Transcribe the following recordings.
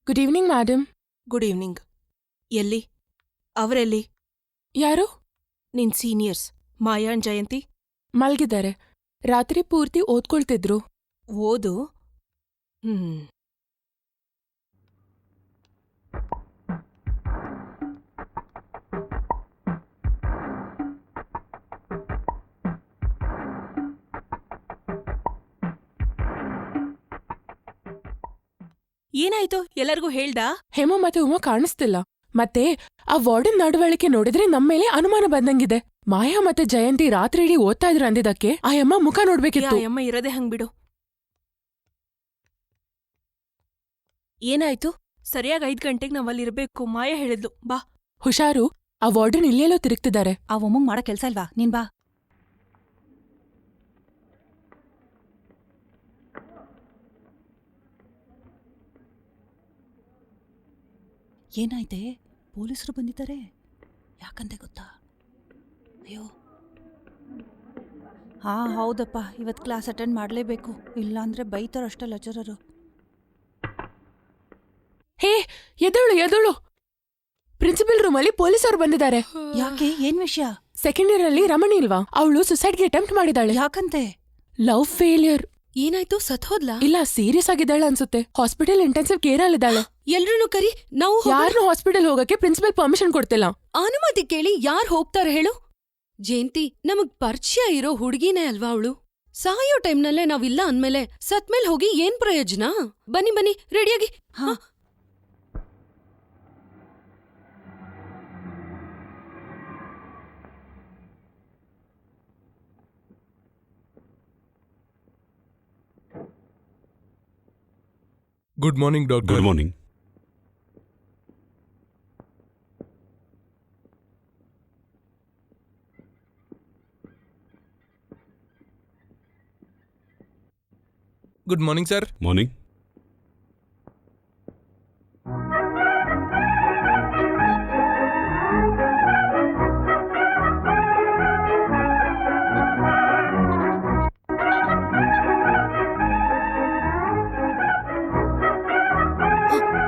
Good evening madam. Good evening. ಎಲ್ಲಿ? ಅವರೆಲ್ಲಿ? ಯಾರು? ನಿನ್ ಸೀನಿಯರ್ಸ್ ಮಾಯಾ ಅಂಡ್ ಜಯಂತಿ ಮಲ್ಗಿದ್ದಾರೆ. ರಾತ್ರಿ ಪೂರ್ತಿ ಓದ್ಕೊಳ್ತಿದ್ರು. ಓದು. ಏನಾಯ್ತು? ಎಲ್ಲರಿಗೂ ಹೇಳ್ದಾ? ಹೇಮ ಮತ್ತೆ ಉಮಾ ಕಾಣಿಸ್ತಿಲ್ಲ. ಮತ್ತೆ ಆ ವಾರ್ಡನ್ ನಡವಳಿಕೆ ನೋಡಿದ್ರೆ ನಮ್ಮೇಲೆ ಅನುಮಾನ ಬಂದಂಗಿದೆ. ಮಾಯಾ ಮತ್ತೆ ಜಯಂತಿ ರಾತ್ರಿ ಇಡೀ ಓದ್ತಾ ಇದ್ರು ಅಂದಿದ್ದಕ್ಕೆ ಆ ಅಮ್ಮ ಮುಖ ನೋಡ್ಬೇಕಿತ್ತು. ಅಮ್ಮ ಇರೋದೇ ಹಂಗ್ಬಿಡು. ಏನಾಯ್ತು? ಸರಿಯಾಗಿ 5 ಗಂಟೆಗೆ ನಾವಲ್ಲಿರ್ಬೇಕು. ಮಾಯಾ ಹೇಳಿದ್ಲು. ಬಾ. ಹುಷಾರು, ಆ ವಾರ್ಡನ್ ಇಲ್ಲೆಲ್ಲೋ ತಿರುಗ್ತಿದ್ದಾರೆ. ಆ ಒಮ್ಮಂಗ್ ಮಾಡೋ ಕೆಲ್ಸ ಇಲ್ವಾ? ನೀನ್ ಬಾ. ಏನಾಯ್ತೆ? ಪೊಲೀಸರು ಬಂದಿದ್ದಾರೆ. ಯಾಕಂತೆ ಗೊತ್ತಾ? ಅಯ್ಯೋ, ಹೌದಪ್ಪ, ಇವತ್ತು ಕ್ಲಾಸ್ ಅಟೆಂಡ್ ಮಾಡಲೇಬೇಕು, ಇಲ್ಲಾಂದ್ರೆ ಬೈತಾರಷ್ಟೇ ಲೆಕ್ಚರರು. ಹೇ, ಎದಳು. ಪ್ರಿನ್ಸಿಪಲ್ ರೂಮಲ್ಲಿ ಪೊಲೀಸರು ಬಂದಿದ್ದಾರೆ. ಯಾಕೆ? ಏನ್ ವಿಷಯ? ಸೆಕೆಂಡ್ ಇಯರ್ ಅಲ್ಲಿ ರಮಣಿ ಇಲ್ವಾ, ಅವಳು ಸುಸೈಡ್ಗೆ ಅಟೆಂಪ್ಟ್ ಮಾಡಿದಾಳೆ. ಯಾಕಂತೆ? Love failure. ಏನಾಯ್ತು? ಸತ್ಹೋದ್ಲಾ? ಇಲ್ಲ, ಸೀರಿಯಸ್ ಆಗಿದ್ದಾಳೆ ಅನ್ಸುತ್ತೆ. ಹಾಸ್ಪಿಟಲ್ ಇಂಟೆನ್ಸಿವ್ ಕೇರ್ ಅಲ್ಲಿದ್ದಾಳೆ. ಎಲ್ರನ್ನೂ ಕರಿ. ನಾವು ಯಾರನ್ನು ಹಾಸ್ಪಿಟಲ್ ಹೋಗಕ್ಕೆ ಪ್ರಿನ್ಸಿಪಲ್ ಪರ್ಮಿಷನ್ ಕೊಡ್ತಿಲ್ಲ. ಅನುಮತಿ ಕೇಳಿ ಯಾರ್ ಹೋಗ್ತಾರೆ ಹೇಳು? ಜಯಂತಿ ನಮಗ್ ಪರಿಚಯ ಇರೋ ಹುಡುಗಿನೇ ಅಲ್ವಾ ಅವಳು? ಸಾಯೋ ಟೈಮ್ನಲ್ಲೇ ನಾವಿಲ್ಲ ಅಂದ್ಮೇಲೆ ಸತ್ಮೇಲ್ ಹೋಗಿ ಏನ್ ಪ್ರಯೋಜನ? ಬನ್ನಿ ರೆಡಿಯಾಗಿ. ಹಾ. Good morning doctor. Good morning. Good morning sir. Morning.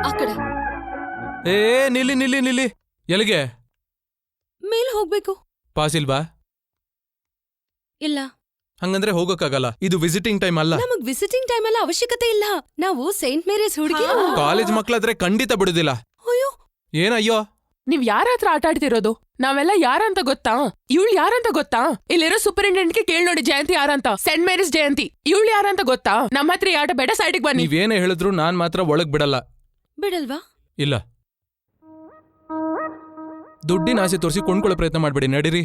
ಆ ಕಡೆ ನಿಲ್ಲಿ. ಎಲ್ಲಿಗೆ? ಮೇಲ್ ಹೋಗ್ಬೇಕು. ಪಾಸ್ ಇಲ್ವಾ? ಇಲ್ಲ. ಹಂಗಂದ್ರೆ ಹೋಗೋಕ್ಕಾಗಲ್ಲ, ಇದು ವಿಸಿಟಿಂಗ್ ಟೈಮ್ ಅಲ್ಲ. ನಮಗ್ ವಿಸಿಟಿಂಗ್ ಟೈಮ್ ಅಲ್ಲ ಅವಶ್ಯಕತೆ ಇಲ್ಲ. ನಾವು ಸೇಂಟ್ ಮೇರೀಸ್ ಹುಡುಗಿ. ಕಾಲೇಜ್ ಮಕ್ಳಾದ್ರೆ ಖಂಡಿತ ಬಿಡುದಿಲ್ಲ. ಅಯ್ಯೋ, ಏನಯ್ಯೋ? ನೀವ್ ಯಾರ ಹತ್ರ ಆಟ ಆಡ್ತಿರೋದು? ನಾವೆಲ್ಲ ಯಾರಂತ ಗೊತ್ತಾ? ಇವಳು ಯಾರಂತ ಗೊತ್ತಾ? ಇಲ್ಲಿರೋ ಸೂಪರಿಂಟೆಂಡೆಂಟ್ಗೆ ಕೇಳಿ ನೋಡಿ ಜಯಂತಿ ಯಾರಂತ. ಸೆಂಟ್ ಮೇರೀಸ್ ಜಯಂತಿ. ಇವಳು ಯಾರಂತ ಗೊತ್ತಾ? ನಮ್ಮ ಹತ್ರ ಈ ಆಟ ಬೇಡ, ಸೈಡಿಗೆ ಬನ್ನಿ. ನೀವೇನೇ ಹೇಳಿದ್ರು ನಾನ್ ಮಾತ್ರ ಒಳಗ್ ಬಿಡಲ್ಲ. ಬಿಡಲ್ವಾ? ಇಲ್ಲ. ದುಡ್ಡಿನ ಆಸೆ ತೋರಿಸಿ ಕೊಂಡ್ಕೊಳ್ಳೋ ಪ್ರಯತ್ನ ಮಾಡ್ಬೇಡಿ, ನಡೀರಿ.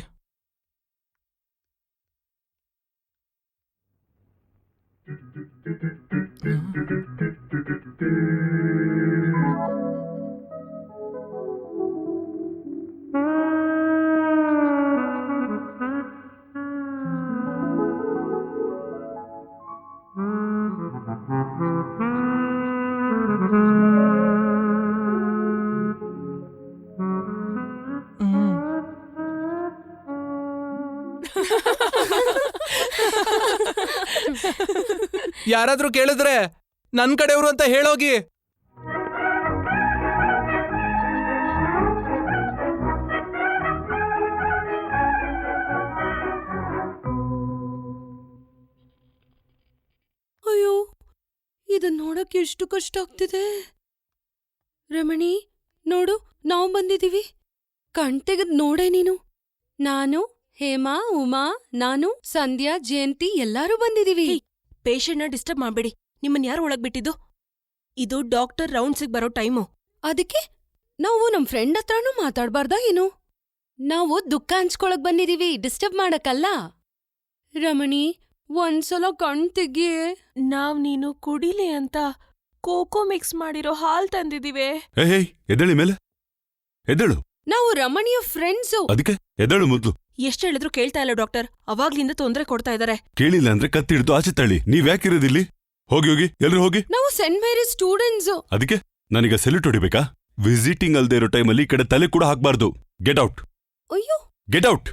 ಯಾರಾದ್ರೂ ಕೇಳಿದ್ರೆ ನನ್ ಕಡೆಯವರು ಅಂತ ಹೇಳೋಗಿ. ಅಯ್ಯೋ, ಇದನ್ ನೋಡಕ್ಕೆ ಎಷ್ಟು ಕಷ್ಟ ಆಗ್ತಿದೆ. ರಮಣಿ, ನೋಡು, ನಾವು ಬಂದಿದೀವಿ. ಕಣ್ ತೆಗೆದ್ ನೋಡೆ ನೀನು. ನಾನು, ಹೇಮಾ, ಉಮಾ, ನಾನು, ಸಂಧ್ಯಾ, ಜಯಂತಿ ಎಲ್ಲಾರೂ ಬಂದಿದೀವಿ. ಪೇಷಂಟ್ನ ಡಿಸ್ಟರ್ಬ್ ಮಾಡ್ಬೇಡಿ. ನಿಮ್ಮನ್ ಯಾರು ಒಳಗ್ ಬಿಟ್ಟಿದ್ದು? ಇದು ಡಾಕ್ಟರ್ ರೌಂಡ್ಸಿಗೆ ಬರೋ ಟೈಮು. ಅದಕ್ಕೆ ನಾವು ನಮ್ ಫ್ರೆಂಡ್ ಹತ್ರನೂ ಮಾತಾಡ್ಬಾರ್ದಾ ಏನು? ನಾವು ದುಃಖ ಹಂಚ್ಕೊಳಕ್ ಬಂದಿದೀವಿ, ಡಿಸ್ಟರ್ಬ್ ಮಾಡಕ್ಕಲ್ಲ. ರಮಣಿ, ಒಂದ್ಸಲ ಕಣ್ ತೆಗಿಯೇ. ನೀನು ಕುಡಿಲಿ ಅಂತ ಕೋಕೋ ಮಿಕ್ಸ್ ಮಾಡಿರೋ ಹಾಲ್ ತಂದಿದೀವಿ. ಎದ್ದೇಳಿ ಮೇಲೆ, ಎದ್ದೇಳು. ನಾವು ರಮಣಿಯ ಫ್ರೆಂಡ್ಸು. ಅದಕ್ಕೆ ಎದ್ದೇಳು ಮೊದ್ಲು. ಎಷ್ಟ್ ಹೇಳಿದ್ರು ಕೇಳ್ತಾ ಇಲ್ಲ ಡಾಕ್ಟರ್. ಅವಾಗ್ಲಿಂದ ತೊಂದ್ರೆ ಕೊಡ್ತಾ ಇದಾರೆ. ಕೇಳಿಲ್ಲ ಅಂದ್ರೆ ಕತ್ತಿಡ್ದು ಆಚೆ ತಳ್ಳಿ. ನೀವ್ ಯಾಕಿರೋದಿಲ್ಲಿ? ಹೋಗಿ ಎಲ್ರು ಹೋಗಿ. ನಾವು ಸೆಂಟ್ ಮೇರೀಸ್ ಸ್ಟೂಡೆಂಟ್ಸ್. ಅದಕ್ಕೆ ನನಗ ಸೆಲ್ಯೂಟ್ ಹೊಡಿಬೇಕಾ? ವಿಸಿಟಿಂಗ್ ಅಲ್ದೇ ಇರೋ ಟೈಮಲ್ಲಿ ಈ ಕಡೆ ತಲೆ ಕೂಡ ಹಾಕ್ಬಾರ್ದು. Get out. ಅಯ್ಯೋ, ಗೆಟ್ ಔಟ್.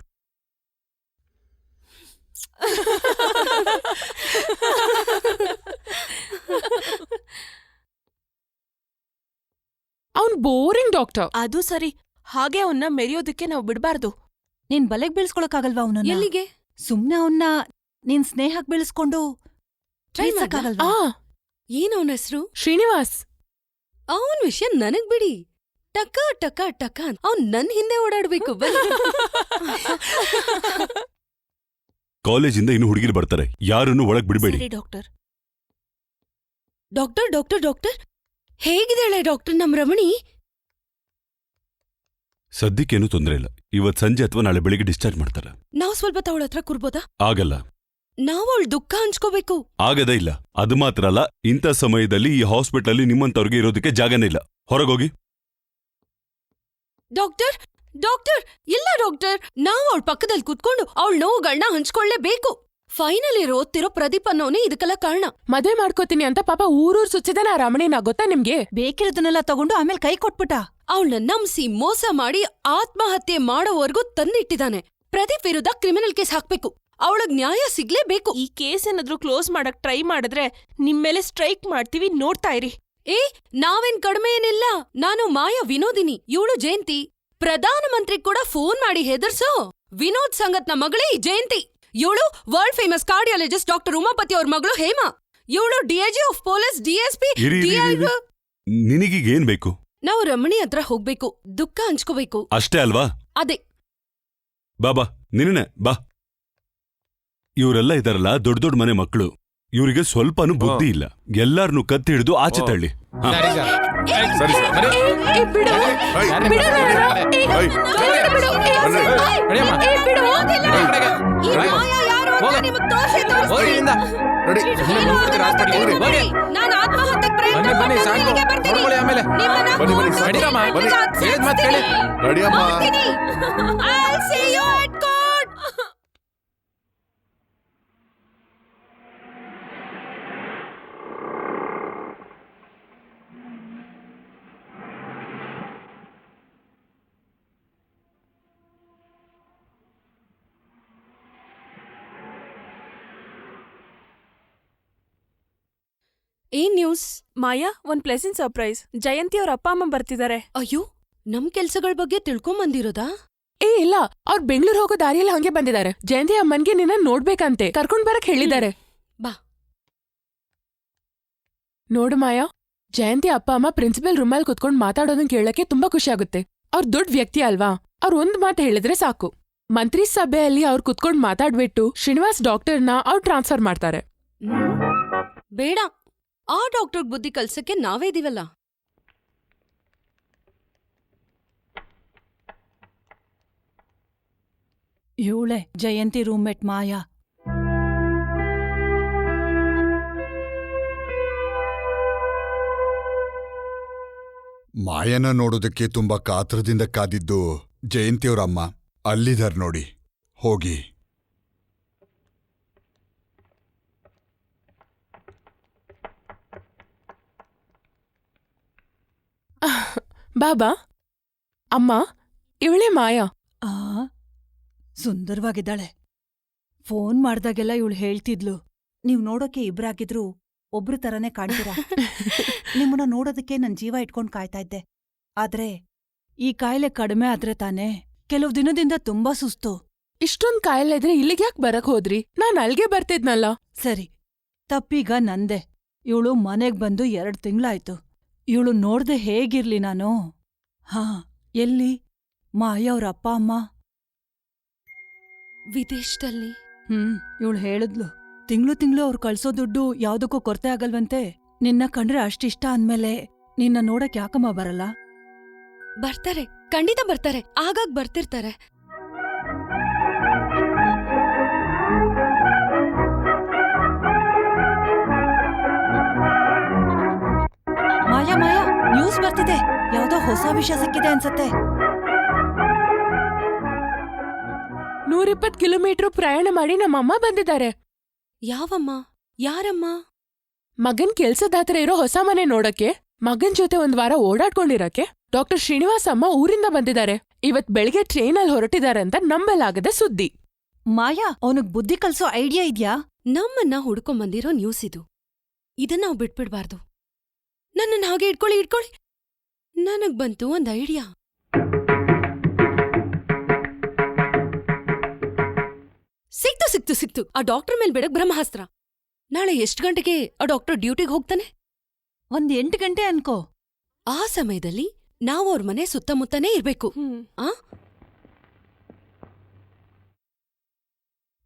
ಅವ್ನ್ ಬೋರಿಂಗ್ ಡಾಕ್ಟರ್. ಅದು ಸರಿ, ಹಾಗೆ ಅವನ್ನ ಮೆರೆಯೋದಕ್ಕೆ ನಾವು ಬಿಡ್ಬಾರ್ದು. ನೀನ್ ಬಲೆಗ್ ಬೀಳ್ಸ್ಕೊಳಕ್ಕಾಗಲ್ವಾ ಅವನನ್ನ? ಎಲ್ಲಿಗೆ? ಸುಮ್ನೆ ಅವನ್ನ ನೀನ್ ಸ್ನೇಹಕ್ ಬೀಳ್ಸ್ಕೊಂಡು Try ಮಾಡ್ಲಾ? ಬೀಳ್ಸಕ್ಕಾಗಲ್ವಾ? ಏನ್ ಅವನ ಹೆಸರು? ಶ್ರೀನಿವಾಸ್. ಅವನ್ ವಿಷಯ ನನಗ್ ಬಿಡಿ. ಟಕ ಟಕ ಟಕ ಅವ್ನ್ ನನ್ ಹಿಂದೆ ಓಡಾಡ್ಬೇಕು. ಬನ್ನಿ. ಕಾಲೇಜಿಂದ ಇನ್ನು ಹುಡುಗಿರು ಬರ್ತಾರೆ, ಯಾರನ್ನು ಒಳಗ್ ಬಿಡಬೇಡಿ. ಸರಿ ಡಾಕ್ಟರ್. ಡಾಕ್ಟರ್ ಡಾಕ್ಟರ್ ಡಾಕ್ಟರ್ ಹೇಗಿದ್ದಾಳೆ ಡಾಕ್ಟರ್ ನಮ್ ರಮಣಿ? ಸದ್ಯಕ್ಕೇನು ತೊಂದರೆ ಇಲ್ಲ. ಇವತ್ ಸಂಜೆ ಅಥವಾ ನಾಳೆ ಬೆಳಿಗ್ಗೆ ಡಿಸ್ಚಾರ್ಜ್ ಮಾಡ್ತಾರೆ. ನಾವ್ ಸ್ವಲ್ಪ ತವಳ ಹತ್ರ ಕೂರ್ಬೋದಾ? ಆಗಲ್ಲ. ನಾವ್ ಅವಳ ದುಃಖ ಹಂಚ್ಕೋಬೇಕು. ಆಗದೇ ಇಲ್ಲ. ಅದು ಮಾತ್ರ ಅಲ್ಲ, ಇಂಥ ಸಮಯದಲ್ಲಿ ಈ ಹಾಸ್ಪಿಟಲ್ ನಿಮ್ಮಂತವ್ರಿಗೆ ಇರೋದಕ್ಕೆ ಜಾಗನೇ ಇಲ್ಲ. ಹೊರಗೋಗಿ. ಡಾಕ್ಟರ್ ಡಾಕ್ಟರ್ ಇಲ್ಲ ಡಾಕ್ಟರ್, ನಾವ್ ಅವಳ ಪಕ್ಕದಲ್ಲಿ ಕುತ್ಕೊಂಡು ಅವಳ ನೋವುಗಳನ್ನ ಹಂಚ್ಕೊಳ್ಳೇಬೇಕು. ಫೈನಲ್ ಇಯರ್ ಓದ್ತಿರೋ ಪ್ರದೀಪ್ ಅನ್ನೋನೇ ಇದಕ್ಕೆಲ್ಲ ಕಾರಣ. ಮದ್ವೆ ಮಾಡ್ಕೋತೀನಿ ಅಂತ ಪಾಪ ಊರೂರ್ ಸುಚ್ಚಿದಾನ ಆ ರಮಣಿನ, ಗೊತ್ತಾ ನಿಮ್ಗೆ? ಬೇಕಿರೋದನ್ನೆಲ್ಲ ತಗೊಂಡು ಆಮೇಲೆ ಕೈ ಕೊಟ್ಬಿಟ್ಟ. ಅವಳನ್ನ ನಂಬಿಸಿ ಮೋಸ ಮಾಡಿ ಆತ್ಮಹತ್ಯೆ ಮಾಡೋವರೆಗೂ ತಂದಿಟ್ಟಿದ್ದಾನೆ. ಪ್ರದೀಪ್ ವಿರುದ್ಧ ಕ್ರಿಮಿನಲ್ ಕೇಸ್ ಹಾಕ್ಬೇಕು. ಅವಳಗ್ ನ್ಯಾಯ ಸಿಗ್ಲೇಬೇಕು. ಈ ಕೇಸ್ ಏನಾದ್ರೂ ಕ್ಲೋಸ್ ಮಾಡಕ್ ಟ್ರೈ ಮಾಡಿದ್ರೆ ನಿಮ್ಮೇಲೆ ಸ್ಟ್ರೈಕ್ ಮಾಡ್ತೀವಿ, ನೋಡ್ತಾ ಇರಿ. ಏ ನಾವೇನ್ ಕಡಿಮೆ ಏನಿಲ್ಲ. ನಾನು ಮಾಯಾ ವಿನೋದಿನಿ, ಇವಳು ಜಯಂತಿ. ಪ್ರಧಾನಮಂತ್ರಿ ಕೂಡ ಫೋನ್ ಮಾಡಿ ಹೆದರ್ಸೋ ವಿನೋದ್ ಸಂಗತ್ನ ಮಗಳೇ ಈ ಜಯಂತಿ. ಇವಳು world famous cardiologist doctor Umapathi ಅವ್ರ ಮಗಳು ಹೇಮಾ. ಇವಳು ಡಿಐಜಿ ಆಫ್ ಪೊಲೀಸ್, ಡಿಎಸ್ಪಿ. ನಿನಗೀಗ ಏನ್ ಬೇಕು? ನಾವು ರಮಣಿ ಹತ್ರ ಹೋಗ್ಬೇಕು, ದುಃಖ ಹಂಚ್ಕೋಬೇಕು. ಅಷ್ಟೇ ಅಲ್ವಾ? ಅದೇ. ಬಾ ನಿನ್ನೆ ಬಾ. ಇವರೆಲ್ಲ ಇದಾರಲ್ಲ, ದೊಡ್ಡ ದೊಡ್ಡ ಮನೆ ಮಕ್ಕಳು. ಇವರಿಗೆ ಸ್ವಲ್ಪನೂ ಬುದ್ಧಿ ಇಲ್ಲ. ಎಲ್ಲಾರನ್ನೂ ಕತ್ತಿ ಹಿಡಿದು ಆಚೆ ತಳ್ಳಿ. ಸರಿ ಸರ್. ಸರಿ ಸರ್. ಬರೀ. ಏ, ಬಿಡು. ಯಾರನ್ನ? ಬಿಡು ನನ್ನ. ಏ, ಐ. ಬಿಡು. ಏ, ನಡಿಯಮ್ಮ. ಏ, ಬಿಡು. ಈ ಕಡೆಗೆ. ಈ ಮಾಯಾ ಯಾರು ಅಂತ ಹೋಗು. ನಿಮಗ್ ತೋರ್ಸೇ ಹೋಗಿ ತೋರಿಸ್ತೀನಿ. ಇಲ್ಲಿಂದ. ಸುಮ್ನೆ ಬಂದ್ಬಿಡ್ತೀರಾ ಹಾಸ್ಪಿಟ್ಲಿಗೆ? ಹೋಗಿ. ನಾನು ಆತ್ಮಹತ್ಯೆಗೆ ಪ್ರಯತ್ನ ಬನ್ನಿ ಮಾಡ್ತಾ ಸಾಕು. ಇಲ್ಲಿಗೆ ಬರ್ತೀನಿ. ನೋಡ್ಕೊಳ್ಳಿ ಆಮೇಲೆ. ನಿಮ್ಮನ್ನ ಬನ್ನಿ, ಬನ್ನಿ, ಕೂರ್ಸಿ ನಡೀರಮ್ಮ. ನಿಮ್ಮನ್ನ ಹೇಳಿದ್ ಮಾತ್ ಕೇಳಿ. ನಡಿಯಮ್ಮ. ಹೋಗ್ತೀನಿ. I'll see you at court. ಏನ್ ನ್ಯೂಸ್? ಮಾಯಾ, ಒಂದ್ ಪ್ಲೆಸೆಂಟ್ ಸರ್ಪ್ರೈಸ್. ಜಯಂತಿ ಅವ್ರ ಅಪ್ಪ ಅಮ್ಮ ಬರ್ತಿದ್ದಾರೆ. ಅಯ್ಯೋ, ನಮ್ ಕೆಲ್ಸಗಳ ಬಗ್ಗೆ ತಿಳ್ಕೊಂಬಂದಿರೋದಾ? ಏ ಇಲ್ಲ, ಅವ್ರ್ ಬೆಂಗ್ಳೂರ್ ಹೋಗೋ ದಾರಿಯಲ್ಲಿ ಹಂಗೆ ಬಂದಿದ್ದಾರೆ. ಜಯಂತಿ ಅಮ್ಮನ್ಗೆ ನಿನ್ನ ನೋಡ್ಬೇಕಂತೆ, ಕರ್ಕೊಂಡ್ ಬರಕ್ ಹೇಳಿದ್ದಾರೆ. ಬಾ. ನೋಡು ಮಾಯಾ, ಜಯಂತಿ ಅಪ್ಪ ಅಮ್ಮ ಪ್ರಿನ್ಸಿಪಲ್ ರೂಮಲ್ಲಿ ಕುತ್ಕೊಂಡ್ ಮಾತಾಡೋದನ್ ಕೇಳಕ್ಕೆ ತುಂಬಾ ಖುಷಿ ಆಗುತ್ತೆ. ಅವ್ರ್ ದೊಡ್ಡ ವ್ಯಕ್ತಿ ಅಲ್ವಾ, ಅವ್ರ್ ಒಂದ್ ಮಾತು ಹೇಳಿದ್ರೆ ಸಾಕು. ಮಂತ್ರಿ ಸಭೆಯಲ್ಲಿ ಅವ್ರ್ ಕುತ್ಕೊಂಡ್ ಮಾತಾಡ್ಬಿಟ್ಟು ಶ್ರೀನಿವಾಸ್ ಡಾಕ್ಟರ್ನ ಅವ್ರ್ ಟ್ರಾನ್ಸ್ಫರ್ ಮಾಡ್ತಾರೆ. ಬೇಡ, ಆ ಡಾಕ್ಟರ್ಗ್ ಬುದ್ಧಿ ಕಲ್ಸಕ್ಕೆ ನಾವೇ ಇದೀವಲ್ಲ. ಇವಳೆ ಜಯಂತಿ ರೂಮ್ಮೇಟ್ ಮಾಯಾ. ಮಾಯನ ನೋಡೋದಕ್ಕೆ ತುಂಬಾ ಕಾತ್ರದಿಂದ ಕಾದಿದ್ದು ಜಯಂತಿಯವರಮ್ಮ. ಅಲ್ಲಿದಾರ್ ನೋಡಿ, ಹೋಗಿ. ಬಾಬಾ, ಅಮ್ಮ, ಇವಳೇ ಮಾಯಾ. ಆ ಸುಂದರವಾಗಿದ್ದಾಳೆ. ಫೋನ್ ಮಾಡ್ದಾಗೆಲ್ಲ ಇವಳು ಹೇಳ್ತಿದ್ಲು, ನೀವ್ ನೋಡೋಕೆ ಇಬ್ರಾಗಿದ್ರು ಒಬ್ರು ತರನೇ ಕಾಣ್ತೀರಾ. ನಿಮ್ಮನ್ನ ನೋಡೋದಕ್ಕೆ ನನ್ ಜೀವ ಇಟ್ಕೊಂಡ್ ಕಾಯ್ತಾ ಇದ್ದೆ. ಆದ್ರೆ ಈ ಕಾಯಿಲೆ ಕಡಿಮೆ ಆದ್ರೆ ತಾನೇ. ಕೆಲವು ದಿನದಿಂದ ತುಂಬಾ ಸುಸ್ತು. ಇಷ್ಟೊಂದ್ ಕಾಯಿಲೆ ಇದ್ರೆ ಇಲ್ಲಿಗೆ ಯಾಕೆ ಬರಕ್ ಹೋದ್ರಿ? ನಾನ್ ಅಲ್ಗೆ ಬರ್ತಿದ್ನಲ್ಲ. ಸರಿ, ತಪ್ಪೀಗ ನಂದೆ. ಇವಳು ಮನೆಗ್ ಬಂದು 2 ತಿಂಗ್ಳಾಯ್ತು. ಇವಳು ನೋಡ್ದೆ ಹೇಗಿರ್ಲಿ ನಾನು? ಹಾ, ಎಲ್ಲಿ ಮಾಯಾ ಅವ್ರ ಅಪ್ಪ ಅಮ್ಮ? ವಿದೇಶದಲ್ಲಿ. ಇವಳು ಹೇಳಿದ್ಲು, ತಿಂಗ್ಳು ಅವ್ರು ಕಳ್ಸೋ ದುಡ್ಡು ಯಾವ್ದಕ್ಕೂ ಕೊರತೆ ಆಗಲ್ವಂತೆ. ನಿನ್ನ ಕಂಡ್ರೆ ಅಷ್ಟಿಷ್ಟ ಅಂದ್ಮೇಲೆ ನಿನ್ನ ನೋಡಕ್ ಯಾಕಮ್ಮ ಬರಲ್ಲ? ಬರ್ತಾರೆ, ಖಂಡಿತ ಬರ್ತಾರೆ. ಆಗಾಗ್ ಬರ್ತಿರ್ತಾರೆ. ಮಾಯಾ ಮಾಯಾ, ನ್ಯೂಸ್ ಬರ್ತಿದೆ. ಯಾವ್ದೋ ಹೊಸ ವಿಷಯ ಸಿಕ್ಕಿದೆ ಅನ್ಸತ್ತೆ. 120 ಕಿಲೋಮೀಟರ್ ಪ್ರಯಾಣ ಮಾಡಿ ನಮ್ಮಮ್ಮ ಬಂದಿದ್ದಾರೆ. ಯಾವಮ್ಮ? ಯಾರಮ್ಮ? ಮಗನ್ ಕೆಲ್ಸದ ಹತ್ರ ಇರೋ ಹೊಸ ಮನೆ ನೋಡಕ್ಕೆ, ಮಗನ್ ಜೊತೆ ಒಂದ್ ವಾರ ಓಡಾಡ್ಕೊಂಡಿರಕ್ಕೆ ಡಾಕ್ಟರ್ ಶ್ರೀನಿವಾಸ್ ಅಮ್ಮ ಊರಿಂದ ಬಂದಿದ್ದಾರೆ. ಇವತ್ ಬೆಳಿಗ್ಗೆ ಟ್ರೈನಲ್ಲಿ ಹೊರಟಿದ್ದಾರೆ ಅಂತ ನಂಬಲಾಗದ ಸುದ್ದಿ. ಮಾಯಾ, ಅವನಿಗ್ ಬುದ್ಧಿ ಕಲ್ಸೋ ಐಡಿಯಾ ಇದ್ಯಾ? ನಮ್ಮನ್ನ ಹುಡ್ಕೊಂಬಂದಿರೋ ನ್ಯೂಸ್ ಇದು. ಇದನ್ನ ನಾವು ಬಿಟ್ಬಿಡ್ಬಾರ್ದು. ನನ್ನನ್ನ ಹಾಗೆ ಇಟ್ಕೊಳ್ಳಿ. ನನಗ್ ಬಂತು ಒಂದ್ ಐಡಿಯಾ. ಸಿಕ್ತು. ಆ ಡಾಕ್ಟರ್ ಮೇಲ್ ಬಿಡಕ್ ಬ್ರಹ್ಮಾಸ್ತ್ರ. ನಾಳೆ ಎಷ್ಟ್ ಗಂಟೆಗೆ ಆ ಡಾಕ್ಟರ್ ಡ್ಯೂಟಿಗೆ ಹೋಗ್ತಾನೆ? ಒಂದ್ 8 ಗಂಟೆ ಅನ್ಕೋ. ಆ ಸಮಯದಲ್ಲಿ ನಾವು ಅವ್ರ ಮನೆ ಸುತ್ತಮುತ್ತನೇ ಇರ್ಬೇಕು. ಆ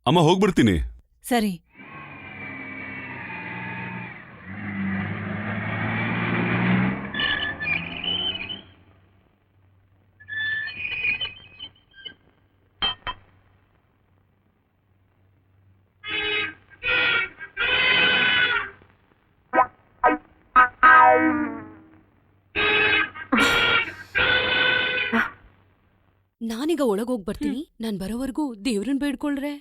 ಅಮ್ಮ ಹೋಗ್ಬಿಡ್ತೀನಿ. ಸರಿ. ನಾನೀಗ ಒಳಗೋಗ್ ಬರ್ತೀನಿ. ನಾನ್ ಬರೋವರ್ಗೂ ದೇವ್ರನ್ ಬೇಡ್ಕೊಳ್ರೆ.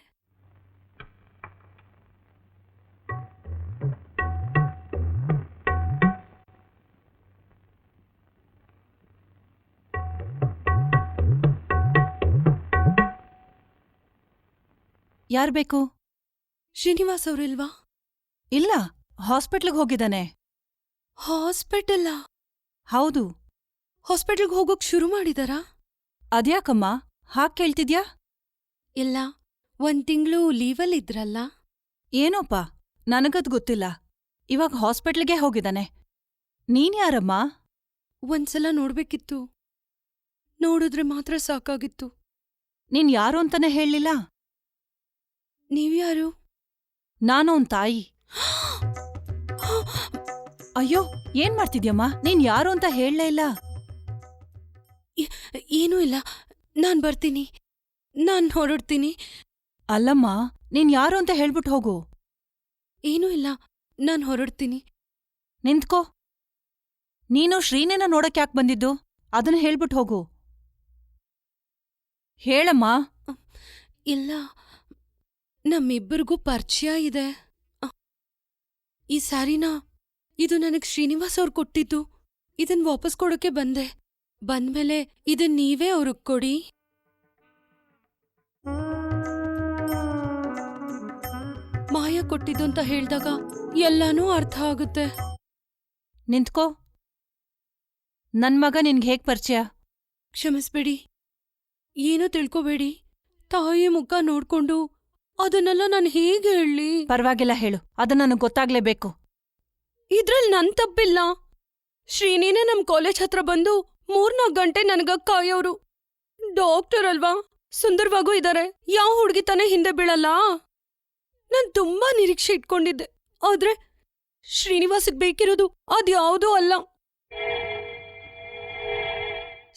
ಯಾರ್ ಬೇಕು? ಶ್ರೀನಿವಾಸ್ ಅವ್ರಿಲ್ವಾ? ಇಲ್ಲ, ಹಾಸ್ಪಿಟ್ಲಿಗ್ ಹೋಗಿದ್ದಾನೆ. ಹಾಸ್ಪಿಟಲ್ಲ? ಹೌದು. ಹಾಸ್ಪಿಟಲ್ಗೆ ಹೋಗೋಕ್ ಶುರು ಮಾಡಿದಾರಾ? ಅದ್ಯಾಕಮ್ಮ ಹಾಗ್ ಕೇಳ್ತಿದ್ಯಾ? ಇಲ್ಲ, 1 ತಿಂಗ್ಳು ಲೀವಲ್ಲಿದ್ರಲ್ಲ. ಏನೋಪ್ಪ, ನನಗದ್ ಗೊತ್ತಿಲ್ಲ. ಇವಾಗ ಹಾಸ್ಪಿಟ್ಲಿಗೆ ಹೋಗಿದ್ದಾನೆ. ನೀನ್ ಯಾರಮ್ಮ? ಒಂದ್ಸಲ ನೋಡ್ಬೇಕಿತ್ತು. ನೋಡಿದ್ರೆ ಮಾತ್ರ ಸಾಕಾಗಿತ್ತು. ನೀನ್ ಯಾರು ಅಂತಾನೆ ಹೇಳ್ಲಿಲ್ಲ. ನೀವ್ಯಾರು? ನಾನು ಅವ್ನ್ ತಾಯಿ. ಅಯ್ಯೋ, ಏನ್ ಮಾಡ್ತಿದ್ಯಮ್ಮ? ನೀನ್ ಯಾರು ಅಂತ ಹೇಳಲೇ ಇಲ್ಲ. ಏನೂ ಇಲ್ಲ, ನಾನ್ ಬರ್ತೀನಿ. ನಾನ್ ಹೊರಡ್ತೀನಿ. ಅಲ್ಲಮ್ಮ, ನೀನ್ ಯಾರು ಅಂತ ಹೇಳ್ಬಿಟ್ ಹೋಗು. ಏನೂ ಇಲ್ಲ, ನಾನ್ ಹೊರಡ್ತೀನಿ. ನಿಂತ್ಕೋ. ನೀನು ಶ್ರೀನಿನ ನೋಡಕ್ ಯಾಕ್ ಬಂದಿದ್ದು? ಅದನ್ನ ಹೇಳ್ಬಿಟ್ ಹೋಗು. ಹೇಳಮ್ಮ. ಇಲ್ಲ, ನಮ್ಮಿಬ್ಬರಿಗೂ ಪರಿಚಯ ಇದೆ. ಈ ಸ್ಯಾರಿನ ಇದು ನನಗ್ ಶ್ರೀನಿವಾಸ್ ಅವ್ರು ಕೊಟ್ಟಿದ್ದು. ಇದನ್ ವಾಪಸ್ ಕೊಡೋಕೆ ಬಂದೆ. ಬಂದ್ಮೇಲೆ ಇದನ್ ನೀವೇ ಅವ್ರಿಗ್ ಕೊಡಿ. ಮಾಯ ಕೊಟ್ಟಿದ್ದು ಅಂತ ಹೇಳ್ದಾಗ ಎಲ್ಲಾನೂ ಅರ್ಥ ಆಗುತ್ತೆ. ನಿಂತ್ಕೋ. ನನ್ ಮಗ ನಿನ್ಗೆ ಹೇಗ್ ಪರಿಚಯ? ಕ್ಷಮಿಸ್ಬೇಡಿ, ಏನೂ ತಿಳ್ಕೊಬೇಡಿ. ತಾಯಿ ಮುಖ ನೋಡ್ಕೊಂಡು ಅದನ್ನೆಲ್ಲ ನಾನು ಹೇಗೆ ಹೇಳಿ? ಪರವಾಗಿಲ್ಲ, ಹೇಳು. ಅದು ನನಗ್ ಗೊತ್ತಾಗ್ಲೇಬೇಕು. ಇದ್ರಲ್ಲಿ ನನ್ ತಪ್ಪಿಲ್ಲ. ಶ್ರೀನಿನೇ ನಮ್ ಕಾಲೇಜ್ ಹತ್ರ ಬಂದು 3-4 ಗಂಟೆ ನನಗ ಕಾಯೋರು. ಡಾಕ್ಟರ್ ಅಲ್ವಾ, ಸುಂದರವಾಗೂ ಇದಾರೆ. ಯಾವ ಹುಡುಗಿ ತಾನೇ ಹಿಂದೆ ಬೀಳಲ್ಲ? ನಾನ್ ತುಂಬಾ ನಿರೀಕ್ಷೆ ಇಟ್ಕೊಂಡಿದ್ದೆ. ಆದ್ರೆ ಶ್ರೀನಿವಾಸಕ್ ಬೇಕಿರೋದು ಅದ್ಯಾವುದೂ ಅಲ್ಲ.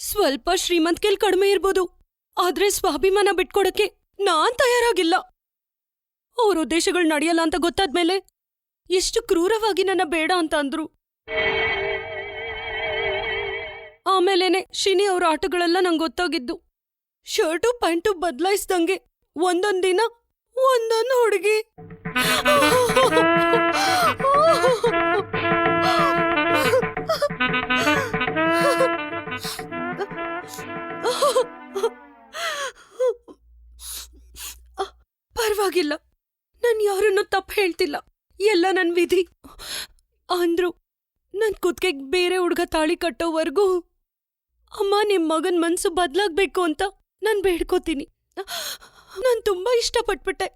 ಸ್ವಲ್ಪ ಶ್ರೀಮಂತಿಕೆಲ್ ಕಡಿಮೆ ಇರ್ಬೋದು, ಆದ್ರೆ ಸ್ವಾಭಿಮಾನ ಬಿಟ್ಕೊಡಕ್ಕೆ ನಾನ್ ತಯಾರಾಗಿಲ್ಲ. ಅವ್ರ ಉದ್ದೇಶಗಳು ನಡೆಯಲ್ಲ ಅಂತ ಗೊತ್ತಾದ್ಮೇಲೆ ಎಷ್ಟು ಕ್ರೂರವಾಗಿ ನನ್ನ ಬೇಡ ಅಂತ ಅಂದ್ರು. ಆಮೇಲೇನೆ ಶಿನಿ ಅವ್ರ ಆಟಗಳೆಲ್ಲ ನಂಗೆ ಗೊತ್ತಾಗಿದ್ದು. ಶರ್ಟು ಪ್ಯಾಂಟು ಬದಲಾಯಿಸ್ದಂಗೆ ಒಂದೊಂದ್ ದಿನ ಒಂದೊಂದು ಹುಡುಗಿ. ಪರವಾಗಿಲ್ಲ, ನಾನ್ ಯಾರನ್ನೂ ತಪ್ಪು ಹೇಳ್ತಿಲ್ಲ. ಎಲ್ಲ ನನ್ ವಿಧಿ ಅಂದ್ರು. ನನ್ ಕುತ್ತಿಗೆಗ್ ಬೇರೆ ಹುಡ್ಗ ತಾಳಿ ಕಟ್ಟೋವರ್ಗೂ ಅಮ್ಮ ನಿಮ್ ಮಗನ್ ಮನ್ಸು ಬದ್ಲಾಗ್ಬೇಕು ಅಂತ ನಾನ್ ಬೇಡ್ಕೋತೀನಿ. ನಾನ್ ತುಂಬಾ ಇಷ್ಟಪಟ್ಬಿಟ್ಟೆ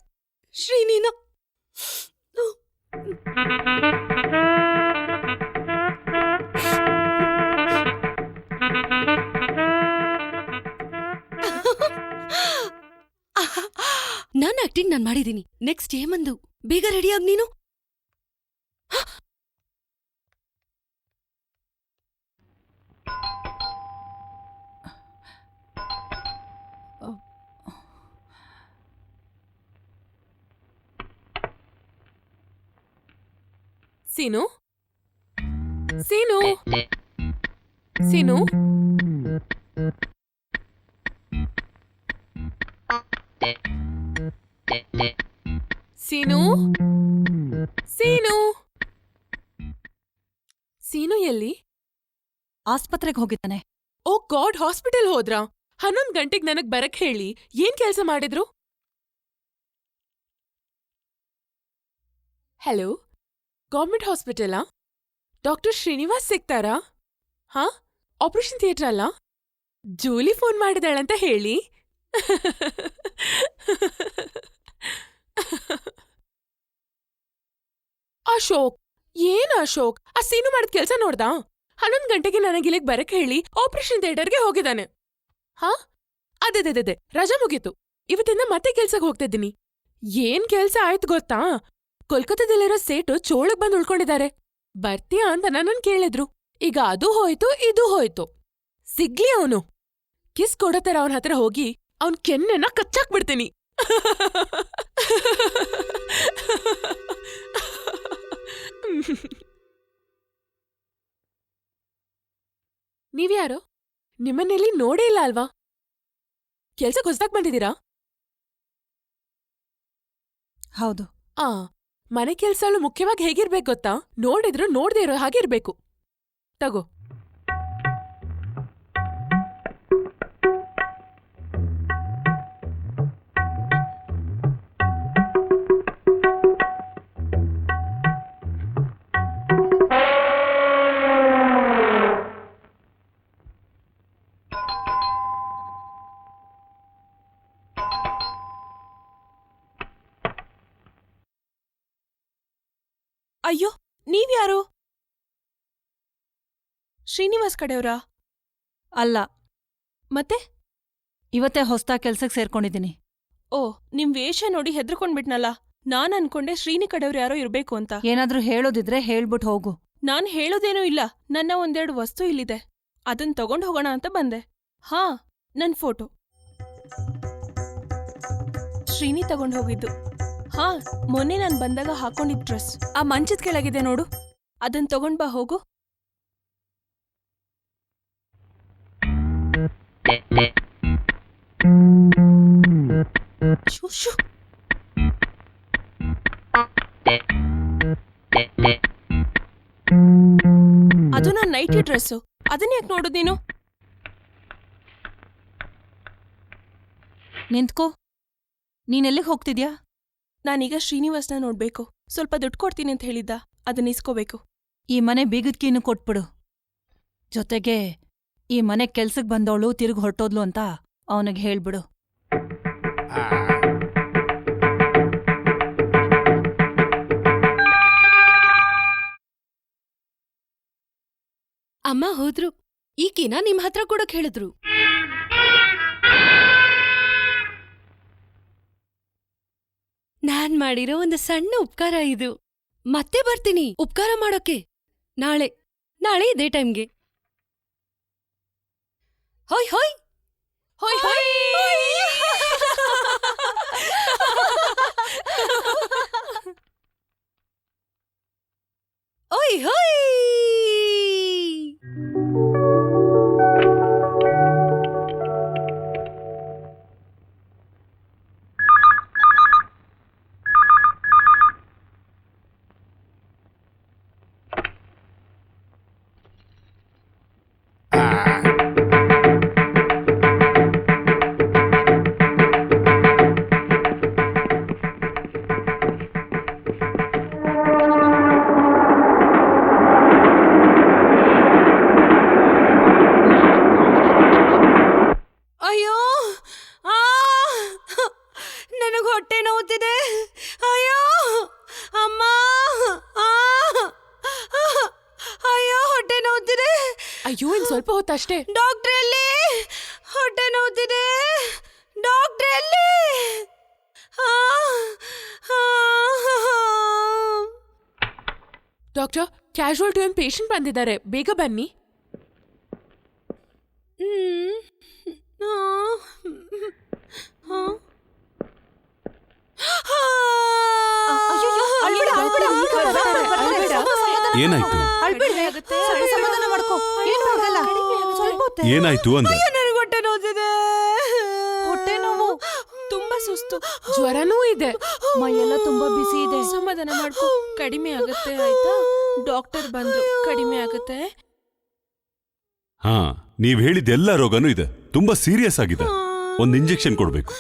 ಶ್ರೀನಿನ. ನಾನ್ ಆಕ್ಟಿಂಗ್ ನಾನ್ ಮಾಡಿದೀನಿ. ನೆಕ್ಸ್ಟ್ ಏಮಂದು? ಬೇಗ ರೆಡಿಯಾಗ್ ನೀನು. ಸೀನು, ಸೀನು, ಸೀನು, ಸೀನು, ಸೀನು, ಸೀನು ಎಲ್ಲಿ? ಆಸ್ಪತ್ರೆಗೆ ಹೋಗಿದ್ದಾನೆ. ಓ ಗಾಡ್, ಹಾಸ್ಪಿಟಲ್ ಹೋದ್ರಾ? 11 ಗಂಟೆಗ್ ನನಗ್ ಬರಕ್ ಹೇಳಿ. ಏನ್ ಕೆಲ್ಸ ಮಾಡಿದ್ರು? ಹಲೋ, ಗೌರ್ಮೆಂಟ್ ಹಾಸ್ಪಿಟಲಾ? ಡಾಕ್ಟರ್ ಶ್ರೀನಿವಾಸ್ ಸಿಗ್ತಾರಾ? ಹಾ, ಆಪರೇಷನ್ ಥಿಯೇಟರ್ ಅಲ್ಲ, ಜೂಲಿ ಫೋನ್ ಮಾಡಿದಾಳಂತ ಹೇಳಿ. ಅಶೋಕ್, ಏನ್ ಅಶೋಕ್, ಆ ಸೀನು ಮಾಡಿದ ಕೆಲ್ಸ ನೋಡ್ದಾ? 11 ಗಂಟೆಗೆ ನನಗಿಲ್ಲಿಗೆ ಬರಕ್ ಹೇಳಿ ಆಪರೇಷನ್ ಥಿಯೇಟರ್ಗೆ ಹೋಗಿದ್ದಾನೆ. ಹಾ, ಅದೇ ರಜಾ ಮುಗೀತು. ಇವತ್ತಿಂದ ಮತ್ತೆ ಕೆಲ್ಸಕ್ಕೆ ಹೋಗ್ತಿದ್ದೀನಿ. ಏನ್ ಕೆಲ್ಸ ಆಯ್ತು ಗೊತ್ತಾ? ಕೋಲ್ಕತ್ತಾದಲ್ಲಿರೋ ಸೇಟು ಚೋಳಕ್ ಬಂದು ಉಳ್ಕೊಂಡಿದ್ದಾರೆ. ಬರ್ತೀಯಾ ಅಂತ ನನ್ನನ್ ಕೇಳಿದ್ರು. ಈಗ ಅದು ಹೋಯ್ತು, ಇದು ಹೋಯ್ತು. ಸಿಗ್ಲಿ ಅವನು. ಕಿಸ್ ಕೊಡೋತರ ಅವನ ಹತ್ರ ಹೋಗಿ ಅವನ್ ಕೆನ್ನೆನ ಕಚ್ಚಾಕ್ಬಿಡ್ತೀನಿ. ನೀವ್ಯಾರು? ನಿಮ್ಮನ್ನೆಲ್ಲಿ ನೋಡೇ ಇಲ್ಲ ಅಲ್ವಾ? ಕೆಲ್ಸಕ್ಕೆ ಹೊಸ್ದಾಗ್ ಬಂದಿದ್ದೀರಾ? ಹೌದು. ಮನೆ ಕೆಲ್ಸಲು ಮುಖ್ಯವಾಗಿ ಹೇಗಿರ್ಬೇಕು ಗೊತ್ತಾ? ನೋಡಿದ್ರು ನೋಡ್ದೇ ಇರೋ ಹಾಗೆ ಇರ್ಬೇಕು. ತಗೋ. ಅಯ್ಯೋ, ನೀವ್ಯಾರು? ಶ್ರೀನಿವಾಸ್ ಕಡೆಯವ್ರಾ? ಅಲ್ಲ, ಮತ್ತೆ? ಇವತ್ತೇ ಹೊಸ್ತಾ ಕೆಲ್ಸಕ್ಕೆ ಸೇರ್ಕೊಂಡಿದ್ದೀನಿ. ಓ, ನಿಮ್ ವೇಷ ನೋಡಿ ಹೆದ್ರಕೊಂಡ್ಬಿಟ್ನಲ್ಲ. ನಾನ್ ಅನ್ಕೊಂಡೆ ಶ್ರೀನಿ ಕಡೆಯವ್ರು ಯಾರೋ ಇರ್ಬೇಕು ಅಂತ. ಏನಾದ್ರೂ ಹೇಳೋದಿದ್ರೆ ಹೇಳ್ಬಿಟ್ ಹೋಗು. ನಾನ್ ಹೇಳೋದೇನೂ ಇಲ್ಲ. ನನ್ನ ಒಂದೆರಡು ವಸ್ತು ಇಲ್ಲಿದೆ, ಅದನ್ ತಗೊಂಡ್ ಹೋಗೋಣ ಅಂತ ಬಂದೆ. ಹಾ, ನನ್ ಫೋಟೋ ಶ್ರೀನಿ ತಗೊಂಡ್ ಹೋಗಿದ್ದು. ಹಾ, ಮೊನ್ನೆ ನಾನ್ ಬಂದಾಗ ಹಾಕೊಂಡಿದ್ ಡ್ರೆಸ್ ಆ ಮಂಚದ ಕೆಳಗಿದೆ ನೋಡು, ಅದನ್ ತಗೊಂಡ್ ಬಾ ಹೋಗು. Shoe, shoe. ಅದು ನಾನ್ ನೈಟಿ ಡ್ರೆಸ್ಸು. ಅದನ್ನ ಯಾಕೆ ನೋಡುದ್ ನೀನು? ನಿಂತ್ಕೋ. ನೀನೆಲ್ಲಿಗೆ ಹೋಗ್ತಿದ್ಯಾ? ನಾನೀಗ ಶ್ರೀನಿವಾಸ್ನ ನೋಡ್ಬೇಕು. ಸ್ವಲ್ಪ ದುಡ್ಡು ಕೊಡ್ತೀನಿ ಅಂತ ಹೇಳಿದ್ದ, ಅದನ್ನ ಇಸ್ಕೋಬೇಕು. ಈ ಮನೆ ಬೀಗದ ಕೀನು ಕೊಟ್ಬಿಡು. ಜೊತೆಗೆ ಈ ಮನೆ ಕೆಲ್ಸಕ್ ಬಂದವಳು ತಿರುಗಿ ಹೊರಟೋದ್ಲು ಅಂತ ಅವನಿಗೆ ಹೇಳ್ಬಿಡು. ಅಮ್ಮ ಹೋದ್ರು. ಈಕಿನ ನಿಮ್ ಹತ್ರ ಕೊಡಕ್ ಹೇಳಿದ್ರು. ನಾನ್ ಮಾಡಿರೋ ಒಂದು ಸಣ್ಣ ಉಪಕಾರ ಇದು. ಮತ್ತೆ ಬರ್ತೀನಿ ಉಪಕಾರ ಮಾಡೋಕೆ. ನಾಳೆ ಇದೇ ಟೈಮ್ಗೆ. ಹೋಯ್ ಹೋಯ್ ಹೋಯ್ ಹೋಯ್. ಓಯ್ ಹೋಯ್. ಅಯ್ಯೋ, ನನಗ್ ಹೊಟ್ಟೆ ನೋವುತ್ತಿದೆ. ಅಯ್ಯೋ ಅಮ್ಮ, ಅಯ್ಯೋ ಹೊಟ್ಟೆ ನೋವುತ್ತಿದೆ. ಅಯ್ಯೋ, ಇನ್ ಸ್ವಲ್ಪ ಹೊತ್ತಷ್ಟೇ. ಡಾಕ್ಟ್ರೆ ಎಲ್ಲಿ? ಹೊಟ್ಟೆ ನೋವುತ್ತಿದೆ. ಡಾಕ್ಟ್ರೆ ಎಲ್ಲಿ? ಡಾಕ್ಟರ್, ಕ್ಯಾಶುಯಾಲಿಟಿ ಒಂದು ಪೇಷಂಟ್ ಬಂದಿದ್ದಾರೆ, ಬೇಗ ಬನ್ನಿ. ಏನಾಯ್ತು? ಸಮಾಧಾನ ಮಾಡ್ಕೋ. ಏನು ಆಗಲ್ಲ. ಸ್ವಲ್ಪ ಹೊತ್ತೇ. ಏನಾಯ್ತು ಅಂದೆ? ನನಗೆ ಹೊಟ್ಟೆ ನೋವುತ್ತಿದೆ. ಹೊಟ್ಟೆ ನೋವು, ತುಂಬಾ ಸುಸ್ತು, ಜ್ವರನೂ ಇದೆ, ಮೈಯೆಲ್ಲ ತುಂಬಾ ಬಿಸಿ ಇದೆ. ಸಮಾಧಾನ ಮಾಡ್ಕೊ, ಕಡಿಮೆ ಆಗುತ್ತೆ ಆಯ್ತಾ? ಡಾಕ್ಟರ್ ಬಂದ್ರು, ಕಡಿಮೆ ಆಗುತ್ತೆ. ಹಾ, ನೀವ್ ಹೇಳಿದ್ದೆಲ್ಲ ರೋಗನೂ ಇದೆ, ತುಂಬಾ ಸೀರಿಯಸ್ ಆಗಿದೆ. ಒಂದ್ ಇಂಜೆಕ್ಷನ್ ಕೊಡ್ಬೇಕು.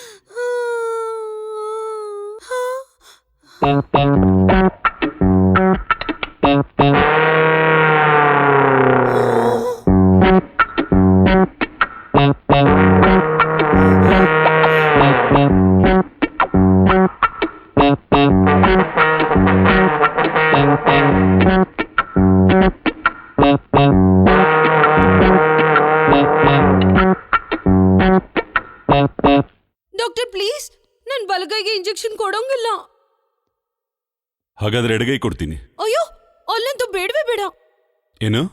ಡಾಕ್ಟರ್ ಪ್ಲೀಸ್ ನನ್ ಬಲಗೈಗೆ ಇಂಜೆಕ್ಷನ್ ಕೊಡೋಂಗಿಲ್ಲ. ಹಾಗಾದ್ರೆ ಎಡಗೈ ಕೊಡ್ತೀನಿ. ಅಯ್ಯೋ ಅಲ್ಲಂತೂ ಬೇಡವೇ ಬೇಡ. ಏನು?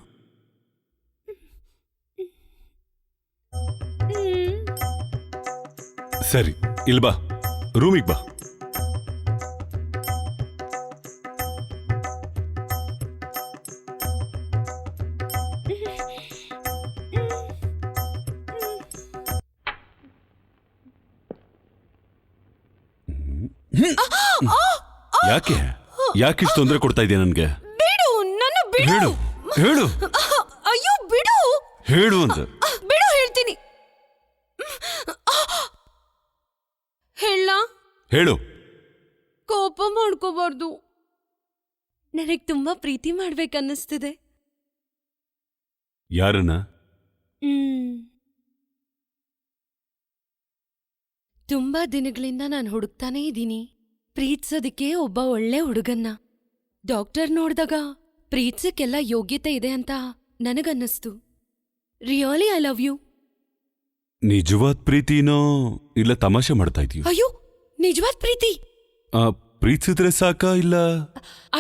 ಸರಿ, ಇಲ್ ಬಾ, ರೂಮಿಗೆ ಬಾ. ಯಾಕೆ ಯಾಕಿಷ್ಟು ತೊಂದರೆ ಕೊಡ್ತಾ ಇದೆಯಾ ನನ್ಗೆ? ಬಿಡು ನನ್ನ, ಬಿಡು. ಹೇಳು ಹೇಳು. ಅಯ್ಯೋ ಬಿಡು. ಹೇಳು ಅಂತ. ಬಿಡು ಹೇಳ್ತೀನಿ. ಹೇಳ. ಹೇಳು. ಕೋಪ ಮಾಡ್ಕೋಬಾರ್ದು. ನನಗ್ ತುಂಬಾ ಪ್ರೀತಿ ಮಾಡ್ಬೇಕನ್ನಿಸ್ತಿದೆ. ಯಾರನ್ನ? ತುಂಬಾ ದಿನಗಳಿಂದ ನಾನು ಹುಡುಕ್ತಾನೇ ಇದ್ದೀನಿ ಪ್ರೀತ್ಸೋದಕ್ಕೆ ಒಬ್ಬ ಒಳ್ಳೆ ಹುಡುಗನ್ನ. ಡಾಕ್ಟರ್ ನೋಡ್ದಾಗ ಪ್ರೀತ್ಸಕ್ಕೆಲ್ಲ ಯೋಗ್ಯತೆ ಇದೆ ಅಂತ ನನಗನ್ನಿಸ್ತು. Really I love you. ನಿಜವಾದ ಪ್ರೀತಿನೋ ಇಲ್ಲ ತಮಾಷೆ ಮಾಡ್ತಾ ಇದೀಯ? ಅಯ್ಯೋ ನಿಜವಾದ ಪ್ರೀತಿ. ಪ್ರೀತಿಸಿದ್ರೆ ಸಾಕಾ ಇಲ್ಲ?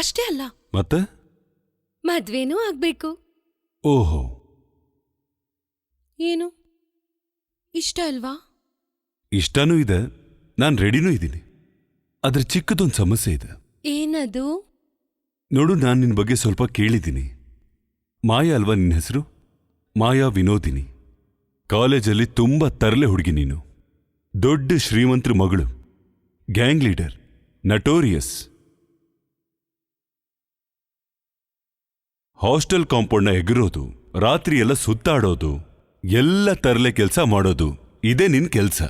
ಅಷ್ಟೇ ಅಲ್ಲ, ಮತ್ತೆ ಮದ್ವೆನೂ ಆಗ್ಬೇಕು. ಓಹೋ, ಏನು ಇಷ್ಟ ಅಲ್ವಾ? ಇಷ್ಟನೂ ಇದೆ, ನಾನ್ ರೆಡಿನೂ ಇದ್ದೀನಿ. ಆದ್ರೆ ಚಿಕ್ಕದೊಂದು ಸಮಸ್ಯೆ ಇದೆ. ಏನದು? ನೋಡು, ನಾನು ನಿನ್ ಬಗ್ಗೆ ಸ್ವಲ್ಪ ಕೇಳಿದ್ದೀನಿ. ಮಾಯಾ ಅಲ್ವಾ ನಿನ್ನ ಹೆಸರು? ಮಾಯಾ ವಿನೋದಿನಿ. ಕಾಲೇಜಲ್ಲಿ ತುಂಬಾ ತರಲೆ ಹುಡುಗಿ ನೀನು. ದೊಡ್ಡ ಶ್ರೀಮಂತರ ಮಗಳು, ಗ್ಯಾಂಗ್ ಲೀಡರ್, ನಟೋರಿಯಸ್. ಹಾಸ್ಟೆಲ್ ಕಾಂಪೌಂಡ್ನ ಎಗರೋದು, ರಾತ್ರಿ ಎಲ್ಲ ಸುತ್ತಾಡೋದು, ಎಲ್ಲ ತರಲೆ ಕೆಲಸ ಮಾಡೋದು, ಇದೇ ನಿನ್ ಕೆಲ್ಸ.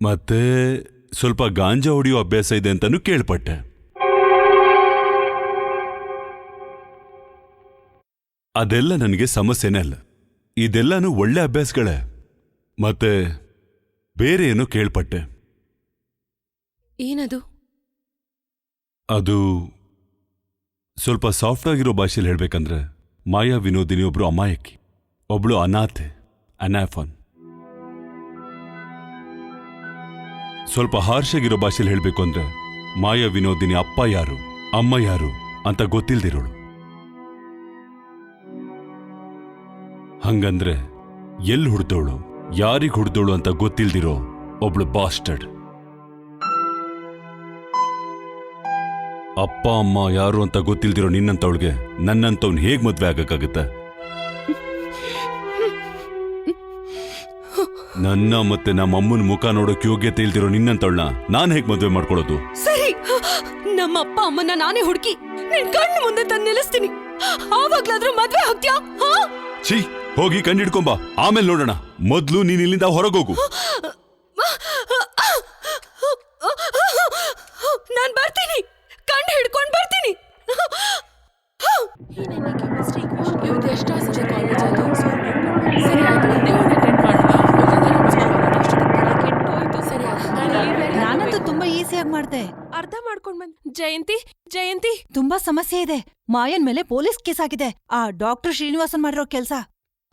ಮತ್ತೆ ಸ್ವಲ್ಪ ಗಾಂಜಾ ಹೊಡೆಯೋ ಅಭ್ಯಾಸ ಇದೆ ಅಂತಾನೂ ಕೇಳ್ಪಟ್ಟೆ. ಅದೆಲ್ಲ ನನಗೆ ಸಮಸ್ಯೆನೇ ಅಲ್ಲ, ಇದೆಲ್ಲನೂ ಒಳ್ಳೆ ಅಭ್ಯಾಸಗಳೇ. ಮತ್ತೆ ಬೇರೆ ಏನೋ ಕೇಳ್ಪಟ್ಟೆ. ಏನದು? ಅದು ಸ್ವಲ್ಪ ಸಾಫ್ಟ್ ಆಗಿರೋ ಭಾಷೆಯಲ್ಲಿ ಹೇಳ್ಬೇಕಂದ್ರೆ, ಮಾಯಾ ವಿನೋದಿನಿ ಒಬ್ರು ಅಮಾಯಕಿ, ಒಬ್ಳು ಅನಾಥೆ, ಅನಾಫಾನ್. ಸ್ವಲ್ಪ ಹಾರ್ಷಾಗಿರೋ ಭಾಷೆಯಲ್ಲಿ ಹೇಳ್ಬೇಕು ಅಂದ್ರೆ, ಮಾಯಾ ವಿನೋದಿನಿ ಅಪ್ಪ ಯಾರು ಅಮ್ಮ ಯಾರು ಅಂತ ಗೊತ್ತಿಲ್ದಿರೋಳು. ಹಂಗಂದ್ರೆ ಎಲ್ಲಿ ಹುಡ್ದೋಳು, ಯಾರಿಗ್ ಹುಡ್ದೋಳು ಅಂತ ಗೊತ್ತಿಲ್ದಿರೋ ಒಬ್ಳು ಬಾಸ್ಟರ್ಡ್. ಅಪ್ಪ ಅಮ್ಮ ಯಾರು ಅಂತ ಗೊತ್ತಿಲ್ದಿರೋ ನಿನ್ನಂತವಳಿಗೆ ನನ್ನಂತವ್ನು ಹೇಗ್ ಮದ್ವೆ ಆಗಕ್ಕಾಗತ್ತೆ? ನನ್ನ ಮತ್ತೆ ನಮ್ಮಮ್ಮನ ಮುಖ ನೋಡೋಕ್ ಯೋಗ್ಯತೆ ಇಲ್ದಿರೋ ನಿನ್ನಂತವಳನ್ನ ನಾನ್ ಹೇಗ್ ಮದ್ವೆ ಮಾಡ್ಕೊಳ್ಳೋದು? ಸರಿ, ನಮ್ಮ ಅಪ್ಪ ಅಮ್ಮನ ನಾನೇ ಹುಡುಕಿ ನಿನ್ ಕಣ್ಣು ಮುಂದೆ ತಂದು ನಿಲ್ಲಿಸ್ತೀನಿ. ಆವಾಗ್ಲಾದ್ರೂ ಮದ್ವೆ ಆಗ್ತ್ಯಾ? ಛೀ, ಹೋಗಿ ಕಣ್ಣಿಡ್ಕೊಂಬ, ಆಮೇಲೆ ನೋಡೋಣ. ಮೊದ್ಲು ನೀನ್ ಇಲ್ಲಿಂದ ಹೊರಗೋಗು. ನಾನ್ ಬರ್ತೀನಿ, ಕಣ್ಣು ಹಿಡ್ಕೊಂಡ್ ಬರ್ತೀನಿ. ನಾನಂತೂ ತುಂಬಾ ಈಸಿಯಾಗಿ ಮಾಡ್ದೆ. ಅರ್ಥ ಮಾಡ್ಕೊಂಡ್ ಬಂದ್. ಜಯಂತಿ ತುಂಬಾ ಸಮಸ್ಯೆ ಇದೆ. ಮಾಯನ್ ಮೇಲೆ ಪೊಲೀಸ್ ಕೇಸ್ ಆಗಿದೆ. ಆ ಡಾಕ್ಟರ್ ಶ್ರೀನಿವಾಸನ್ ಮಾಡಿರೋ ಕೆಲ್ಸ.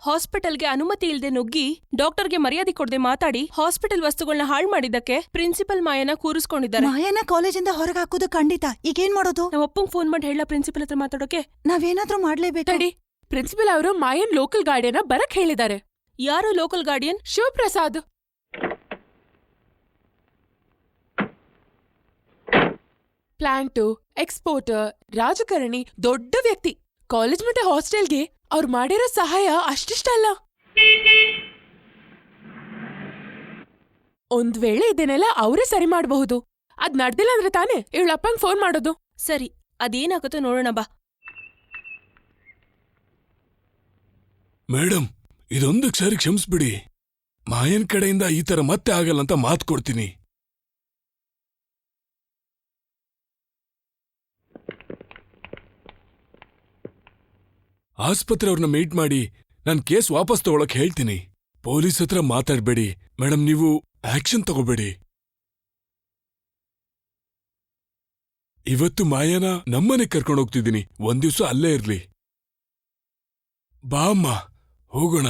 ಹಾಸ್ಪಿಟಲ್ಗೆ ಅನುಮತಿ ಇಲ್ದೆ ನುಗ್ಗಿ ಡಾಕ್ಟರ್ಗೆ ಮರ್ಯಾದೆ ಕೊಡದೆ ಮಾತಾಡಿ ಹಾಸ್ಪಿಟಲ್ ವಸ್ತುಗಳನ್ನ ಹಾಳು ಮಾಡಿದ್ದಕ್ಕೆ ಪ್ರಿನ್ಸಿಪಲ್ ಮಾಯನ ಕೂರಿಸ್ಕೊಂಡಿದ್ದಾರೆ. ಮಾಯನ ಕಾಲೇಜಿಂದ ಹೊರಗೆ ಹಾಕೋದು ಖಂಡಿತ. ಈಗೇನ್ ಮಾಡೋದು? ನಮ್ಮ ಅಪ್ಪಂಗ್ ಫೋನ್ ಮಾಡಿ ಹೇಳ ಪ್ರಿನ್ಸಿಪಲ್ ಹತ್ರ ಮಾತಾಡೋಕೆ. ನಾವೇನಾದ್ರೂ ಮಾಡ್ಲೇಬೇಕು. ತಡಿ, ಪ್ರಿನ್ಸಿಪಲ್ ಅವರು ಮಾಯನ್ ಲೋಕಲ್ ಗಾರ್ಡಿಯನ್ನ ಬರಕ್ ಹೇಳಿದ್ದಾರೆ. ಯಾರು local guardian? Shivaprasad. Plant, exporter, ರಾಜಕಾರಣಿ, ದೊಡ್ಡ ವ್ಯಕ್ತಿ. ಕಾಲೇಜ್ ಮತ್ತೆ ಹಾಸ್ಟೆಲ್ಗೆ ಅವ್ರು ಮಾಡಿರೋ ಸಹಾಯ ಅಷ್ಟಿಷ್ಟಲ್ಲ. ಒಂದ್ ವೇಳೆ ಇದನ್ನೆಲ್ಲ ಅವರೇ ಸರಿ ಮಾಡಬಹುದು. ಅದ್ ನಡ್ದಿಲ್ಲ ಅಂದ್ರೆ ತಾನೇ ಇವಳಪ್ಪಂಗ್ ಫೋನ್ ಮಾಡೋದು. ಸರಿ, ಅದೇನಾಗುತ್ತೋ ನೋಡೋಣ ಬಾ. ಮೇಡಮ್, ಇದೊಂದಕ್ಕೆ ಸರಿ ಕ್ಷಮಿಸ್ಬಿಡಿ. ಮಾಯನ್ ಕಡೆಯಿಂದ ಈ ತರ ಮತ್ತೆ ಆಗಲ್ಲ ಅಂತ ಮಾತು ಕೊಡ್ತೀನಿ. ಆಸ್ಪತ್ರೆ ಅವ್ರನ್ನ ಮೀಟ್ ಮಾಡಿ ನನ್ ಕೇಸ್ ವಾಪಸ್ ತಗೊಳಕ್ ಹೇಳ್ತೀನಿ. ಪೊಲೀಸ್ ಹತ್ರ ಮಾತಾಡ್ಬೇಡಿ ಮೇಡಮ್, ನೀವು ಆಕ್ಷನ್ ತಗೋಬೇಡಿ. ಇವತ್ತು ಮಾಯನ ನಮ್ಮನೆ ಕರ್ಕೊಂಡು ಹೋಗ್ತಿದ್ದೀನಿ. ಒಂದ್ ದಿವ್ಸ ಅಲ್ಲೇ ಇರ್ಲಿ. ಬಾ ಅಮ್ಮ, ಹೋಗೋಣ.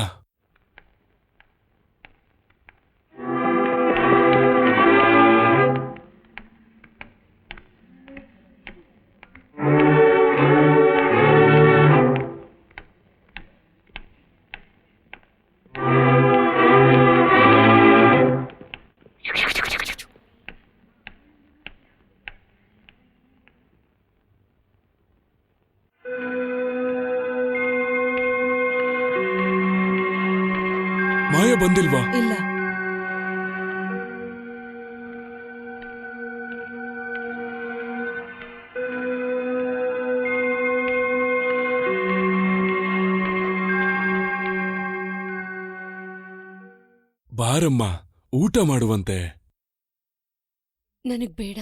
ಮಾಯ ಬಂದಿಲ್ವಾ? ಇಲ್ಲ. ಬಾರಮ್ಮ, ಊಟ ಮಾಡುವಂತೆ. ನನಗ್ ಬೇಡ.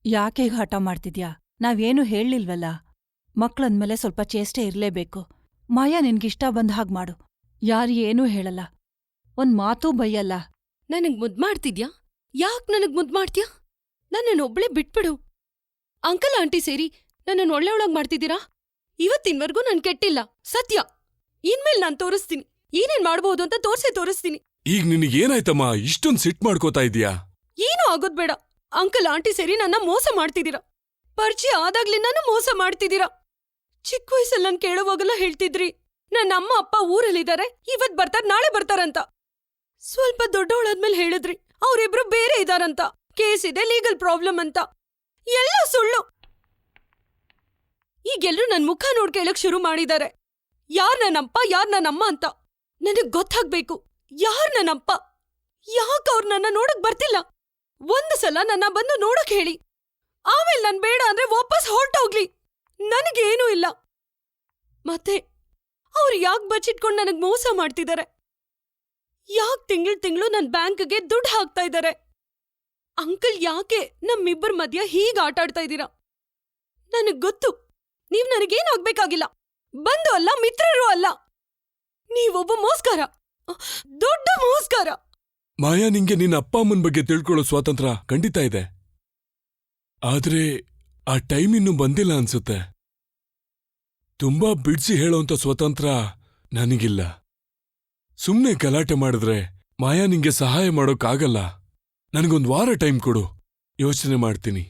ಯಾಕೆ ಈಗ ಹಠ ಮಾಡ್ತಿದ್ಯಾ? ನಾವೇನು ಹೇಳಿಲ್ವಲ್ಲ. ಮಕ್ಳಂದ್ಮೇಲೆ ಸ್ವಲ್ಪ ಚೇಷ್ಟೆ ಇರ್ಲೇಬೇಕು. ಮಾಯಾ ನಿನ್ಗಿಷ್ಟ ಬಂದ ಹಾಗ್ ಮಾಡು. ಯಾರು ಏನೂ ಹೇಳಲ್ಲ, ಒಂದ್ ಮಾತೂ ಬೈಯಲ್ಲ. ನನಗ್ ಮುದ್ ಮಾಡ್ತಿದ್ಯಾ? ಯಾಕ್ ನನಗ್ ಮುದ್ ಮಾಡ್ತ್ಯಾ? ನನ್ನನ್ನೊಬ್ಳೇ ಬಿಟ್ಬಿಡು. ಅಂಕಲ್ ಆಂಟಿ ಸೇರಿ ನನ್ನನ್ನು ಒಳ್ಳೆಯೊಳಗ್ ಮಾಡ್ತಿದ್ದೀರಾ? ಇವತ್ತಿನವರೆಗೂ ನನ್ ಕೆಟ್ಟಿಲ್ಲ, ಸತ್ಯ. ಇನ್ಮೇಲ್ ನಾನ್ ತೋರಿಸ್ತೀನಿ, ಏನೇನ್ ಮಾಡ್ಬೋದು ಅಂತ ತೋರಿಸ್ತೀನಿ. ಈಗ ನಿನಗೇನಾಯ್ತಮ್ಮ, ಇಷ್ಟೊಂದ್ ಸಿಟ್ ಮಾಡ್ಕೋತಾ ಇದೀಯಾ? ಏನೂ ಆಗೋದ್ ಬೇಡ. ಅಂಕಲ್ ಆಂಟಿ ಸೇರಿ ನನ್ನ ಮೋಸ ಮಾಡ್ತಿದ್ದೀರಾ. ಪರಿಚಯ ಆದಾಗ್ಲಿಂದಾನು ಮೋಸ ಮಾಡ್ತಿದ್ದೀರಾ. ಚಿಕ್ಕ ವಯಸ್ಸಲ್ಲಿ ನನ್ ಕೇಳುವಾಗೆಲ್ಲ ಹೇಳ್ತಿದ್ರಿ, ನನ್ನ ಅಮ್ಮ ಅಪ್ಪ ಊರಲ್ಲಿದ್ದಾರೆ, ಇವತ್ ಬರ್ತಾರ ನಾಳೆ ಬರ್ತಾರಂತ. ಸ್ವಲ್ಪ ದೊಡ್ಡವಳಾದ್ಮೇಲೆ ಹೇಳಿದ್ರಿ, ಅವ್ರಿಬ್ರು ಬೇರೆ ಇದಾರಂತ, ಕೇಸ್ ಇದೆ, ಲೀಗಲ್ ಪ್ರಾಬ್ಲಮ್ ಅಂತ. ಎಲ್ಲ ಸುಳ್ಳು. ಈಗೆಲ್ರೂ ನನ್ ಮುಖ ನೋಡ್ ಕೇಳಕ್ ಶುರು ಮಾಡಿದ್ದಾರೆ. ಯಾರ್ ನನ್ನಪ್ಪ, ಯಾರ್ ನನ್ನಮ್ಮ ಅಂತ ನನಗ್ ಗೊತ್ತಾಗ್ಬೇಕು. ಯಾರ್ ನನ್ನಪ್ಪ? ಯಾಕ ಅವ್ರು ನನ್ನ ನೋಡಕ್ ಬರ್ತಿಲ್ಲ? ಒಂದು ಸಲ ನನ್ನ ಬಂದು ನೋಡಕ್ ಹೇಳಿ. ಆಮೇಲೆ ನನ್ ಬೇಡ ಅಂದ್ರೆ ವಾಪಸ್ ಹೊರಟೋಗ್ಲಿ. ನನಗೇನೂ ಇಲ್ಲ. ಮತ್ತೆ ಅವ್ರು ಯಾಕ್ ಬಚ್ಚಿಟ್ಕೊಂಡು ನನಗ್ ಮೋಸ ಮಾಡ್ತಿದ್ದಾರೆ? ಯಾಕ್ ತಿಂಗಳು ನನ್ ಬ್ಯಾಂಕ್ಗೆ ದುಡ್ಡು ಹಾಕ್ತಾ ಇದ್ದಾರೆ? ಅಂಕಲ್ ಯಾಕೆ ನಮ್ಮಿಬ್ಬರ ಮಧ್ಯ ಹೀಗ್ ಆಟಾಡ್ತಾ ಇದ್ದೀರಾ? ನನಗ್ ಗೊತ್ತು, ನೀವ್ ನನಗೇನಾಗ್ಬೇಕಾಗಿಲ್ಲ. ಬಂದು ಅಲ್ಲ, ಮಿತ್ರರು ಅಲ್ಲ. ನೀವೊಬ್ಬ ಮೋಸ್ಕಾರ, ದೊಡ್ಡ ಮೋಸ್ಕಾರ. ಮಾಯಾ, ನಿಂಗೆ ನಿನ್ನ ಅಪ್ಪ ಅಮ್ಮನ ಬಗ್ಗೆ ತಿಳ್ಕೊಳ್ಳೋ ಸ್ವಾತಂತ್ರ್ಯ ಖಂಡಿತ ಇದೆ. ಆದ್ರೆ ಆ ಟೈಮ್ ಇನ್ನೂ ಬಂದಿಲ್ಲ ಅನ್ಸುತ್ತೆ. ತುಂಬಾ ಬಿಡ್ಸಿ ಹೇಳೋಂಥ ಸ್ವಾತಂತ್ರ್ಯ ನನಗಿಲ್ಲ. ಸುಮ್ನೆ ಗಲಾಟೆ ಮಾಡಿದ್ರೆ ಮಾಯಾ ನಿಂಗೆ ಸಹಾಯ ಮಾಡೋಕ್ಕಾಗಲ್ಲ. ನನಗೊಂದ್ ವಾರ ಟೈಮ್ ಕೊಡು, ಯೋಚನೆ ಮಾಡ್ತೀನಿ.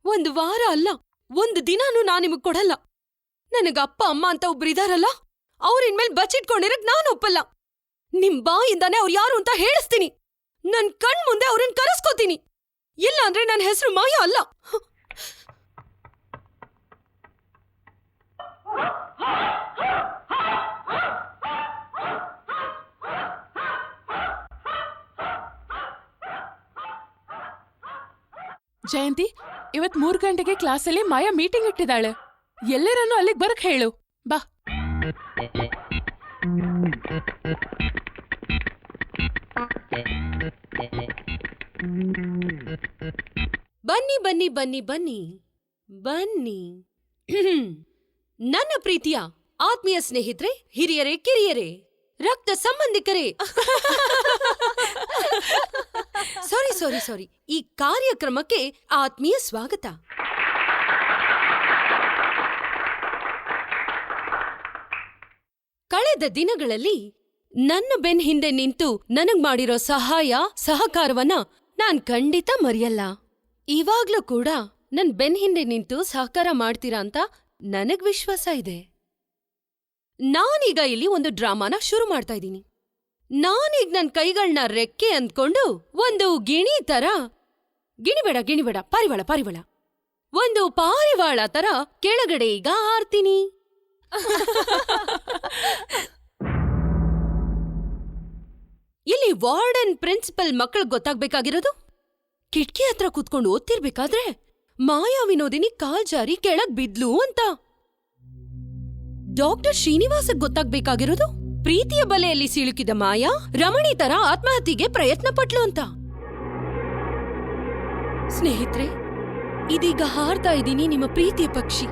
ಒಂದು ವಾರ ಅಲ್ಲ, ಒಂದು ದಿನಾನೂ ನಾನ್ ನಿಮಗ್ ಕೊಡಲ್ಲ. ನನಗ ಅಪ್ಪ ಅಮ್ಮ ಅಂತ ಒಬ್ರಿದಾರಲ್ಲ, ಅವ್ರಿನ್ಮೇಲ್ ಬಚ್ಚಿಟ್ಕೊಂಡಿರಕ್ ನಾನ್ ಒಪ್ಪಲ್ಲ. ನಿಮ್ ಬಾಯಿಂದಾನೆ ಅವ್ರು ಯಾರು ಅಂತ ಹೇಳಿಸ್ತೀನಿ. ನನ್ ಕಣ್ ಮುಂದೆ ಅವ್ರನ್ನ ಕರೆಸ್ಕೋತೀನಿ. ಇಲ್ಲ ಅಂದ್ರೆ ನನ್ನ ಹೆಸರು ಮಾಯಾ ಅಲ್ಲ. ಜಯಂತಿ, ಇವತ್ 3 ಗಂಟೆಗೆ ಕ್ಲಾಸಲ್ಲಿ ಮಾಯಾ ಮೀಟಿಂಗ್ ಇಟ್ಟಿದ್ದಾಳೆ. ಎಲ್ಲರನ್ನೂ ಅಲ್ಲಿಗೆ ಬರಕ್ ಹೇಳು. ಬಾ. ಬನ್ನಿ ಬನ್ನಿ ಬನ್ನಿ ಬನ್ನಿ ಬನ್ನಿ. ನನ್ನ ಪ್ರೀತಿಯ ಆತ್ಮೀಯ ಸ್ನೇಹಿತರೆ, ಹಿರಿಯರೇ, ಕಿರಿಯರೇ, ರಕ್ತ ಸಂಬಂಧಿಕರೇ, ಸಾರಿ, ಈ ಕಾರ್ಯಕ್ರಮಕ್ಕೆ ಆತ್ಮೀಯ ಸ್ವಾಗತ. ಕಳೆದ ದಿನಗಳಲ್ಲಿ ನನ್ನ ಬೆನ್ ಹಿಂದೆ ನಿಂತು ನನಗ್ ಮಾಡಿರೋ ಸಹಾಯ ಸಹಕಾರವನ್ನ ನಾನ್ ಖಂಡಿತ ಮರೆಯಲ್ಲ. ಇವಾಗ್ಲೂ ಕೂಡ ನನ್ ಬೆನ್ ಹಿಂದೆ ನಿಂತು ಸಹಕಾರ ಮಾಡ್ತೀರಾ ಅಂತ ನನಗ್ ವಿಶ್ವಾಸ ಇದೆ. ನಾನೀಗ ಇಲ್ಲಿ ಒಂದು ಡ್ರಾಮಾನ ಶುರು ಮಾಡ್ತಾ ಇದ್ದೀನಿ. ನಾನೀಗ ನನ್ ಕೈಗಳನ್ನ ರೆಕ್ಕೆ ಅಂದ್ಕೊಂಡು ಒಂದು ಗಿಣಿ ತರ, ಗಿಣಿಬೇಡ, ಪಾರಿವಾಳ, ಒಂದು ಪಾರಿವಾಳ ತರ ಕೆಳಗಡೆ ಈಗ ಹಾರ್ತೀನಿ. ಇಲ್ಲಿ ವಾರ್ಡನ್ ಪ್ರಿನ್ಸಿಪಲ್ ಮಕ್ಕಳು ಗೊತ್ತಾಗ್ಬೇಕಾಗಿರೋದು, ಕಿಟ್ಕಿ ಹತ್ರ ಕೂತ್ಕೊಂಡು ಓದ್ತಿರ್ಬೇಕಾದ್ರೆ ಮಾಯಾ ವಿನೋದಿನಿ ಕಾಲ್ ಜಾರಿ ಕೆಳಗ್ ಬಿದ್ಲು ಅಂತ. ಡಾಕ್ಟರ್ ಶ್ರೀನಿವಾಸಕ್ ಗೊತ್ತಾಗ್ಬೇಕಾಗಿರೋದು, ಪ್ರೀತಿಯ ಬಲೆಯಲ್ಲಿ ಸಿಲುಕಿದ ಮಾಯಾ ರಮಣಿ ತರ ಆತ್ಮಹತ್ಯೆಗೆ ಪ್ರಯತ್ನ ಪಟ್ಲು ಅಂತ. ಸ್ನೇಹಿತರೆ, ಇದೀಗ ಹಾರ್ತಾ ಇದ್ದೀನಿ ನಿಮ್ಮ ಪ್ರೀತಿಯ ಪಕ್ಷಿ.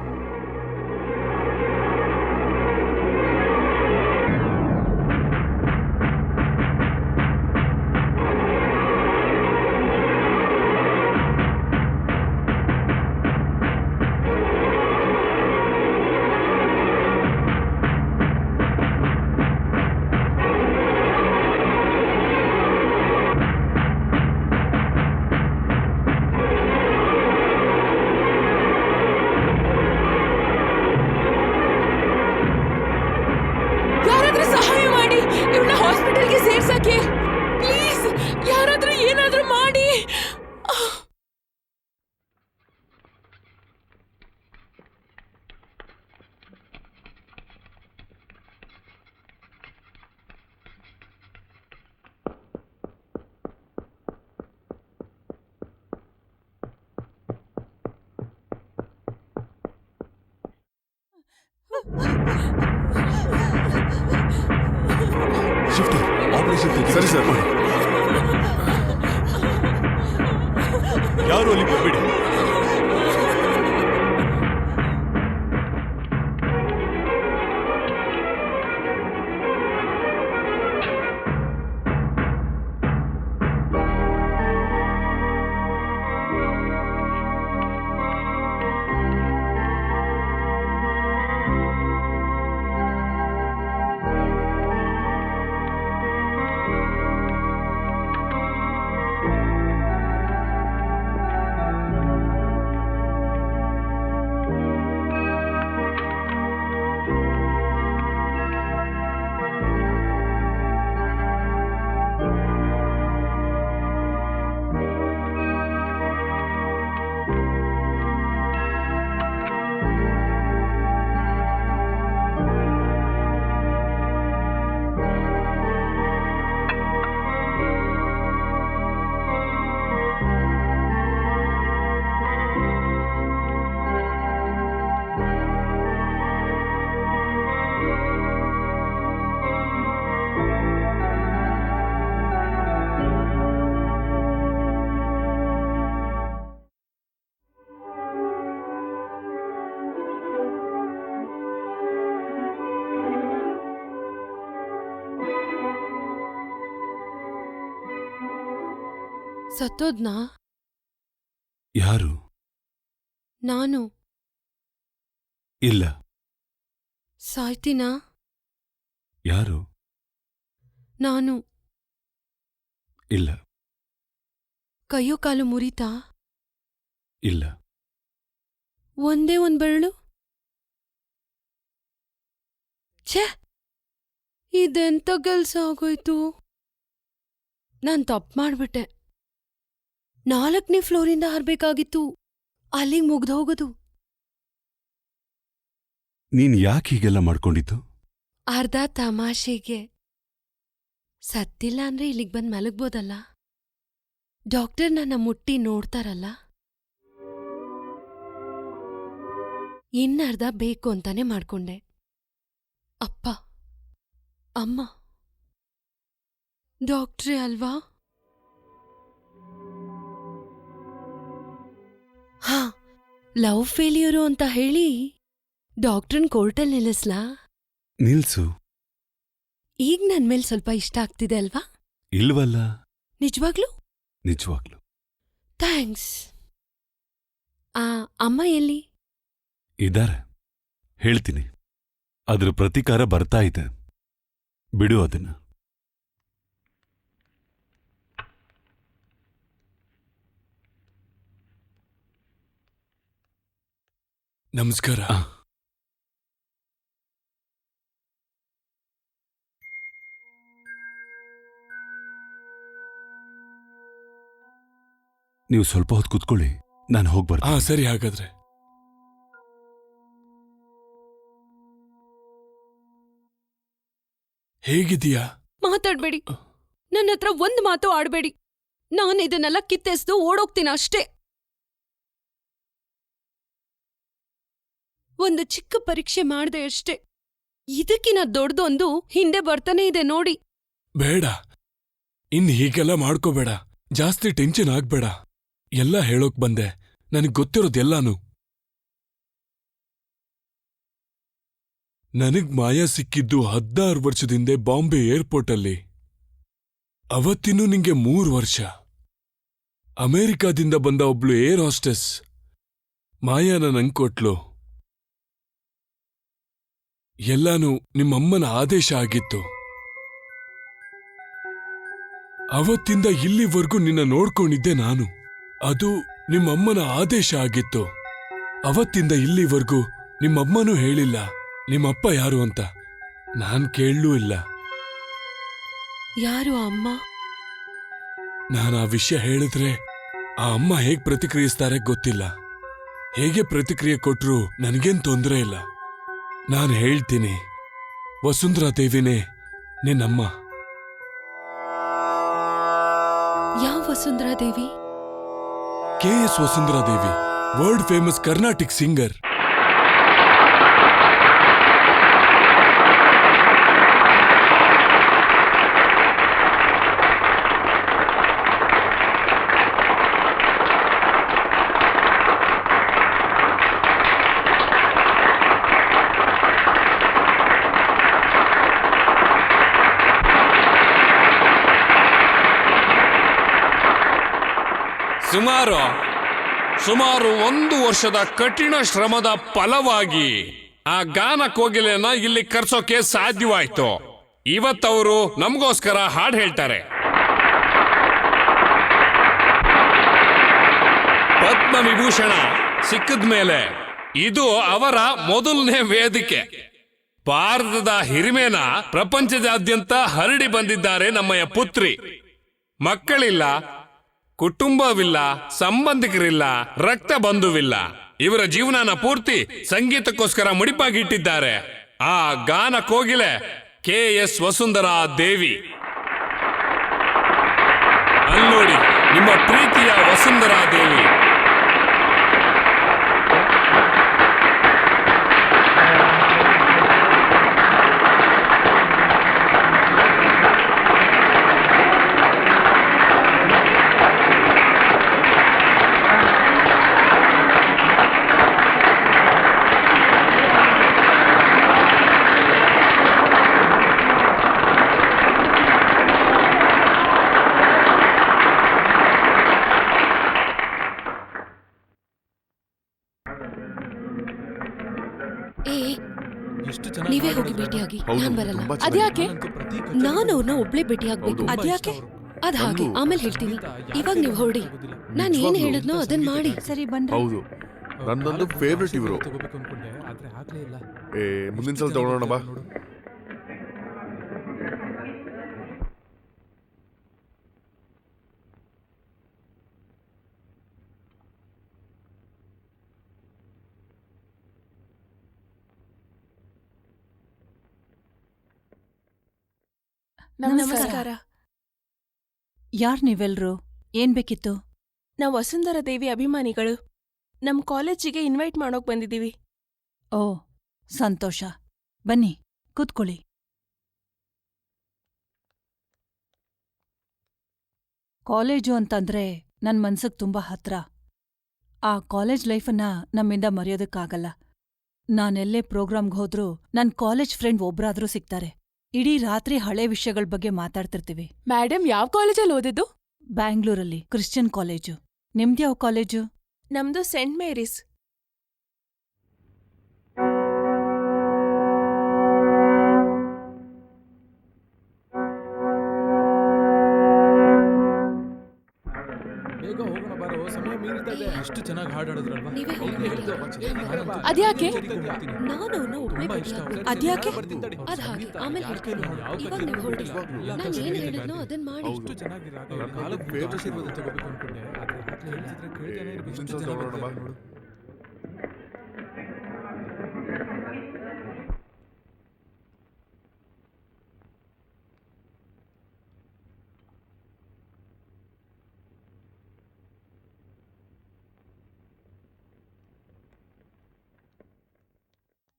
ಏನಾದ್ರೂ ಮಾಡಿ. ಶಿಫ್ಟರ್, ಆಪರೇಷನ್ ಸರಿ ಸರ್. ಯಾರು ಅಲ್ಲಿ ಬರ್ಬೇಡಿ. ಸತ್ತೋದ್ನಾ? ಯಾರು? ನಾನು ಇಲ್ಲ. ಸಾಯ್ತೀನಾ? ಯಾರು? ನಾನು. ಇಲ್ಲ. ಕೈಯೋ ಕಾಲು ಮುರಿತಾ? ಇಲ್ಲ. ಒಂದೇ ಒಂದ್ ಬೆರಳು? ಛೇ, ಇದೆಂತ ಕೆಲ್ಸ ಆಗೋಯ್ತು. ನಾನ್ ತಪ್ಪು ಮಾಡ್ಬಿಟ್ಟೆ. 4ನೇ ಫ್ಲೋರಿಂದ ಹಾರ್ಬೇಕಾಗಿತ್ತು, ಅಲ್ಲಿಗ್ ಮುಗ್ದೋಗೋದು. ನೀನ್ ಯಾಕೆ ಹೀಗೆಲ್ಲ ಮಾಡ್ಕೊಂಡಿದ್ದು? ಅರ್ಧ ತಮಾಷೆಗೆ. ಸತ್ತಿಲ್ಲ ಅಂದ್ರೆ ಇಲ್ಲಿಗ್ ಬಂದ್ ಮಲಗ್ಬೋದಲ್ಲ. ಡಾಕ್ಟರ್ ನನ್ನ ಮುಟ್ಟಿ ನೋಡ್ತಾರಲ್ಲ. ಇನ್ನರ್ಧ ಬೇಕು ಅಂತಾನೆ ಮಾಡ್ಕೊಂಡೆ. ಅಪ್ಪ ಅಮ್ಮ ಡಾಕ್ಟ್ರೇ ಅಲ್ವಾ? ಹಾ, ಲವ್ ಫೇಲ್ಯೂರು ಅಂತ ಹೇಳಿ ಡಾಕ್ಟ್ರನ್ ಕೋರ್ಟಲ್ ನಿಲ್ಲಿಸ್ಲಾ? ನಿಲ್ಸು. ಈಗ ನನ್ ಮೇಲ್ ಸ್ವಲ್ಪ ಇಷ್ಟ ಆಗ್ತಿದೆ ಅಲ್ವಾ? ಇಲ್ವಲ್ಲ. ನಿಜವಾಗ್ಲೂ? ನಿಜವಾಗ್ಲು. ಥ್ಯಾಂಕ್ಸ್. ಅಮ್ಮ ಎಲ್ಲಿ? ಇದಾರೆ, ಹೇಳ್ತೀನಿ. ಅದ್ರ ಪ್ರತೀಕಾರ ಬರ್ತಾ ಇದೆ, ಬಿಡು ಅದನ್ನ. ನಮಸ್ಕಾರ. ನೀವು ಸ್ವಲ್ಪ ಹೊತ್ತು ಕೂತ್ಕೊಳ್ಳಿ, ನಾನು ಹೋಗ್ಬರ್ತೀನಿ. ಸರಿ, ಹಾಗಾದ್ರೆ. ಹೇಗಿದೀಯಾ? ಮಾತಾಡ್ಬೇಡಿ. ನನ್ನ ಹತ್ರ ಒಂದ್ ಮಾತು ಆಡ್ಬೇಡಿ. ನಾನು ಇದನ್ನೆಲ್ಲ ಕಿತ್ತೆಸ್ದು ಓಡೋಗ್ತೀನಿ ಅಷ್ಟೇ. ಒಂದು ಚಿಕ್ಕ ಪರೀಕ್ಷೆ ಮಾಡ್ದೆ ಅಷ್ಟೇ. ಇದಕ್ಕಿನ ದೊಡ್ಡದೊಂದು ಹಿಂದೆ ಬರ್ತಾನೆ ಇದೆ ನೋಡಿ. ಬೇಡ, ಇನ್ ಹೀಗೆಲ್ಲ ಮಾಡ್ಕೋಬೇಡ. ಜಾಸ್ತಿ ಟೆನ್ಷನ್ ಆಗ್ಬೇಡ. ಎಲ್ಲ ಹೇಳೋಕ್ ಬಂದೆ, ನನಗ್ ಗೊತ್ತಿರೋದೆಲ್ಲಾನು. ನನಗ್ ಮಾಯಾ ಸಿಕ್ಕಿದ್ದು 16 ವರ್ಷದಿಂದೆ ಬಾಂಬೆ ಏರ್ಪೋರ್ಟಲ್ಲಿ. ಅವತ್ತಿನ್ನೂ ನಿಂಗೆ 3 ವರ್ಷ. ಅಮೆರಿಕಾದಿಂದ ಬಂದ ಒಬ್ಳು ಏರ್ ಹಾಸ್ಟೆಸ್ ಮಾಯಾನ ನಂಗ್ ಕೊಟ್ಲು. ಎಲ್ಲಾನು ನಿಮ್ಮಮ್ಮನ ಆದೇಶ ಆಗಿತ್ತು. ಅವತ್ತಿಂದ ಇಲ್ಲಿವರೆಗೂ ನಿನ್ನ ನೋಡ್ಕೊಂಡಿದ್ದೆ ನಾನು. ಅದು ನಿಮ್ಮಮ್ಮನ ಆದೇಶ ಆಗಿತ್ತು. ಅವತ್ತಿಂದ ಇಲ್ಲಿವರೆಗೂ ನಿಮ್ಮಮ್ಮನೂ ಹೇಳಿಲ್ಲ ನಿಮ್ಮಪ್ಪ ಯಾರು ಅಂತ. ನಾನ್ ಕೇಳಲೂ ಇಲ್ಲ. ಯಾರು ಅಮ್ಮ? ನಾನು ಆ ವಿಷಯ ಹೇಳಿದ್ರೆ ಆ ಅಮ್ಮ ಹೇಗ್ ಪ್ರತಿಕ್ರಿಯಿಸ್ತಾರೆ ಗೊತ್ತಿಲ್ಲ. ಹೇಗೆ ಪ್ರತಿಕ್ರಿಯೆ ಕೊಟ್ರು ನನಗೇನ್ ತೊಂದರೆ ಇಲ್ಲ. ನಾನು ಹೇಳ್ತೀನಿ, ವಸುಂಧರಾ ದೇವಿನೇ ನಿನ್ನಮ್ಮ. ಯಾವ ವಸುಂಧರಾ ದೇವಿ? KS ವಸುಂಧರಾ ದೇವಿ, ವರ್ಲ್ಡ್ ಫೇಮಸ್ ಕರ್ನಾಟಿಕ್ ಸಿಂಗರ್. ಸುಮಾರು 1 ವರ್ಷದ ಕಠಿಣ ಶ್ರಮದ ಫಲವಾಗಿ ಆ ಗಾನ ಕೋಗಿಲೆನ ಇಲ್ಲಿ ಕರ್ಸೋಕೆ ಸಾಧ್ಯವಾಯ್ತು. ಇವತ್ತವರು ನಮಗೋಸ್ಕರ ಹಾಡು ಹೇಳ್ತಾರೆ. ಪದ್ಮವಿಭೂಷಣ ಸಿಕ್ಕಿದ್ಮೇಲೆ ಇದು ಅವರ ಮೊದಲನೇ ವೇದಿಕೆ. ಭಾರತದ ಹಿರಿಮೆನ ಪ್ರಪಂಚದಾದ್ಯಂತ ಹರಡಿ ಬಂದಿದ್ದಾರೆ ನಮ್ಮಯ್ಯ ಪುತ್ರಿ. ಮಕ್ಕಳಿಲ್ಲ, ಕುಟುಂಬವಿಲ್ಲ, ಸಂಬಂಧಿಕರಿಲ್ಲ, ರಕ್ತ ಬಂಧುವಿಲ್ಲ. ಇವರ ಜೀವನನ ಪೂರ್ತಿ ಸಂಗೀತಕ್ಕೋಸ್ಕರ ಮುಡಿಪಾಗಿಟ್ಟಿದ್ದಾರೆ. ಆ ಗಾನ ಕೋಗಿಲೆ KS ವಸುಂಧರಾ ದೇವಿ. ಅಲ್ಲೋಡಿ ನಿಮ್ಮ ಪ್ರೀತಿಯ ವಸುಂಧರಾ ದೇವಿ. ನೀವೇ ಹೋಗಿ ಭೇಟಿಯಾಗಿ, ನಾನ್ ಬರಲ್ಲ. ಅದ್ಯಾಕೆ? ನಾನು ಅವ್ರನ್ನ ಒಬ್ಳೆ ಭೇಟಿಯಾಗ್ಬೇಕು. ಅದ್ಯಾಕೆ? ಅದ್ ಹಾಗೆ, ಆಮೇಲೆ ಹೇಳ್ತೀನಿ. ಇವಾಗ ನೀವು ಹೊರಡಿ. ನಾನು ಏನ್ ಹೇಳಿದ್ನೋ ಅದನ್ ಮಾಡಿ. ಸರಿ ಬನ್ನಿ. ಹೌದು, ನನ್ನೊಂದು ಫೇವ್ರೆಟ್ ಇವರು. ಮುಂದಿನ ಸಲ ತಗೊಳ್ಳೋಣ ಬಾ. ನಮಸ್ಕಾರ. ಯಾರ್ ನೀವೆಲ್ರು? ಏನ್ ಬೇಕಿತ್ತು? ನಾವು ವಸುಂಧರಾ ದೇವಿ ಅಭಿಮಾನಿಗಳು. ನಮ್ ಕಾಲೇಜಿಗೆ ಇನ್ವೈಟ್ ಮಾಡೋಕ್ ಬಂದಿದೀವಿ. ಓ, ಸಂತೋಷ. ಬನ್ನಿ, ಕೂತ್ಕೊಳ್ಳಿ. ಕಾಲೇಜು ಅಂತಂದ್ರೆ ನನ್ ಮನ್ಸಿಗ್ ತುಂಬಾ ಹತ್ರ. ಆ ಕಾಲೇಜ್ ಲೈಫನ್ನ ನಮ್ಮಿಂದ ಮರೆಯೋದಕ್ಕಾಗಲ್ಲ. ನಾನೆಲ್ಲೇ ಪ್ರೋಗ್ರಾಮ್ಗ್ ಹೋದ್ರೂ ನನ್ ಕಾಲೇಜ್ ಫ್ರೆಂಡ್ ಒಬ್ರಾದ್ರೂ ಸಿಗ್ತಾರೆ. ಇಡೀ ರಾತ್ರಿ ಹಳೆ ವಿಷಯಗಳ ಬಗ್ಗೆ ಮಾತಾಡ್ತಿರ್ತೀವಿ. ಮೇಡಮ್ ಯಾವ ಕಾಲೇಜಲ್ಲಿ ಓದಿದ್ದು? ಬ್ಯಾಂಗ್ಳೂರಲ್ಲಿ ಕ್ರಿಶ್ಚಿಯನ್ ಕಾಲೇಜು. ನಿಮ್ದ್ಯಾವ ಕಾಲೇಜು? ನಮ್ದು ಸೆಂಟ್ ಮೇರಿಸ್. ಎಷ್ಟು ಚೆನ್ನಾಗಿ ಹಾಡಾಡಿದ್ರಲ್ವಾ? ನೀವೇ ಹೋಗಿ ಭೇಟಿಯಾಗಿ. ಅದ್ಯಾಕೆ? ನಾನು ಅವ್ರನ್ನ ಒಬ್ಳೆ ಭೇಟಿಯಾಗ್ಬೇಕು. ಅದ್ಯಾಕೆ? ಅದ್ ಹಾಗೆ, ಆಮೇಲೆ ಹೇಳ್ತೀನಿ. ಇವಾಗ ನೀವು ಹೊರಡಿ. ನಾನು ಏನ್ ಹೇಳಿದ್ನೋ ಅದನ್ ಮಾಡಿ. ಮುಂದಿನ ಸಲ ತಗೊಳ್ಳೋಣ ಬಾ.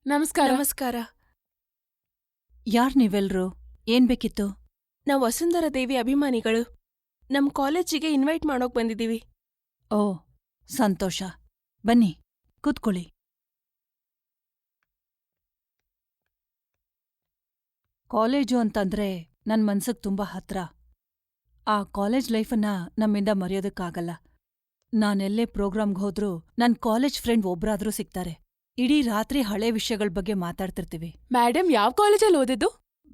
ನಮಸ್ಕಾರ. ನಮಸ್ಕಾರ. ಯಾರ್ ನೀವೆಲ್ರು? ಏನ್ ಬೇಕಿತ್ತು? ನಾವು ವಸುಂಧರಾ ದೇವಿ ಅಭಿಮಾನಿಗಳು. ನಮ್ ಕಾಲೇಜಿಗೆ ಇನ್ವೈಟ್ ಮಾಡೋಕ್ ಬಂದಿದೀವಿ. ಓ, ಸಂತೋಷ. ಬನ್ನಿ, ಕೂತ್ಕೊಳ್ಳಿ. ಕಾಲೇಜು ಅಂತಂದ್ರೆ ನನ್ ಮನ್ಸಿಗ್ ತುಂಬಾ ಹತ್ರ. ಆ ಕಾಲೇಜ್ ಲೈಫನ್ನ ನಮ್ಮಿಂದ ಮರೆಯೋದಕ್ಕಾಗಲ್ಲ. ನಾನೆಲ್ಲೇ ಪ್ರೋಗ್ರಾಮ್ಗ್ ಹೋದ್ರೂ ನನ್ ಕಾಲೇಜ್ ಫ್ರೆಂಡ್ ಒಬ್ರಾದ್ರೂ ಸಿಗ್ತಾರೆ. ಇಡೀ ರಾತ್ರಿ ಹಳೆ ವಿಷಯಗಳ ಬಗ್ಗೆ ಮಾತಾಡ್ತಿರ್ತೀವಿ. ಮೇಡಮ್ ಯಾವ ಕಾಲೇಜಲ್ಲಿ ಓದಿದ್ದು?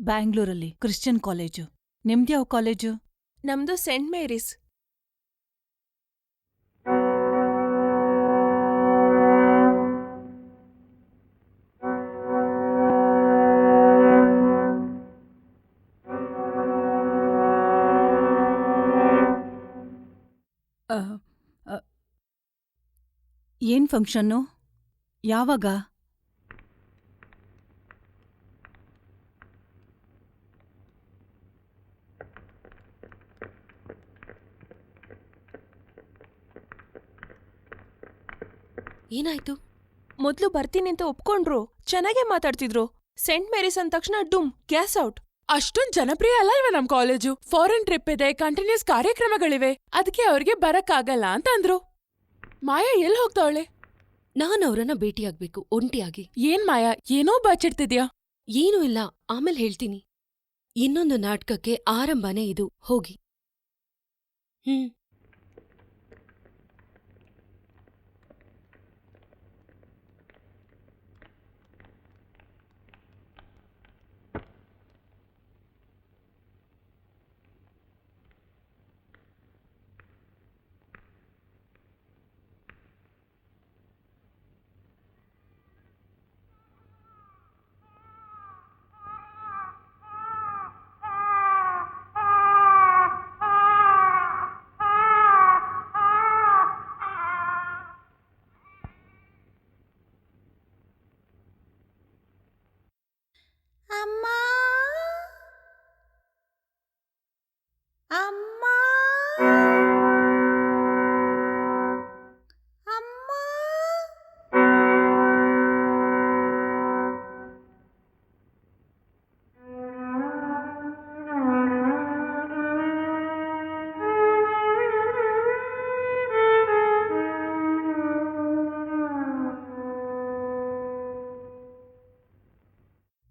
ಬ್ಯಾಂಗ್ಳೂರಲ್ಲಿ ಕ್ರಿಶ್ಚಿಯನ್ ಕಾಲೇಜು. ನಿಮ್ದ್ಯಾವ ಕಾಲೇಜು? ನಮ್ದು ಸೆಂಟ್ ಮೇರಿಸ್. ಅ, ಅ, ಏನ್ ಫಂಕ್ಷನ್ನು? ಯಾವಾಗ? ಏನಾಯ್ತು? ಮೊದ್ಲು ಬರ್ತೀನಿ ಅಂತ ಒಪ್ಕೊಂಡ್ರು, ಚೆನ್ನಾಗೇ ಮಾತಾಡ್ತಿದ್ರು. ಸೆಂಟ್ ಮೇರಿಸ್ ಅಂದ ತಕ್ಷಣ ಡುಮ್, ಗ್ಯಾಸ್ ಔಟ್. ಅಷ್ಟೊಂದ್ ಜನಪ್ರಿಯ ಅಲ್ಲ ಇಲ್ವಾ ನಮ್ ಕಾಲೇಜು. ಫಾರಿನ್ ಟ್ರಿಪ್ ಇದೆ, ಕಂಟಿನ್ಯೂಸ್ ಕಾರ್ಯಕ್ರಮಗಳಿವೆ, ಅದಕ್ಕೆ ಅವ್ರಿಗೆ ಬರಕ್ಕಾಗಲ್ಲ ಅಂತ ಅಂದ್ರು. ಮಾಯಾ ಎಲ್ಲಿ ಹೋಗ್ತಾವಳೆ? ನಾನ್ ಅವ್ರನ್ನ ಭೇಟಿಯಾಗ್ಬೇಕು ಒಂಟಿಯಾಗಿ. ಏನ್ ಮಾಯಾ, ಏನೋ ಬಾಚಿಡ್ತಿದ್ಯಾ? ಏನೂ ಇಲ್ಲ, ಆಮೇಲೆ ಹೇಳ್ತೀನಿ. ಇನ್ನೊಂದು ನಾಟಕಕ್ಕೆ ಆರಂಭನೇ ಇದು, ಹೋಗಿ.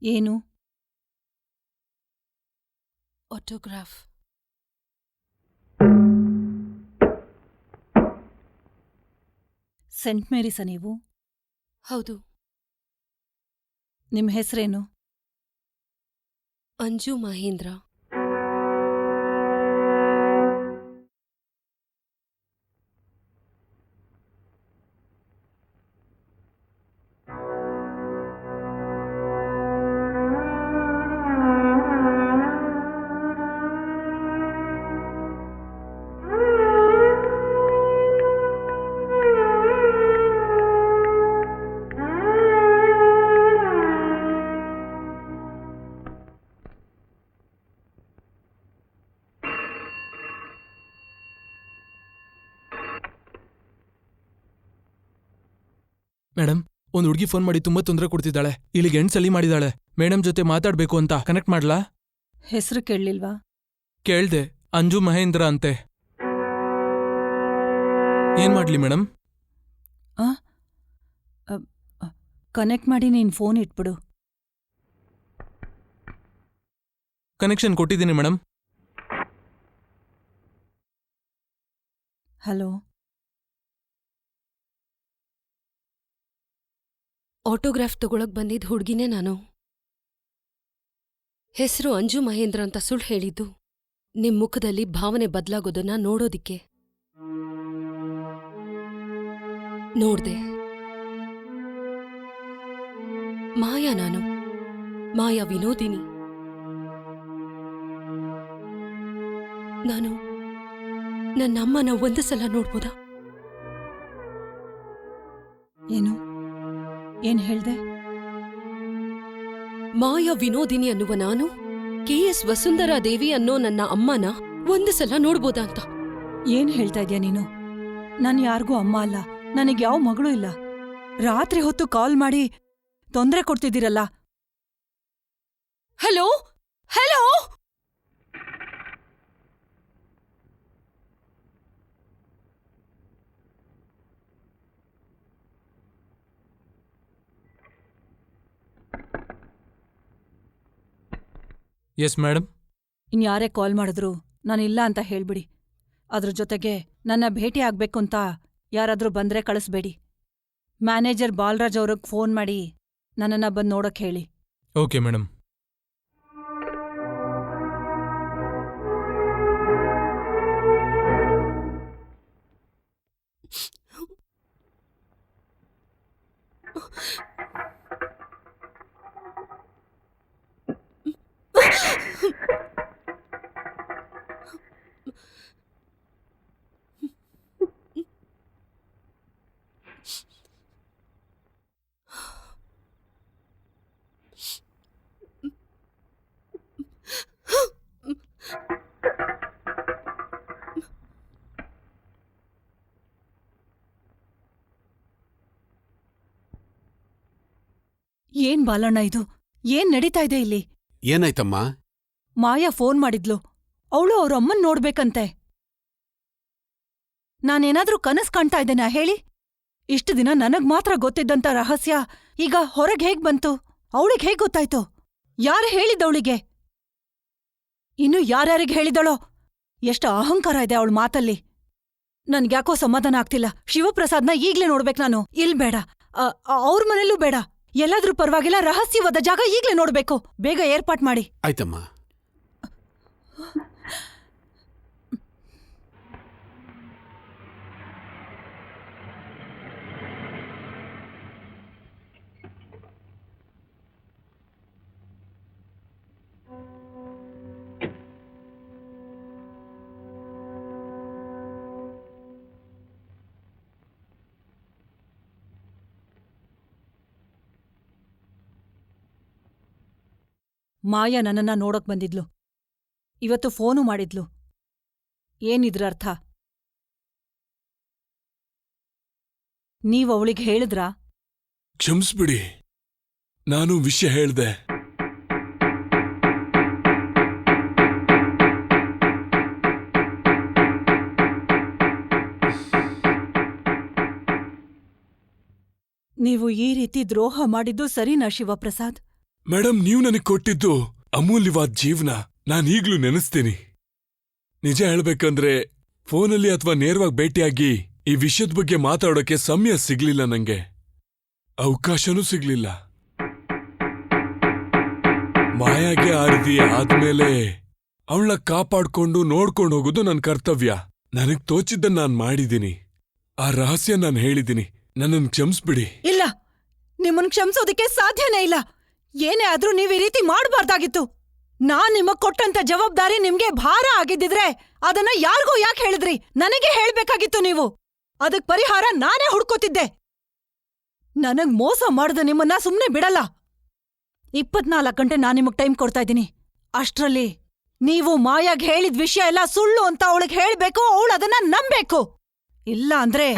ಏನು? ಆಟೋಗ್ರಾಫ್. ಸೆಂಟ್ ಮೇರಿಸ ನೀವು? ಹೌದು. ನಿಮ್ ಹೆಸ್ರೇನು? ಅಂಜು ಮಹೇಂದ್ರ. ಮೇಡಮ್, ಒಂದ್ ಹುಡುಗಿ ಫೋನ್ ಮಾಡಿ ತುಂಬಾ ತೊಂದರೆ ಕೊಡ್ತಿದ್ದಾಳೆ. ಇಲ್ಲಿಗೆ ಸಲಿ ಮಾಡಿದಾಳೆ. ಮೇಡಮ್ ಜೊತೆ ಮಾತಾಡ್ಬೇಕು ಅಂತ ಕನೆಕ್ಟ್ ಮಾಡ್ಲಾ? ಹೆಸರು ಕೇಳಲಿಲ್ವಾ? ಕೇಳ್ದೆ, ಅಂಜು ಮಹೇಂದ್ರ ಅಂತೆ. ಏನ್ ಮಾಡ್ಲಿ ಮೇಡಮ್? ಕನೆಕ್ಟ್ ಮಾಡಿ ನೀನ್ ಫೋನ್ ಇಟ್ಬಿಡು. ಕನೆಕ್ಷನ್ ಕೊಟ್ಟಿದ್ದೀನಿ ಮೇಡಮ್. ಹಲೋ, ಆಟೋಗ್ರಾಫ್ ತಗೊಳಕ್ ಬಂದಿದ್ದ ಹುಡ್ಗಿನೇ ನಾನು. ಹೆಸರು ಅಂಜು ಮಹೇಂದ್ರ ಅಂತ ಸುಳ್ಳು ಹೇಳಿದ್ದು ನಿಮ್ ಮುಖದಲ್ಲಿ ಭಾವನೆ ಬದಲಾಗೋದನ್ನ ನೋಡೋದಿಕ್ಕೆ. ನೋಡ್ದೆ. ಮಾಯಾ ನಾನು, ಮಾಯಾ ವಿನೋದಿನಿ. ನಾನು ನನ್ನಮ್ಮನ ಒಂದು ಸಲ ನೋಡ್ಬೋದಾ? ಏನು? ಏನ್ ಹೇಳ್ದೆ? ಮಾಯಾ ವಿನೋದಿನಿ ಅನ್ನುವ ನಾನು KS ವಸುಂಧರಾ ದೇವಿ ಅನ್ನೋ ನನ್ನ ಅಮ್ಮನ ಒಂದು ಸಲ ನೋಡ್ಬೋದಾ ಅಂತ. ಏನ್ ಹೇಳ್ತಾ ಇದ್ಯಾ ನೀನು? ನಾನ್ ಯಾರಿಗೂ ಅಮ್ಮ ಅಲ್ಲ, ನನಗ್ ಯಾವ ಮಗಳು ಇಲ್ಲ. ರಾತ್ರಿ ಹೊತ್ತು ಕಾಲ್ ಮಾಡಿ ತೊಂದ್ರೆ ಕೊಡ್ತಿದ್ದೀರಲ್ಲ. Hello hello, yes madam. ಇನ್ಯಾರೇ ಕಾಲ್ ಮಾಡಿದ್ರು ನಾನಿಲ್ಲ ಅಂತ ಹೇಳ್ಬಿಡಿ. ಅದ್ರ ಜೊತೆಗೆ ನನ್ನ ಭೇಟಿ ಆಗ್ಬೇಕು ಅಂತ ಯಾರಾದ್ರೂ ಬಂದ್ರೆ ಕಳಿಸ್ಬೇಡಿ. ಮ್ಯಾನೇಜರ್ ಬಾಲರಾಜ್ ಅವ್ರಿಗೆ ಫೋನ್ ಮಾಡಿ ನನ್ನನ್ನ ಬಂದ್ ನೋಡಕ್ ಹೇಳಿ. Okay madam. ಏನ್ ಬಾಲಣ್ಣ ಇದು? ಏನ್ ನಡೀತಾ ಇದೆ ಇಲ್ಲಿ? ಏನಾಯ್ತಮ್ಮ? ಮಾಯಾ ಫೋನ್ ಮಾಡಿದ್ಲು. ಅವಳು ಅವ್ರ ಅಮ್ಮನ್ ನೋಡ್ಬೇಕಂತೆ. ನಾನೇನಾದ್ರೂ ಕನಸ್ ಕಾಣ್ತಾ ಇದ್ದೇನಾ ಹೇಳಿ? ಇಷ್ಟು ದಿನ ನನಗ್ ಮಾತ್ರ ಗೊತ್ತಿದ್ದಂತ ರಹಸ್ಯ ಈಗ ಹೊರಗ್ ಹೇಗ್ ಬಂತು? ಅವಳಿಗ್ ಹೇಗ್ ಗೊತ್ತಾಯ್ತು? ಯಾರು ಹೇಳಿದ್ದವಳಿಗೆ? ಇನ್ನು ಯಾರ್ಯಾರಿಗೆ ಹೇಳಿದಳೋ? ಎಷ್ಟು ಅಹಂಕಾರ ಇದೆ ಅವಳ ಮಾತಲ್ಲಿ. ನನ್ಗ್ಯಾಕೋ ಸಮಾಧಾನ ಆಗ್ತಿಲ್ಲ. ಶಿವಪ್ರಸಾದ್ನ ಈಗ್ಲೇ ನೋಡ್ಬೇಕು ನಾನು. ಇಲ್ ಬೇಡ, ಅವ್ರ ಮನೇಲೂ ಬೇಡ. ಎಲ್ಲಾದ್ರೂ ಪರವಾಗಿಲ್ಲ, ರಹಸ್ಯವಾದ ಜಾಗ ಈಗ್ಲೇ ನೋಡ್ಬೇಕು. ಬೇಗ ಏರ್ಪಾಟ್ ಮಾಡಿ. ಆಯ್ತಮ್ಮ. ಮಾಯಾ ನನ್ನನ್ನ ನೋಡಕ್ ಬಂದಿದ್ಲು. ಇವತ್ತು ಫೋನು ಮಾಡಿದ್ಲು. ಏನಿದ್ರ ಅರ್ಥ? ನೀವ್ ಅವಳಿಗೆ ಹೇಳಿದ್ರಾ? ಕ್ಷಮಿಸ್ಬಿಡಿ, ನಾನು ವಿಷಯ ಹೇಳ್ದೆ. ನೀವು ಈ ರೀತಿ ದ್ರೋಹ ಮಾಡಿದ್ದು ಸರಿನಾ ಶಿವಪ್ರಸಾದ್? ಮೇಡಮ್, ನೀವು ನನಗೆ ಕೊಟ್ಟಿದ್ದು ಅಮೂಲ್ಯವಾದ ಜೀವನ ನಾನೀಗ್ಲೂ ನೆನೆಸ್ತೀನಿ. ನಿಜ ಹೇಳ್ಬೇಕಂದ್ರೆ ಫೋನಲ್ಲಿ ಅಥವಾ ನೇರವಾಗಿ ಭೇಟಿಯಾಗಿ ಈ ವಿಷಯದ ಬಗ್ಗೆ ಮಾತಾಡೋಕೆ ಸಮಯ ಸಿಗ್ಲಿಲ್ಲ ನಂಗೆ. ಅವಕಾಶನೂ ಸಿಗ್ಲಿಲ್ಲ. ಮಾಯಾಗೆ ಆ ರೀತಿ ಆದ್ಮೇಲೆ ಅವಳನ್ನ ಕಾಪಾಡ್ಕೊಂಡು ನೋಡ್ಕೊಂಡು ಹೋಗೋದು ನನ್ನ ಕರ್ತವ್ಯ. ನನಗ್ ತೋಚಿದ್ದನ್ನ ನಾನ್ ಮಾಡಿದ್ದೀನಿ. ಆ ರಹಸ್ಯ ನಾನು ಹೇಳಿದ್ದೀನಿ. ನನ್ನನ್ನು ಕ್ಷಮಿಸ್ಬಿಡಿ. ಇಲ್ಲ, ನಿಮ್ಮನ್ ಕ್ಷಮಿಸೋದಕ್ಕೆ ಸಾಧ್ಯನೇ ಇಲ್ಲ. ಏನೇ ಆದ್ರೂ ನೀವ್ ಈ ರೀತಿ ಮಾಡ್ಬಾರ್ದಾಗಿತ್ತು. ನಾನ್ ನಿಮಗ್ ಕೊಟ್ಟಂತ ಜವಾಬ್ದಾರಿ ನಿಮ್ಗೆ ಭಾರ ಆಗಿದ್ದಿದ್ರೆ ಅದನ್ನ ಯಾರಿಗೂ ಯಾಕೆ ಹೇಳಿದ್ರಿ? ನನಗೆ ಹೇಳ್ಬೇಕಾಗಿತ್ತು ನೀವು. ಅದಕ್ ಪರಿಹಾರ ನಾನೇ ಹುಡ್ಕೋತಿದ್ದೆ. ನನಗ್ ಮೋಸ ಮಾಡ್ದ ನಿಮ್ಮನ್ನ ಸುಮ್ನೆ ಬಿಡಲ್ಲ. 24 ಗಂಟೆ ನಾನ್ ನಿಮಗ್ ಟೈಮ್ ಕೊಡ್ತಾ ಇದ್ದೀನಿ. ಅಷ್ಟ್ರಲ್ಲಿ ನೀವು ಮಾಯಾಗ್ ಹೇಳಿದ ವಿಷಯ ಎಲ್ಲ ಸುಳ್ಳು ಅಂತ ಅವಳಿಗೆ ಹೇಳ್ಬೇಕು. ಅವಳು ಅದನ್ನ ನಂಬೇಕು. ಇಲ್ಲ ಅಂದ್ರೆ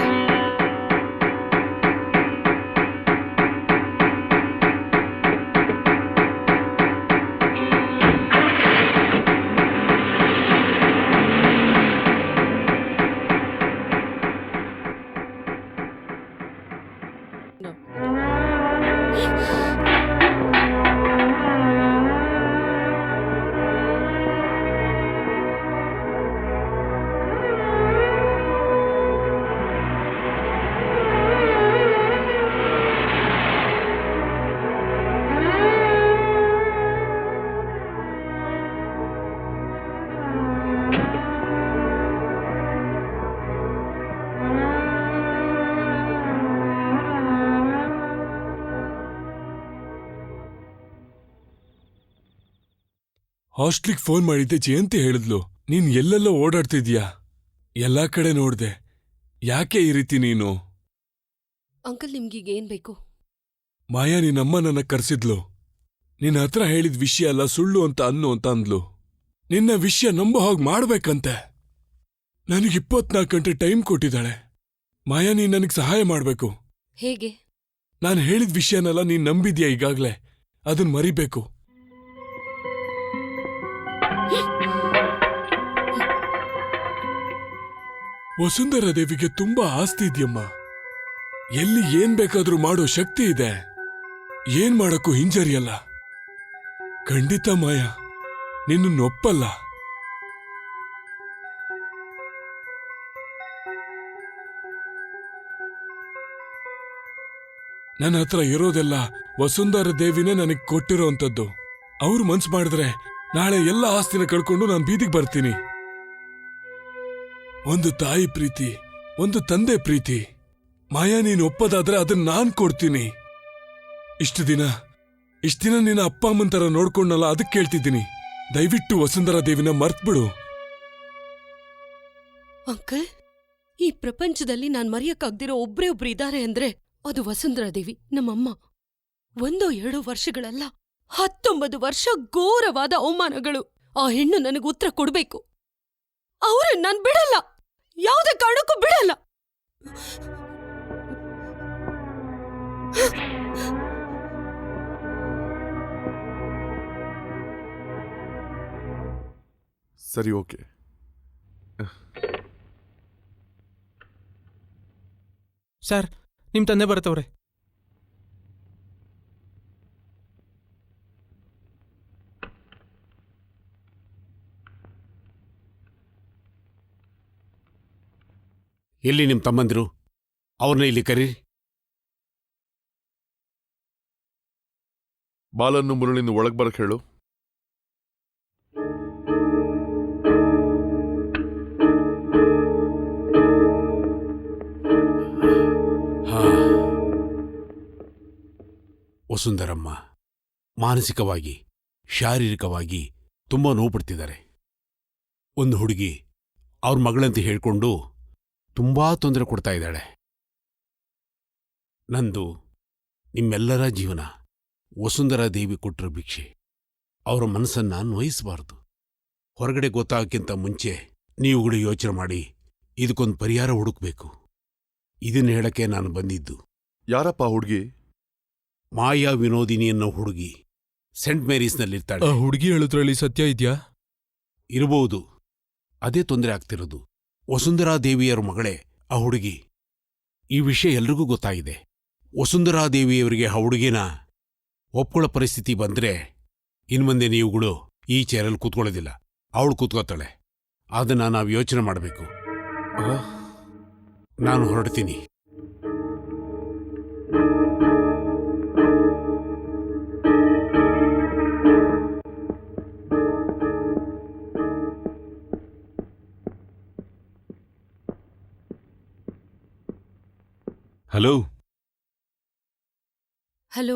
ಹಾಸ್ಟ್ಲಿಗ್ ಫೋನ್ ಮಾಡಿದ್ದೆ. ಜಯಂತಿ ಹೇಳಿದ್ಲು, ನೀನ್ ಎಲ್ಲೆಲ್ಲೋ ಓಡಾಡ್ತಿದ್ಯಾ, ಎಲ್ಲಾ ಕಡೆ ನೋಡ್ದೆ. ಯಾಕೆ ಈ ರೀತಿ ನೀನು? ಅಂಕಲ್, ನಿಮ್ಗೀಗ ಏನ್ ಬೇಕು? ಮಾಯಾ ನಿನ್ನಮ್ಮ ನನ್ನ ಕರ್ಸಿದ್ಲು. ನಿನ್ನ ಹತ್ರ ಹೇಳಿದ ವಿಷಯ ಎಲ್ಲ ಸುಳ್ಳು ಅಂತ ಅನ್ನು ಅಂತ ಅಂದ್ಲು. ನಿನ್ನ ವಿಷಯ ನಂಬೋ ಹಾಗೆ ಮಾಡ್ಬೇಕಂತೆ. ನನಗೆ 24 ಗಂಟೆ ಟೈಮ್ ಕೊಟ್ಟಿದ್ದಾಳೆ. ಮಾಯಾ, ನೀನ್ ನನಗ್ ಸಹಾಯ ಮಾಡ್ಬೇಕು. ಹೇಗೆ? ನಾನು ಹೇಳಿದ ವಿಷಯನೆಲ್ಲ ನೀನ್ ನಂಬಿದ್ಯಾ ಈಗಾಗ್ಲೇ. ಅದನ್ ಮರಿಬೇಕು. ವಸುಂಧರಾ ದೇವಿಗೆ ತುಂಬಾ ಆಸ್ತಿ ಇದೆಯಮ್ಮ. ಎಲ್ಲಿ ಏನ್ ಬೇಕಾದ್ರೂ ಮಾಡೋ ಶಕ್ತಿ ಇದೆ. ಏನ್ ಮಾಡಕ್ಕೂ ಹಿಂಜರಿಯಲ್ಲ. ಖಂಡಿತ ಮಾಯಾ, ನಿನ್ನೊಪ್ಪಲ್ಲ. ನನ್ನ ಹತ್ರ ಇರೋದೆಲ್ಲ ವಸುಂಧರಾ ದೇವಿನೇ ನನಗ್ ಕೊಟ್ಟಿರೋಂಥದ್ದು. ಅವ್ರು ಮನ್ಸು ಮಾಡಿದ್ರೆ ನಾಳೆ ಎಲ್ಲ ಆಸ್ತಿನ ಕಳ್ಕೊಂಡು ನಾನು ಬೀದಿಗೆ ಬರ್ತೀನಿ. ಒಂದು ತಾಯಿ ಪ್ರೀತಿ, ಒಂದು ತಂದೆ ಪ್ರೀತಿ. ಮಾಯಾ, ನೀನು ಒಪ್ಪದಾದ್ರೆ ಅದನ್ನ ನಾನ್ ಕೊಡ್ತೀನಿ. ಇಷ್ಟು ದಿನ ನಿನ್ನ ಅಪ್ಪ ಅಮ್ಮನ ತರ ನೋಡ್ಕೊಂಡಲ್ಲ, ಅದಕ್ಕೆ ಕೇಳ್ತಿದ್ದೀನಿ. ದಯವಿಟ್ಟು ವಸುಂಧರಾ ದೇವಿನ ಮರ್ತ್ಬಿಡು. ಅಂಕಲ್, ಈ ಪ್ರಪಂಚದಲ್ಲಿ ನಾನ್ ಮರೆಯಕ್ಕಾಗ್ದಿರೋ ಒಬ್ರೇ ಒಬ್ರು ಇದ್ದಾರೆ ಅಂದ್ರೆ ಅದು ವಸುಂಧರಾ ದೇವಿ, ನಮ್ಮಮ್ಮ. 1-2 ವರ್ಷಗಳಲ್ಲ, 19 ವರ್ಷ ಘೋರವಾದ ಅವಮಾನಗಳು. ಆ ಹೆಣ್ಣು ನನಗೆ ಉತ್ತರ ಕೊಡ್ಬೇಕು. ಅವ್ರನ್ನ ನಾನ್ ಬಿಡಲ್ಲ, ಯಾವುದೇ ಕಾರಣಕ್ಕೂ ಬಿಡಲ್ಲ. ಸರಿ, ಓಕೆ. ಸರ್, ನಿಮ್ ತಂದೆ ಬರ್ತವ್ರೆ. ಎಲ್ಲಿ ನಿಮ್ಮ ತಮ್ಮಂದಿರು? ಅವ್ರನ್ನ ಇಲ್ಲಿ ಕರೀರಿ. ಬಾಲನ್ನು ಮುರಳಿನ ಒಳಗ್ ಬರಕ್ ಹೇಳು. ವಸುಂಧರಮ್ಮ ಮಾನಸಿಕವಾಗಿ, ಶಾರೀರಿಕವಾಗಿ ತುಂಬಾ ನೋವು ಪಡ್ತಿದ್ದಾರೆ. ಒಂದು ಹುಡುಗಿ ಅವ್ರ ಮಗಳಂತ ಹೇಳ್ಕೊಂಡು ತುಂಬಾ ತೊಂದರೆ ಕೊಡ್ತಾ ಇದ್ದಾಳೆ. ನಂದು ನಿಮ್ಮೆಲ್ಲರ ಜೀವನ ವಸುಂಧರಾ ದೇವಿ ಕೊಟ್ಟರ ಭಿಕ್ಷೆ. ಅವರ ಮನಸ್ಸನ್ನ ನೋಯಿಸಬಾರದು. ಹೊರಗಡೆ ಗೊತ್ತಾಗಕ್ಕಿಂತ ಮುಂಚೆ ನೀವುಗಳು ಯೋಚನೆ ಮಾಡಿ ಇದಕ್ಕೊಂದು ಪರಿಹಾರ ಹುಡುಕ್ಬೇಕು. ಇದನ್ನ ಹೇಳಕ್ಕೆ ನಾನು ಬಂದಿದ್ದು. ಯಾರಪ್ಪ ಹುಡುಗಿ? ಮಾಯಾ ವಿನೋದಿನಿ ಅನ್ನೋ ಹುಡುಗಿ ಸೆಂಟ್ ಮೇರೀಸ್ನಲ್ಲಿರ್ತಾಳೆ. ಆ ಹುಡುಗಿ ಹೇಳುದ್ರಲ್ಲಿ ಸತ್ಯ ಇದ್ಯಾ? ಇರಬಹುದು. ಅದೇ ತೊಂದರೆ ಆಗ್ತಿರೋದು. ವಸುಂಧರಾ ದೇವಿಯರ ಮಗಳೇ ಆ ಹುಡುಗಿ. ಈ ವಿಷಯ ಎಲ್ರಿಗೂ ಗೊತ್ತಾಗಿದೆ. ವಸುಂಧರಾ ದೇವಿಯವರಿಗೆ ಆ ಹುಡುಗಿನ ಒಪ್ಕೊಳ್ಳೋ ಪರಿಸ್ಥಿತಿ ಬಂದ್ರೆ ಇನ್ಮುಂದೆ ನೀವುಗಳು ಈ ಚೇರಲ್ಲಿ ಕೂತ್ಕೊಳ್ಳೋದಿಲ್ಲ, ಅವಳು ಕೂತ್ಕೋತಾಳೆ. ಅದನ್ನ ನಾವು ಯೋಚನೆ ಮಾಡಬೇಕು. ನಾನು ಹೊರಡ್ತೀನಿ. ಹಲೋ. ಹಲೋ.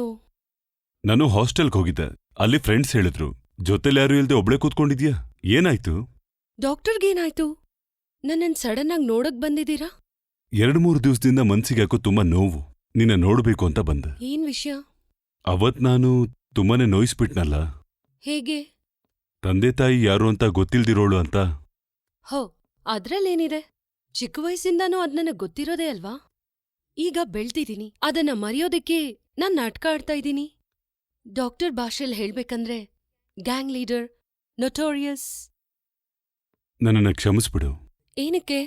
ನಾನು ಹಾಸ್ಟೆಲ್ಗೆ ಹೋಗಿದ್ದೆ. ಅಲ್ಲಿ ಫ್ರೆಂಡ್ಸ್ ಹೇಳಿದ್ರು ಜೊತೆಲಿ ಯಾರು ಇಲ್ದೆ ಒಬ್ಳೆ ಕೂತ್ಕೊಂಡಿದ್ಯಾ? ಏನಾಯ್ತು? ಡಾಕ್ಟರ್ಗೇನಾಯ್ತು? ನನ್ನನ್ ಸಡನ್ ಆಗಿ ನೋಡಕ್ ಬಂದಿದ್ದೀರಾ? 2-3 ದಿವಸದಿಂದ ಮನ್ಸಿಗೆ ಯಾಕೋ ತುಂಬಾ ನೋವು. ನಿನ್ನ ನೋಡ್ಬೇಕು ಅಂತ ಬಂದೆ. ಏನ್ ವಿಷಯ? ಅವತ್ ನಾನು ತುಂಬಾನೇ ನೋಯಿಸ್ಬಿಟ್ನಲ್ಲ. ಹೇಗೆ? ತಂದೆ ತಾಯಿ ಯಾರು ಅಂತ ಗೊತ್ತಿಲ್ದಿರೋಳು ಅಂತ. ಹೋ, ಅದ್ರಲ್ಲೇನಿದೆ? ಚಿಕ್ಕ ವಯಸ್ಸಿಂದಾನೂ ಅದ್ ನನಗ್ ಗೊತ್ತಿರೋದೇ ಅಲ್ವಾ? ಈಗ ಬೆಳ್ತಿದ್ದೀನಿ. ಅದನ್ನ ಮರೆಯೋದಕ್ಕೆ ನಾನ್ ನಾಟಕ ಆಡ್ತಾ ಇದ್ದೀನಿ. ಡಾಕ್ಟರ್ ಭಾಷೆಲ್ ಹೇಳ್ಬೇಕಂದ್ರೆ ಗ್ಯಾಂಗ್ ಲೀಡರ್, ನೊಟೋರಿಯಸ್. ನನ್ನನ್ನ ಕ್ಷಮಿಸ್ಬಿಡು. ಏನಕ್ಕೆ?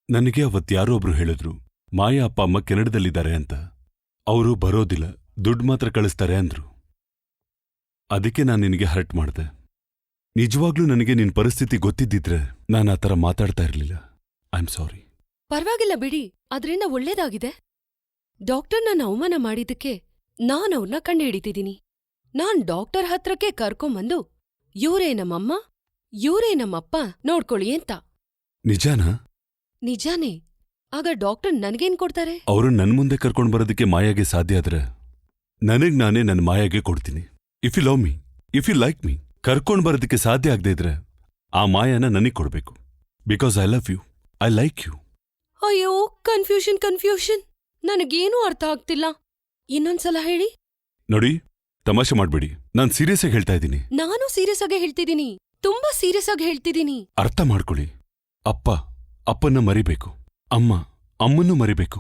ನನಗೆ ಅವತ್ ಯಾರೋ ಒಬ್ರು ಹೇಳಿದ್ರು ಮಾಯಾ ಅಪ್ಪ ಅಮ್ಮ ಕೆನಡದಲ್ಲಿದ್ದಾರೆ ಅಂತ. ಅವರು ಬರೋದಿಲ್ಲ, ದುಡ್ಡು ಮಾತ್ರ ಕಳಿಸ್ತಾರೆ ಅಂದ್ರು. ಅದಕ್ಕೆ ನಾನು ನಿನಗೆ ಹರ್ಟ್ ಮಾಡ್ದೆ. ನಿಜವಾಗ್ಲೂ ನನಗೆ ನಿನ್ ಪರಿಸ್ಥಿತಿ ಗೊತ್ತಿದ್ದಿದ್ರೆ ನಾನು ಆ ಥರ ಮಾತಾಡ್ತಾ ಇರ್ಲಿಲ್ಲ. ಐ ಆಮ್ ಸಾರಿ. ಪರವಾಗಿಲ್ಲ ಬಿಡಿ, ಅದ್ರಿಂದ ಒಳ್ಳೇದಾಗಿದೆ. ಡಾಕ್ಟರ್ ನನ್ನ ಅವಮಾನ ಮಾಡಿದ್ದಕ್ಕೆ ನಾನ್ ಅವ್ರನ್ನ ಕಂಡುಹಿಡಿತಿದ್ದೀನಿ. ನಾನ್ ಡಾಕ್ಟರ್ ಹತ್ರಕ್ಕೆ ಕರ್ಕೊಂಬಂದು ಇವರೇ ನಮ್ಮಮ್ಮ, ಇವರೇ ನಮ್ಮಪ್ಪ, ನೋಡ್ಕೊಳ್ಳಿ ಅಂತ. ನಿಜಾನಾ? ನಿಜಾನೇ. ಆಗ ಡಾಕ್ಟರ್ ನನ್ಗೇನ್ ಕೊಡ್ತಾರೆ? ಅವರು ನನ್ ಮುಂದೆ ಕರ್ಕೊಂಡ್ ಬರೋದಕ್ಕೆ ಮಾಯಾಗೆ ಸಾಧ್ಯ ಆದ್ರೆ ನನಗ್ ನಾನೇ ನನ್ನ ಮಾಯಾಗೆ ಕೊಡ್ತೀನಿ. If you love me, if you like me, ಕರ್ಕೊಂಡ್ ಬರೋದಕ್ಕೆ ಸಾಧ್ಯ ಆಗದೆ ಇದ್ರೆ ಆ ಮಾಯಾನ ನನಗ್ ಕೊಡ್ಬೇಕು. Because I love you, I like you. ಅಯ್ಯೋ, ಕನ್ಫ್ಯೂಷನ್. ನನಗೇನೂ ಅರ್ಥ ಆಗ್ತಿಲ್ಲ. ಇನ್ನೊಂದ್ಸಲ ಹೇಳಿ. ನೋಡಿ, ತಮಾಷೆ ಮಾಡ್ಬೇಡಿ. ನಾನ್ ಸೀರಿಯಸ್ ಆಗಿ ಹೇಳ್ತಾ ಇದ್ದೀನಿ. ನಾನು ಸೀರಿಯಸ್ ಆಗಿ ಹೇಳ್ತಿದ್ದೀನಿ. ತುಂಬಾ ಸೀರಿಯಸ್ ಆಗಿ ಹೇಳ್ತಿದ್ದೀನಿ. ಅರ್ಥ ಮಾಡ್ಕೊಳ್ಳಿ. ಅಪ್ಪನ್ನ ಮರಿಬೇಕು, ಅಮ್ಮನ್ನೂ ಮರಿಬೇಕು.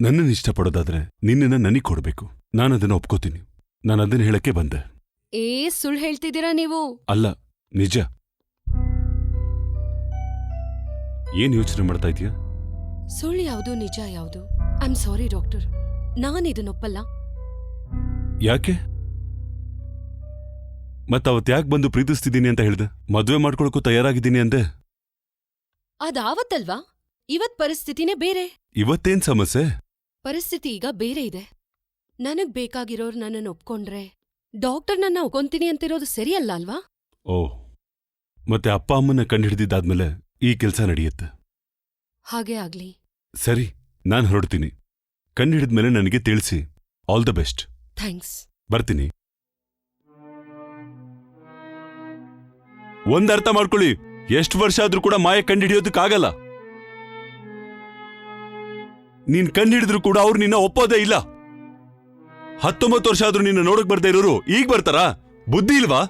ನನ್ನನ್ನು ಇಷ್ಟಪಡೋದಾದ್ರೆ ನಿನ್ನನ್ನ ನನಗ್ ಕೊಡ್ಬೇಕು. ನಾನದನ್ನ ಒಪ್ಕೋತೀನಿ. ನಾನದನ್ನ ಹೇಳಕ್ಕೆ ಬಂದೆ. ಸುಳ್ಳು ಹೇಳ್ತಿದ್ದೀರಾ ನೀವು? ಅಲ್ಲ, ನಿಜ. ಏನ್ ಯೋಚನೆ ಮಾಡ್ತಾ ಇದೀಯಾ? ಸುಳ್ಳು ಯಾವುದು, ನಿಜ ಯಾವುದು? ಐ ಆಮ್ ಸಾರಿ ಡಾಕ್ಟರ್, ನಾನಿದನ್ನೊಪ್ಪಲ್ಲ. ಯಾಕೆ? ಮತ್ತವತ್ ಯಾಕೆ ಬಂದು ಪ್ರೀತಿಸ್ತಿದ್ದೀನಿ ಅಂತ ಹೇಳ್ದೆ? ಮದ್ವೆ ಮಾಡ್ಕೊಳಕ್ಕೂ ತಯಾರಾಗಿದ್ದೀನಿ ಅಂದೆ. ಅದಾವತ್ತಲ್ವಾ? ಇವತ್ ಪರಿಸ್ಥಿತಿನೇ ಬೇರೆ. ಇವತ್ತೇನ್ ಸಮಸ್ಯೆ? ಪರಿಸ್ಥಿತಿ ಈಗ ಬೇರೆ ಇದೆ. ನನಗ್ ಬೇಕಾಗಿರೋರು ನನ್ನನ್ನು ಒಪ್ಕೊಂಡ್ರೆ ಡಾಕ್ಟರ್ ನನ್ನ ಒಪ್ಕೊಂತೀನಿ ಅಂತಿರೋದು ಸರಿಯಲ್ಲ ಅಲ್ವಾ? ಓಹ್, ಮತ್ತೆ ಅಪ್ಪ ಅಮ್ಮನ್ನ ಕಂಡುಹಿಡಿದಿದ್ದಾದ್ಮೇಲೆ ಈ ಕೆಲ್ಸ ನಡೆಯುತ್ತೆ. ಹಾಗೇ ಆಗ್ಲಿ. ಸರಿ, ನಾನ್ ಹೊರಡ್ತೀನಿ. ಕಂಡುಹಿಡಿದ್ಮೇಲೆ ನನಗೆ ತಿಳಿಸಿ. All the best. ಥ್ಯಾಂಕ್ಸ್. ಬರ್ತೀನಿ. ಒಂದರ್ಥ ಮಾಡ್ಕೊಳ್ಳಿ, ಎಷ್ಟು ವರ್ಷ ಆದ್ರೂ ಕೂಡ ಮಾಯ ಕಂಡುಹಿಡಿಯೋದಕ್ಕಾಗಲ್ಲ. ನೀನ್ ಕಂಡುಹಿಡಿದ್ರು ಕೂಡ ಅವ್ರು ನಿನ್ನ ಒಪ್ಪೋದೇ ಇಲ್ಲ. 19 ವರ್ಷ ಆದ್ರೂ ನಿನ್ನ ನೋಡಕ್ ಬರ್ದೇ ಇರೋರು ಈಗ ಬರ್ತಾರಾ? ಬುದ್ಧಿ ಇಲ್ವಾ?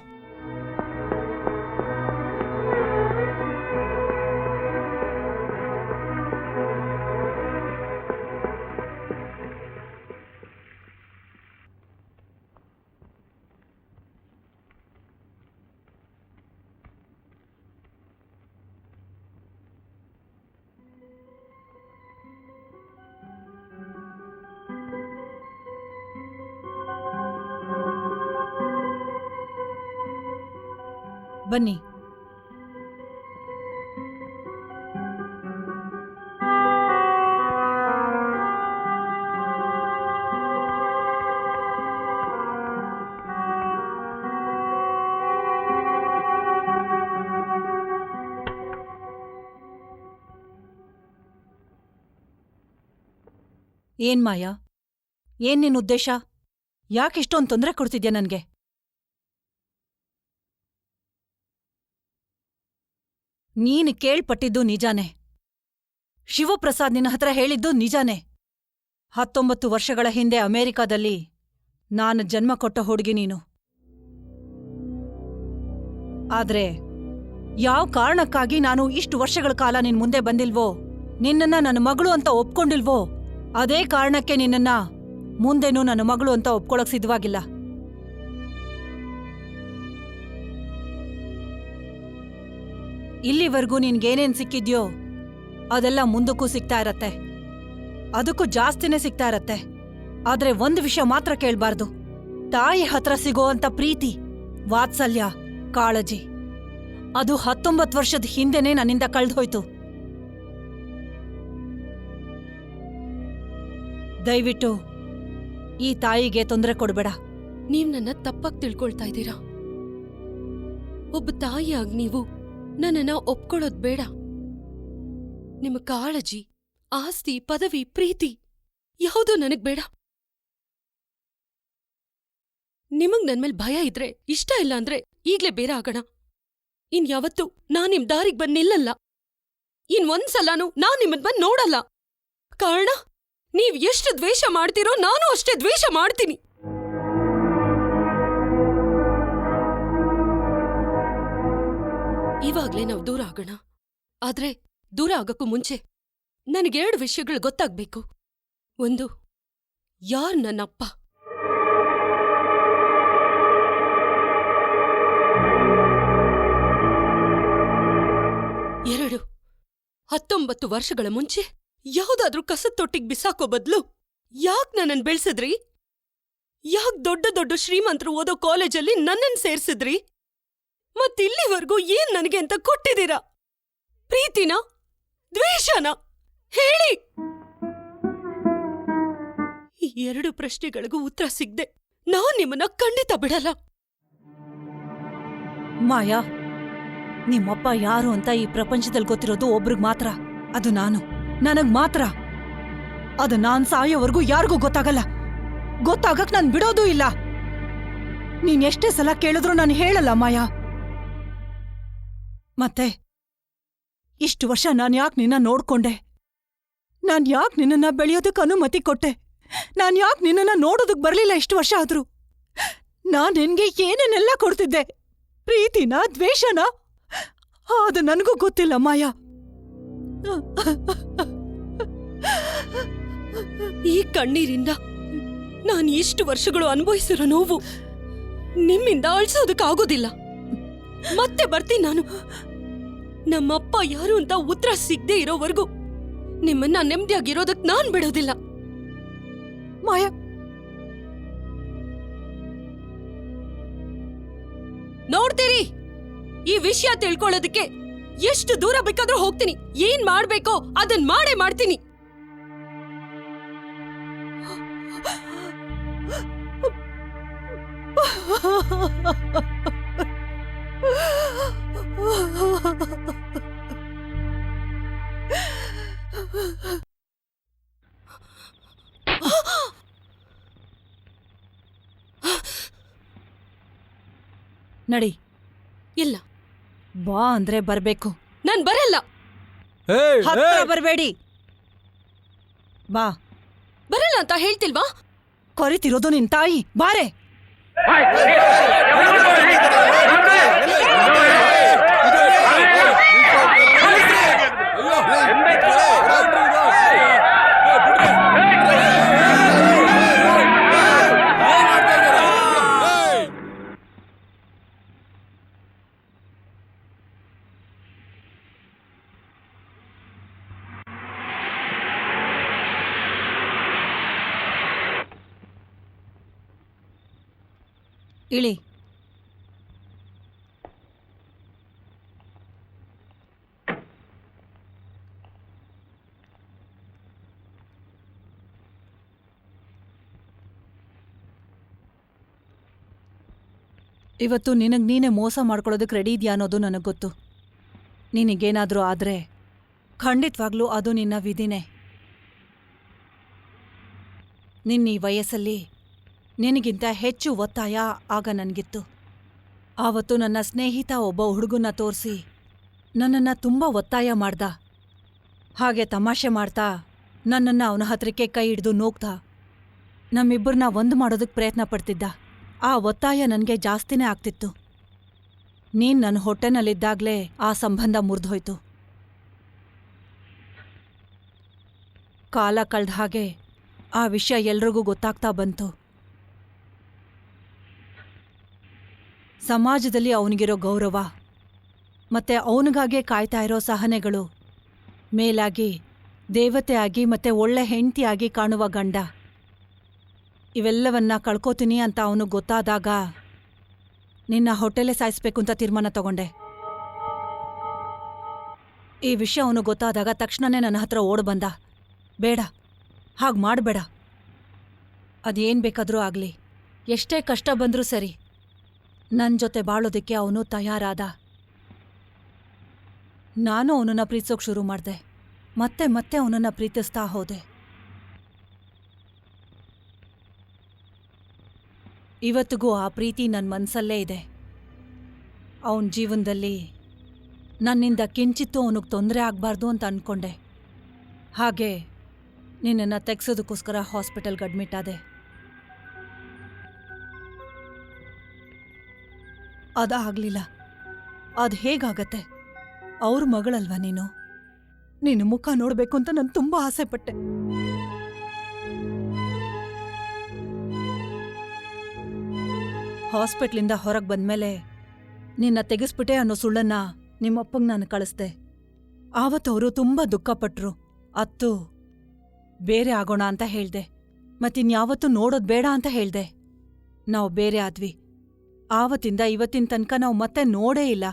ಬನ್ನಿ. ಏನ್ ಮಾಯಾ, ಏನ್ ನಿನ್ ಉದ್ದೇಶ? ಯಾಕಿಷ್ಟೊಂದು ತೊಂದರೆ ಕೊಡ್ತಿದ್ಯಾ ನನ್ಗೆ? ನೀನು ಕೇಳ್ಪಟ್ಟಿದ್ದು ನಿಜಾನೇ. ಶಿವಪ್ರಸಾದ್ ನಿನ್ನ ಹತ್ರ ಹೇಳಿದ್ದು ನಿಜಾನೇ. 19 ವರ್ಷಗಳ ಹಿಂದೆ ಅಮೆರಿಕಾದಲ್ಲಿ ನಾನು ಜನ್ಮ ಕೊಟ್ಟ ಹುಡುಗಿ ನೀನು. ಆದ್ರೆ ಯಾವ ಕಾರಣಕ್ಕಾಗಿ ನಾನು ಇಷ್ಟು ವರ್ಷಗಳ ಕಾಲ ನಿನ್ ಮುಂದೆ ಬಂದಿಲ್ವೋ, ನಿನ್ನನ್ನ ನನ್ನ ಮಗಳು ಅಂತ ಒಪ್ಕೊಂಡಿಲ್ವೋ, ಅದೇ ಕಾರಣಕ್ಕೆ ನಿನ್ನನ್ನ ಮುಂದೆನೂ ನನ್ನ ಮಗಳು ಅಂತ ಒಪ್ಕೊಳಕ್ ಸಿದ್ಧವಾಗಿಲ್ಲ. ಇಲ್ಲಿವರೆಗೂ ನಿನ್ಗೇನೇನ್ ಸಿಕ್ಕಿದ್ಯೋ ಅದೆಲ್ಲ ಮುಂದಕ್ಕೂ ಸಿಗ್ತಾ ಇರತ್ತೆ, ಅದಕ್ಕೂ ಜಾಸ್ತಿನೇ ಸಿಗ್ತಾ ಇರತ್ತೆ. ಆದ್ರೆ ಒಂದು ವಿಷಯ ಮಾತ್ರ ಕೇಳ್ಬಾರ್ದು. ತಾಯಿ ಹತ್ರ ಸಿಗೋ ಅಂತ ಪ್ರೀತಿ, ವಾತ್ಸಲ್ಯ, ಕಾಳಜಿ ಅದು 19 ವರ್ಷದ ಹಿಂದೆನೇ ನನ್ನಿಂದ ಕಳ್ದ್ಹೋಯ್ತು. ದಯವಿಟ್ಟು ಈ ತಾಯಿಗೆ ತೊಂದರೆ ಕೊಡ್ಬೇಡ. ನೀವ್ ನನ್ನ ತಪ್ಪಾಗಿ ತಿಳ್ಕೊಳ್ತಾ ಇದ್ದೀರಾ. ಒಬ್ಬ ತಾಯಿಯಾಗಿ ನೀವು ನನ್ನನ್ನ ಒಪ್ಕೊಳ್ಳೋದ್ ಬೇಡ. ನಿಮ್ಮ ಕಾಳಜಿ, ಆಸ್ತಿ, ಪದವಿ, ಪ್ರೀತಿ ಯಾವುದೂ ನನಗ್ ಬೇಡ. ನಿಮಗ್ ನನ್ಮೇಲ್ ಭಯ ಇದ್ರೆ, ಇಷ್ಟ ಇಲ್ಲ ಅಂದ್ರೆ ಈಗ್ಲೇ ಬೇರೆ ಆಗೋಣ. ಯಾವತ್ತೂ ನಾನ್ ನಿಮ್ ದಾರಿಗ್ ಬಂದ್ ನಿಲ್ಲಲ್ಲ. ಒಂದ್ಸಲನೂ ನಾನ್ ನಿಮ್ಮನ್ ಬಂದ್ ನೋಡಲ್ಲ. ಕಾರಣ, ನೀವ್ ಎಷ್ಟು ದ್ವೇಷ ಮಾಡ್ತೀರೋ ನಾನು ಅಷ್ಟೇ ದ್ವೇಷ ಮಾಡ್ತೀನಿ. ಇವಾಗ್ಲೇ ನಾವ್ ದೂರ ಆಗೋಣ. ಆದ್ರೆ ದೂರ ಆಗಕ್ಕೂ ಮುಂಚೆ ನನಗೆ2 ವಿಷಯಗಳು ಗೊತ್ತಾಗ್ಬೇಕು. ಒಂದು, ಯಾರ್ ನನ್ನಪ್ಪ. 2, 19 ವರ್ಷಗಳ ಮುಂಚೆ ಯಾವ್ದಾದ್ರೂ ಕಸದ ತೊಟ್ಟಿಗ್ ಬಿಸಾಕೋ ಬದ್ಲು ಯಾಕ್ ನನ್ನನ್ ಬೆಳ್ಸಿದ್ರಿ? ಯಾಕ್ ದೊಡ್ಡ ದೊಡ್ಡ ಶ್ರೀಮಂತರು ಓದೋ ಕಾಲೇಜಲ್ಲಿ ನನ್ನನ್ ಸೇರ್ಸಿದ್ರಿ? ಮತ್ತಿಲ್ಲಿವರೆಗೂ ಏನ್ ನನಗೆ ಅಂತ ಕೊಟ್ಟಿದ್ದೀರಾ? ಪ್ರೀತಿನ? ದ್ವೇಷನ? ಹೇಳಿ. ಈ 2 ಪ್ರಶ್ನೆಗಳಿಗೂ ಉತ್ತರ ಸಿಗ್ದೆ ನಾನ್ ನಿಮ್ಮನ್ನ ಖಂಡಿತ ಬಿಡಲ್ಲ. ಮಾಯಾ, ನಿಮ್ಮಪ್ಪ ಯಾರು ಅಂತ ಈ ಪ್ರಪಂಚದಲ್ಲಿ ಗೊತ್ತಿರೋದು ಒಬ್ರಿಗ್ ಮಾತ್ರ. ಅದು ನಾನು. ನನಗ್ ಮಾತ್ರ. ಅದು ನಾನ್ ಸಾಯೋವರೆಗೂ ಯಾರಿಗೂ ಗೊತ್ತಾಗಲ್ಲ. ಗೊತ್ತಾಗಕ್ ನಾನ್ ಬಿಡೋದೂ ಇಲ್ಲ. ನೀನ್ ಎಷ್ಟೇ ಸಲ ಕೇಳಿದ್ರೂ ನಾನು ಹೇಳಲ್ಲ ಮಾಯಾ. ಮತ್ತೆ ಇಷ್ಟು ವರ್ಷ ನಾನ್ ಯಾಕೆ ನಿನ್ನ ನೋಡ್ಕೊಂಡೆ? ನಾನ್ ಯಾಕೆ ನಿನ್ನನ್ನ ಬೆಳೆಯೋದಕ್ಕೆ ಅನುಮತಿ ಕೊಟ್ಟೆ? ನಾನ್ ಯಾಕೆ ನಿನ್ನನ್ನ ನೋಡೋದಕ್ ಬರ್ಲಿಲ್ಲ ಇಷ್ಟು ವರ್ಷ ಆದ್ರೂ? ನಾನ್ ನಿನ್ಗೆ ಏನೇನೆಲ್ಲ ಕೊಡ್ತಿದ್ದೆ? ಪ್ರೀತಿನ, ದ್ವೇಷನ? ಅದು ನನಗೂ ಗೊತ್ತಿಲ್ಲ ಮಾಯಾ. ಈ ಕಣ್ಣೀರಿಂದ ನಾನು ಇಷ್ಟು ವರ್ಷಗಳು ಅನುಭವಿಸಿರೋ ನೋವು ನಿಮ್ಮಿಂದ ಅಳಿಸೋದಕ್ಕಾಗೋದಿಲ್ಲ. ಮತ್ತೆ ಬರ್ತೀನಿ ನಾನು. ನಮ್ಮಪ್ಪ ಯಾರು ಅಂತ ಉತ್ತರ ಸಿಗದೆ ಇರೋವರೆಗೂ ನಿಮ್ಮನ್ನ ನೆಮ್ಮದಿಯಾಗಿರೋದಕ್ ನಾನ್ ಬಿಡೋದಿಲ್ಲ. ಮಾಯಾ, ನೋಡ್ತೀರಿ, ಈ ವಿಷಯ ತಿಳ್ಕೊಳ್ಳೋದಕ್ಕೆ ಎಷ್ಟು ದೂರ ಬೇಕಾದ್ರೂ ಹೋಗ್ತೀನಿ. ಏನ್ ಮಾಡ್ಬೇಕೋ ಅದನ್ ಮಾಡೇ ಮಾಡ್ತೀನಿ. ನಡಿ. ಇಲ್ಲ. ಬಾ ಅಂದ್ರೆ ಬರ್ಬೇಕು. ನಾನ್ ಬರಲ್ಲ. ಹತ್ರ ಬರ್ಬೇಡಿ. ಬಾ. ಬರಲ್ಲ ಅಂತ ಹೇಳ್ತಿಲ್ವಾ? ಕೊರಿತಿರೋದು ನಿನ್ ತಾಯಿ. ಬಾರೆ. ಇಳಿ. ಇವತ್ತು ನಿನಗ್ ನೀನೇ ಮೋಸ ಮಾಡ್ಕೊಳ್ಳೋದಕ್ಕೆ ರೆಡಿ ಇದೆಯಾ ಅನ್ನೋದು ನನಗೆ ಗೊತ್ತು. ನಿನಗೇನಾದ್ರೂ ಆದ್ರೆ ಖಂಡಿತವಾಗ್ಲೂ ಅದು ನಿನ್ನ ವಿಧಿನೇ. ನಿನ್ನ ಈ ವಯಸ್ಸಲ್ಲಿ ನಿನಗಿಂತ ಹೆಚ್ಚು ಒತ್ತಾಯ ಆಗ ನನಗಿತ್ತು. ಆವತ್ತು ನನ್ನ ಸ್ನೇಹಿತ ಒಬ್ಬ ಹುಡುಗನ್ನ ತೋರಿಸಿ ನನ್ನನ್ನು ತುಂಬ ಒತ್ತಾಯ ಮಾಡ್ದ. ಹಾಗೆ ತಮಾಷೆ ಮಾಡ್ತಾ ನನ್ನನ್ನು ಅವನ ಹತ್ರಕ್ಕೆ ಕೈ ಹಿಡಿದು ನೂಗ್ದ. ನಮ್ಮಿಬ್ಬರನ್ನ ಒಂದು ಮಾಡೋದಕ್ಕೆ ಪ್ರಯತ್ನ ಪಡ್ತಿದ್ದ. ಆ ಒತ್ತಾಯ ನನಗೆ ಜಾಸ್ತಿನೇ ಆಗ್ತಿತ್ತು. ನೀನ್ ನನ್ನ ಹೊಟ್ಟೆನಲ್ಲಿದ್ದಾಗ್ಲೇ ಆ ಸಂಬಂಧ ಮುರಿದೋಯ್ತು. ಕಾಲ ಕಳೆದ ಹಾಗೆ ಆ ವಿಷಯ ಎಲ್ರಿಗೂ ಗೊತ್ತಾಗ್ತಾ ಬಂತು. ಸಮಾಜದಲ್ಲಿ ಅವನಿಗಿರೋ ಗೌರವ ಮತ್ತೆ ಅವನಿಗಾಗೆ ಕಾಯ್ತಾ ಇರೋ ಸಹನೆಗಳು, ಮೇಲಾಗಿ ದೇವತೆಯಾಗಿ ಮತ್ತೆ ಒಳ್ಳೆ ಹೆಂಡ್ತಿಯಾಗಿ ಕಾಣುವ ಗಂಡ, ಇವೆಲ್ಲವನ್ನ ಕಳ್ಕೋತೀನಿ ಅಂತ ಅವನು ಗೊತ್ತಾದಾಗ ನಿನ್ನ ಹೊಟ್ಟೆಲೆ ಸಾಯಿಸ್ಬೇಕು ಅಂತ ತೀರ್ಮಾನ ತಗೊಂಡೆ. ಈ ವಿಷಯ ಅವನು ಗೊತ್ತಾದಾಗ ತಕ್ಷಣನೇ ನನ್ನ ಹತ್ರ ಓಡ್ ಬಂದ. ಬೇಡ, ಹಾಗೆ ಮಾಡಬೇಡ. ಅದೇನ್ ಬೇಕಾದ್ರೂ ಆಗ್ಲಿ, ಎಷ್ಟೇ ಕಷ್ಟ ಬಂದ್ರೂ ಸರಿ, ನನ್ನ ಜೊತೆ ಬಾಳೋದಕ್ಕೆ ಅವನು ತಯಾರಾದ. ನಾನು ಅವನನ್ನ ಪ್ರೀತಿಸೋಕ್ ಶುರು ಮಾಡ್ದೆ. ಮತ್ತೆ ಮತ್ತೆ ಅವನನ್ನ ಪ್ರೀತಿಸ್ತಾ ಹೋದೆ. ಇವತ್ತಿಗೂ ಆ ಪ್ರೀತಿ ನನ್ನ ಮನಸ್ಸಲ್ಲೇ ಇದೆ. ಅವನ ಜೀವನದಲ್ಲಿ ನನ್ನಿಂದ ಕಿಂಚಿತ್ತೂ ಅವನಿಗೆ ತೊಂದರೆ ಆಗಬಾರ್ದು ಅಂತ ಅಂದ್ಕೊಂಡೆ. ಹಾಗೆ ನಿನ್ನನ್ನು ತೆಗ್ಸೋದಕ್ಕೋಸ್ಕರ ಹಾಸ್ಪಿಟಲ್ಗೆ ಅಡ್ಮಿಟ್ ಆದೆ. ಅದಾಗಲಿಲ್ಲ. ಅದು ಹೇಗಾಗತ್ತೆ? ಅವ್ರ ಮಗಳಲ್ವಾ ನೀನು? ನಿನ್ನ ಮುಖ ನೋಡಬೇಕು ಅಂತ ನಾನು ತುಂಬ ಆಸೆಪಟ್ಟೆ. ಹಾಸ್ಪಿಟ್ಲಿಂದ ಹೊರಗೆ ಬಂದ್ಮೇಲೆ ನಿನ್ನ ತೆಗೆಸ್ಬಿಟ್ಟೆ ಅನ್ನೋ ಸುಳ್ಳನ್ನ ನಿಮ್ಮಪ್ಪಂಗೆ ನಾನು ಕಳಿಸ್ದೆ. ಆವತ್ತವರು ತುಂಬ ದುಃಖಪಟ್ರು. ಅತ್ತು ಬೇರೆ ಆಗೋಣ ಅಂತ ಹೇಳ್ದೆ. ಮತ್ತಿನ್ಯಾವತ್ತೂ ನೋಡೋದು ಬೇಡ ಅಂತ ಹೇಳ್ದೆ. ನಾವು ಬೇರೆ ಆದ್ವಿ. ಆವತ್ತಿಂದ ಇವತ್ತಿನ ತನಕ ನಾವು ಮತ್ತೆ ನೋಡೇ ಇಲ್ಲ.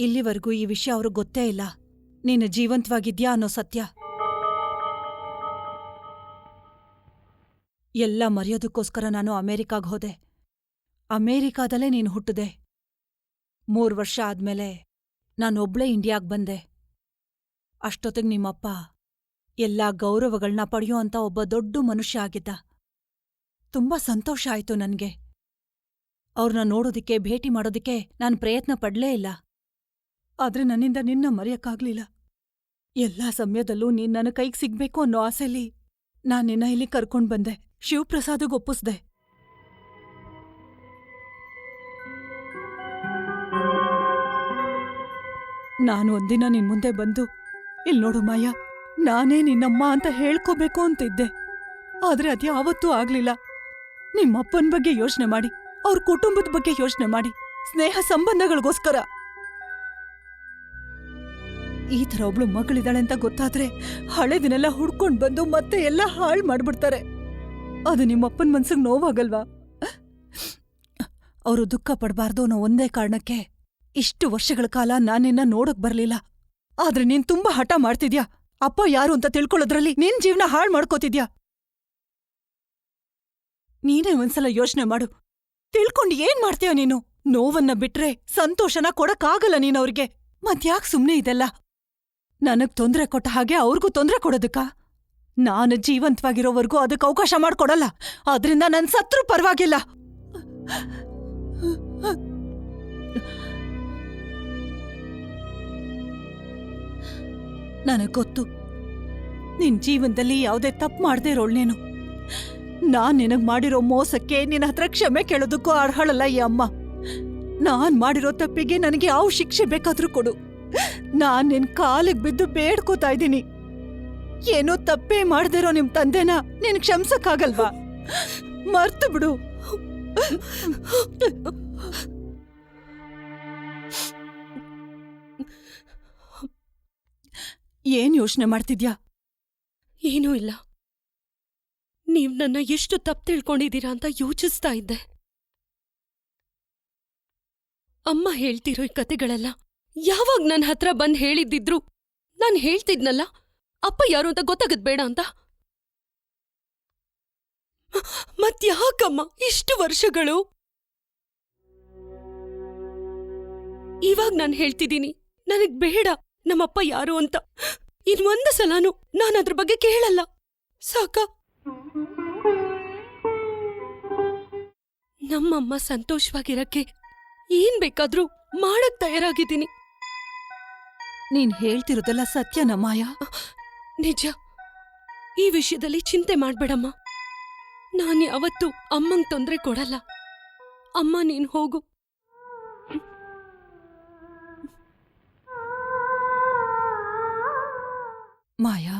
ಇಲ್ಲಿವರೆಗೂ ಈ ವಿಷಯ ಅವ್ರಿಗೆ ಗೊತ್ತೇ ಇಲ್ಲ, ನೀನು ಜೀವಂತವಾಗಿದ್ಯಾ ಅನ್ನೋ ಸತ್ಯ. ಎಲ್ಲ ಮರೆಯೋದಕ್ಕೋಸ್ಕರ ನಾನು ಅಮೆರಿಕಾಗ್ ಹೋದೆ. ಅಮೆರಿಕಾದಲ್ಲೇ ನೀನು ಹುಟ್ಟಿದೆ. 3 ವರ್ಷ ಆದ್ಮೇಲೆ ನಾನೊಬ್ಳೇ ಇಂಡಿಯಾಗ್ ಬಂದೆ. ಅಷ್ಟೊತ್ತಿಗೆ ನಿಮ್ಮಪ್ಪ ಎಲ್ಲ ಗೌರವಗಳನ್ನ ಪಡೆಯೋ ಅಂತ ಒಬ್ಬ ದೊಡ್ಡ ಮನುಷ್ಯ ಆಗಿದ್ದ. ತುಂಬ ಸಂತೋಷ ಆಯ್ತು ನನಗೆ. ಅವ್ರನ್ನ ನೋಡೋದಿಕ್ಕೆ, ಭೇಟಿ ಮಾಡೋದಿಕ್ಕೆ ನಾನು ಪ್ರಯತ್ನ ಪಡ್ಲೇ ಇಲ್ಲ. ಆದ್ರೆ ನನ್ನಿಂದ ನಿನ್ನ ಮರೆಯಕ್ಕಾಗ್ಲಿಲ್ಲ. ಎಲ್ಲ ಸಮಯದಲ್ಲೂ ನೀನ್ ನನ್ನ ಕೈಗೆ ಸಿಗ್ಬೇಕು ಅನ್ನೋ ಆಸೆಲಿ ನಾನ್ ನಿನ್ನ ಇಲ್ಲಿ ಕರ್ಕೊಂಡ್ ಬಂದೆ. ಶಿವಪ್ರಸಾದ್ಗೆ ಒಪ್ಪಿಸ್ದೆ. ನಾನು ಒಂದಿನ ನಿನ್ ಮುಂದೆ ಬಂದು, ಇಲ್ ನೋಡು ಮಾಯಾ, ನಾನೇ ನಿನ್ನಮ್ಮ ಅಂತ ಹೇಳ್ಕೋಬೇಕು ಅಂತಿದ್ದೆ. ಆದ್ರೆ ಅದ್ಯಾವತ್ತೂ ಆಗ್ಲಿಲ್ಲ. ನಿಮ್ಮಪ್ಪನ ಬಗ್ಗೆ ಯೋಚನೆ ಮಾಡಿ, ಅವ್ರ ಕುಟುಂಬದ ಬಗ್ಗೆ ಯೋಚನೆ ಮಾಡಿ, ಸ್ನೇಹ ಸಂಬಂಧಗಳಿಗೋಸ್ಕರ. ಈ ಥರ ಒಬ್ಳು ಮಗಳಿದ್ದಾಳೆ ಅಂತ ಗೊತ್ತಾದ್ರೆ ಹಳೆದಿನೆಲ್ಲ ಹುಡ್ಕೊಂಡ್ ಬಂದು ಮತ್ತೆ ಎಲ್ಲ ಹಾಳು ಮಾಡ್ಬಿಡ್ತಾರೆ. ಅದು ನಿಮ್ಮಪ್ಪನ ಮನ್ಸಿಗೆ ನೋವಾಗಲ್ವಾ? ಅವರು ದುಃಖ ಪಡಬಾರ್ದು ಅನ್ನೋ ಒಂದೇ ಕಾರಣಕ್ಕೆ ಇಷ್ಟು ವರ್ಷಗಳ ಕಾಲ ನಾನಿನ್ನ ನೋಡಕ್ ಬರ್ಲಿಲ್ಲ. ಆದ್ರೆ ನೀನ್ ತುಂಬಾ ಹಠ ಮಾಡ್ತಿದ್ಯಾ. ಅಪ್ಪ ಯಾರು ಅಂತ ತಿಳ್ಕೊಳ್ಳೋದ್ರಲ್ಲಿ ನಿನ್ ಜೀವನ ಹಾಳು ಮಾಡ್ಕೋತಿದ್ಯಾ. ನೀನೇ ಒಂದ್ಸಲ ಯೋಚನೆ ಮಾಡು. ತಿಳ್ಕೊಂಡು ಏನ್ ಮಾಡ್ತೀಯ ನೀನು? ನೋವನ್ನ ಬಿಟ್ರೆ ಸಂತೋಷನ ಕೊಡಕ್ಕಾಗಲ್ಲ ನೀನವ್ರಿಗೆ. ಮತ್ಯಾಕ್ ಸುಮ್ನೆ ಇದೆಲ್ಲ? ನನಗ್ ತೊಂದ್ರೆ ಕೊಟ್ಟ ಹಾಗೆ ಅವ್ರಿಗೂ ತೊಂದ್ರೆ ಕೊಡೋದಕ್ಕ? ನಾನು ಜೀವಂತವಾಗಿರೋವರೆಗೂ ಅದಕ್ಕೆ ಅವಕಾಶ ಮಾಡ್ಕೊಡಲ್ಲ. ಆದ್ರಿಂದ ನನ್ ಸತ್ರು ಪರವಾಗಿಲ್ಲ. ನನಗ್ ಗೊತ್ತು, ನಿನ್ ಜೀವನದಲ್ಲಿ ಯಾವುದೇ ತಪ್ಪು ಮಾಡದೇ ಇರೋಳ್ ನೀನು. ನಾನ್ ನಿನಗ್ ಮಾಡಿರೋ ಮೋಸಕ್ಕೆ ನಿನ್ನ ಹತ್ರ ಕ್ಷಮೆ ಕೇಳೋದಕ್ಕೂ ಅರ್ಹಳಲ್ಲ ಈ ಅಮ್ಮ. ನಾನ್ ಮಾಡಿರೋ ತಪ್ಪಿಗೆ ನನಗೆ ಯಾವ ಶಿಕ್ಷೆ ಬೇಕಾದ್ರೂ ಕೊಡು. ನಾನ್ ನಿನ್ ಕಾಲಿಗೆ ಬಿದ್ದು ಬೇಡ್ಕೋತಾ ಇದ್ದೀನಿ. ಏನೋ ತಪ್ಪೇ ಮಾಡ್ದಿರೋ ನಿಮ್ ತಂದೆನ ನೀನ್ ಕ್ಷಮಿಸಕ್ಕಾಗಲ್ವಾ? ಮರ್ತು ಬಿಡು. ಏನ್ ಯೋಚನೆ ಮಾಡ್ತಿದ್ಯಾ? ಏನೂ ಇಲ್ಲ. ನೀವ್ ನನ್ನ ಎಷ್ಟು ತಪ್ಪು ತಿಳ್ಕೊಂಡಿದ್ದೀರಾ ಅಂತ ಯೋಚಿಸ್ತಾ ಇದ್ದೆ. ಅಮ್ಮ ಹೇಳ್ತಿರೋ ಈ ಕತೆಗಳೆಲ್ಲ ಯಾವಾಗ ನನ್ನ ಹತ್ರ ಬಂದ್ ಹೇಳಿದ್ದಿದ್ರು ನಾನ್ ಹೇಳ್ತಿದ್ನಲ್ಲ, ಅಪ್ಪ ಯಾರು ಅಂತ ಗೊತ್ತಾಗದ್ ಬೇಡ ಅಂತ. ಮತ್ಯಾಕಮ್ಮ ಇಷ್ಟು ವರ್ಷಗಳು? ಇವಾಗ ನಾನು ಹೇಳ್ತಿದ್ದೀನಿ, ನನಗ್ ಬೇಡ ನಮ್ಮಪ್ಪ ಯಾರು ಅಂತ. ಇನ್ನೊಂದು ಸಲನೂ ನಾನು ಅದ್ರ ಬಗ್ಗೆ ಕೇಳಲ್ಲ. ಸಾಕ? ನಮ್ಮಮ್ಮ ಸಂತೋಷವಾಗಿರಕ್ಕೆ ಏನ್ ಬೇಕಾದ್ರೂ ಮಾಡಕ್ ತಯಾರಾಗಿದ್ದೀನಿ. ನೀನ್ ಹೇಳ್ತಿರೋದೆಲ್ಲ ಸತ್ಯನಾ ಮಾಯಾ? ನಿಜ. ಈ ವಿಷಯದಲ್ಲಿ ಚಿಂತೆ ಮಾಡ್ಬೇಡಮ್ಮ. ನಾನ್ ಯಾವತ್ತೂ ಅಮ್ಮಂಗ್ ತೊಂದ್ರೆ ಕೊಡಲ್ಲ. ಅಮ್ಮ, ನೀನ್ ಹೋಗು. ಮಾಯಾ,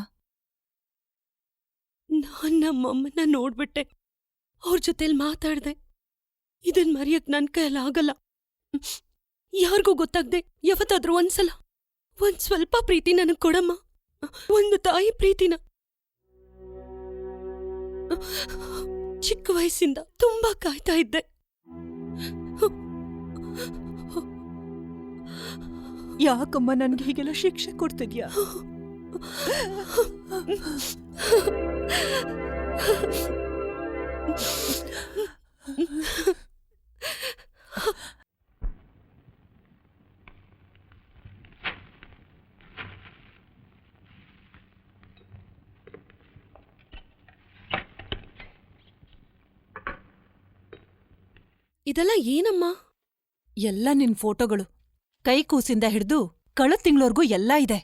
ನಾನ್ ನಮ್ಮಮ್ಮನ್ನ ನೋಡ್ಬಿಟ್ಟೆ, ಅವ್ರ ಜೊತೆಲ್ ಮಾತಾಡ್ದೆ. ಇದನ್ ಮರೆಯಕ್ ನನ್ ಕೈಯಲ್ಲಾಗಲ್ಲ. ಯಾರಿಗೂ ಗೊತ್ತಾಗ್ದೆ ಯಾವತ್ತಾದ್ರೂ ಒಂದ್ಸಲ ಒಂದ್ ಸ್ವಲ್ಪ ಪ್ರೀತಿ ನನಗ್ ಕೊಡಮ್ಮ. ಒಂದು ತಾಯಿ ಪ್ರೀತಿನ. ಚಿಕ್ಕ ವಯಸ್ಸಿಂದ ತುಂಬಾ ಕಾಯ್ತಾ ಇದ್ದೆ. ಯಾಕಮ್ಮ ನನ್ಗೆ ಹೀಗೆಲ್ಲ ಶಿಕ್ಷೆ ಕೊಡ್ತಿದ್ಯಾ? ಇದೆಲ್ಲ ಏನಮ್ಮ? ಎಲ್ಲ ನಿನ್ ಫೋಟೋಗಳು. ಕೈ ಕೂಸಿಂದ ಹಿಡ್ದು ಕಳೆದ ತಿಂಗ್ಳವರ್ಗೂ ಎಲ್ಲ ಇದೆ.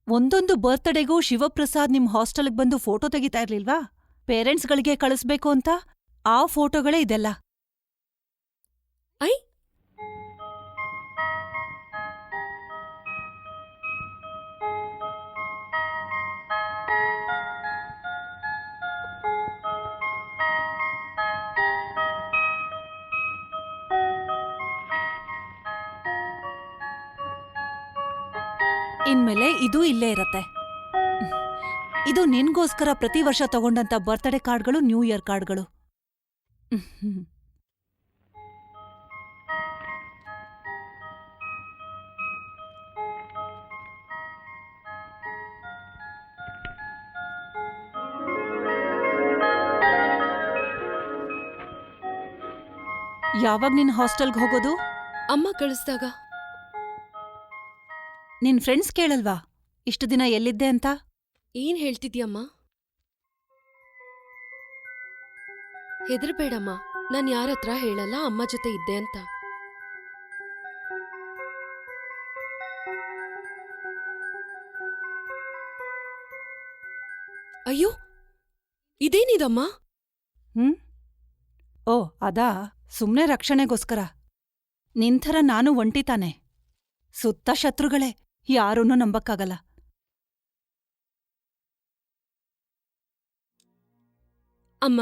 ಒಂದೊಂದು ಬರ್ತ್ಡೇಗೂ ಶಿವಪ್ರಸಾದ್ ನಿಮ್ ಹಾಸ್ಟೆಲ್ಗೆ ಬಂದು ಫೋಟೋ ತೆಗಿತಾ ಇರ್ಲಿಲ್ವಾ? ಪೇರೆಂಟ್ಸ್ಗಳಿಗೆ ಕಳಿಸ್ಬೇಕು ಅಂತ ಆ ಫೋಟೋಗಳೇ ಇದೆಲ್ಲ. ಐ, ಇನ್ಮೇಲೆ ಇದೂ ಇಲ್ಲೇ ಇರತ್ತೆ. ಇದು ನಿನ್ಗೋಸ್ಕರ ಪ್ರತಿ ವರ್ಷ ತಗೊಂಡಂತ ಬರ್ತ್ಡೇ ಕಾರ್ಡ್ಗಳು, ನ್ಯೂ ಇಯರ್ ಕಾರ್ಡ್ಗಳು. ಯಾವಾಗ ನಿನ್ ಹಾಸ್ಟೆಲ್ಗೆ ಹೋಗೋದು? ಅಮ್ಮ ಕಳಿಸ್ದಾಗ. ನಿನ್ ಫ್ರೆಂಡ್ಸ್ ಕೇಳಲ್ವಾ ಇಷ್ಟು ದಿನ ಎಲ್ಲಿದ್ದೆ ಅಂತ? ಏನ್ ಹೇಳ್ತಿದ್ಯಮ್ಮ? ಹೆದರ್ಬೇಡಮ್ಮ, ನಾನ್ ಯಾರತ್ರ ಹೇಳಲ್ಲ ಅಮ್ಮ ಜೊತೆ ಇದ್ದೆ ಅಂತ. ಅಯ್ಯೋ, ಇದೇನಿದಮ್ಮ? ಓ, ಅದಾ ಸುಮ್ನೆ ರಕ್ಷಣೆಗೋಸ್ಕರ. ನಿಂಥರ ನಾನು ಒಂಟಿ ತಾನೆ. ಸುತ್ತ ಶತ್ರುಗಳೇ, ಯಾರನ್ನೂ ನಂಬಕ್ಕಾಗಲ್ಲ. ಅಮ್ಮ,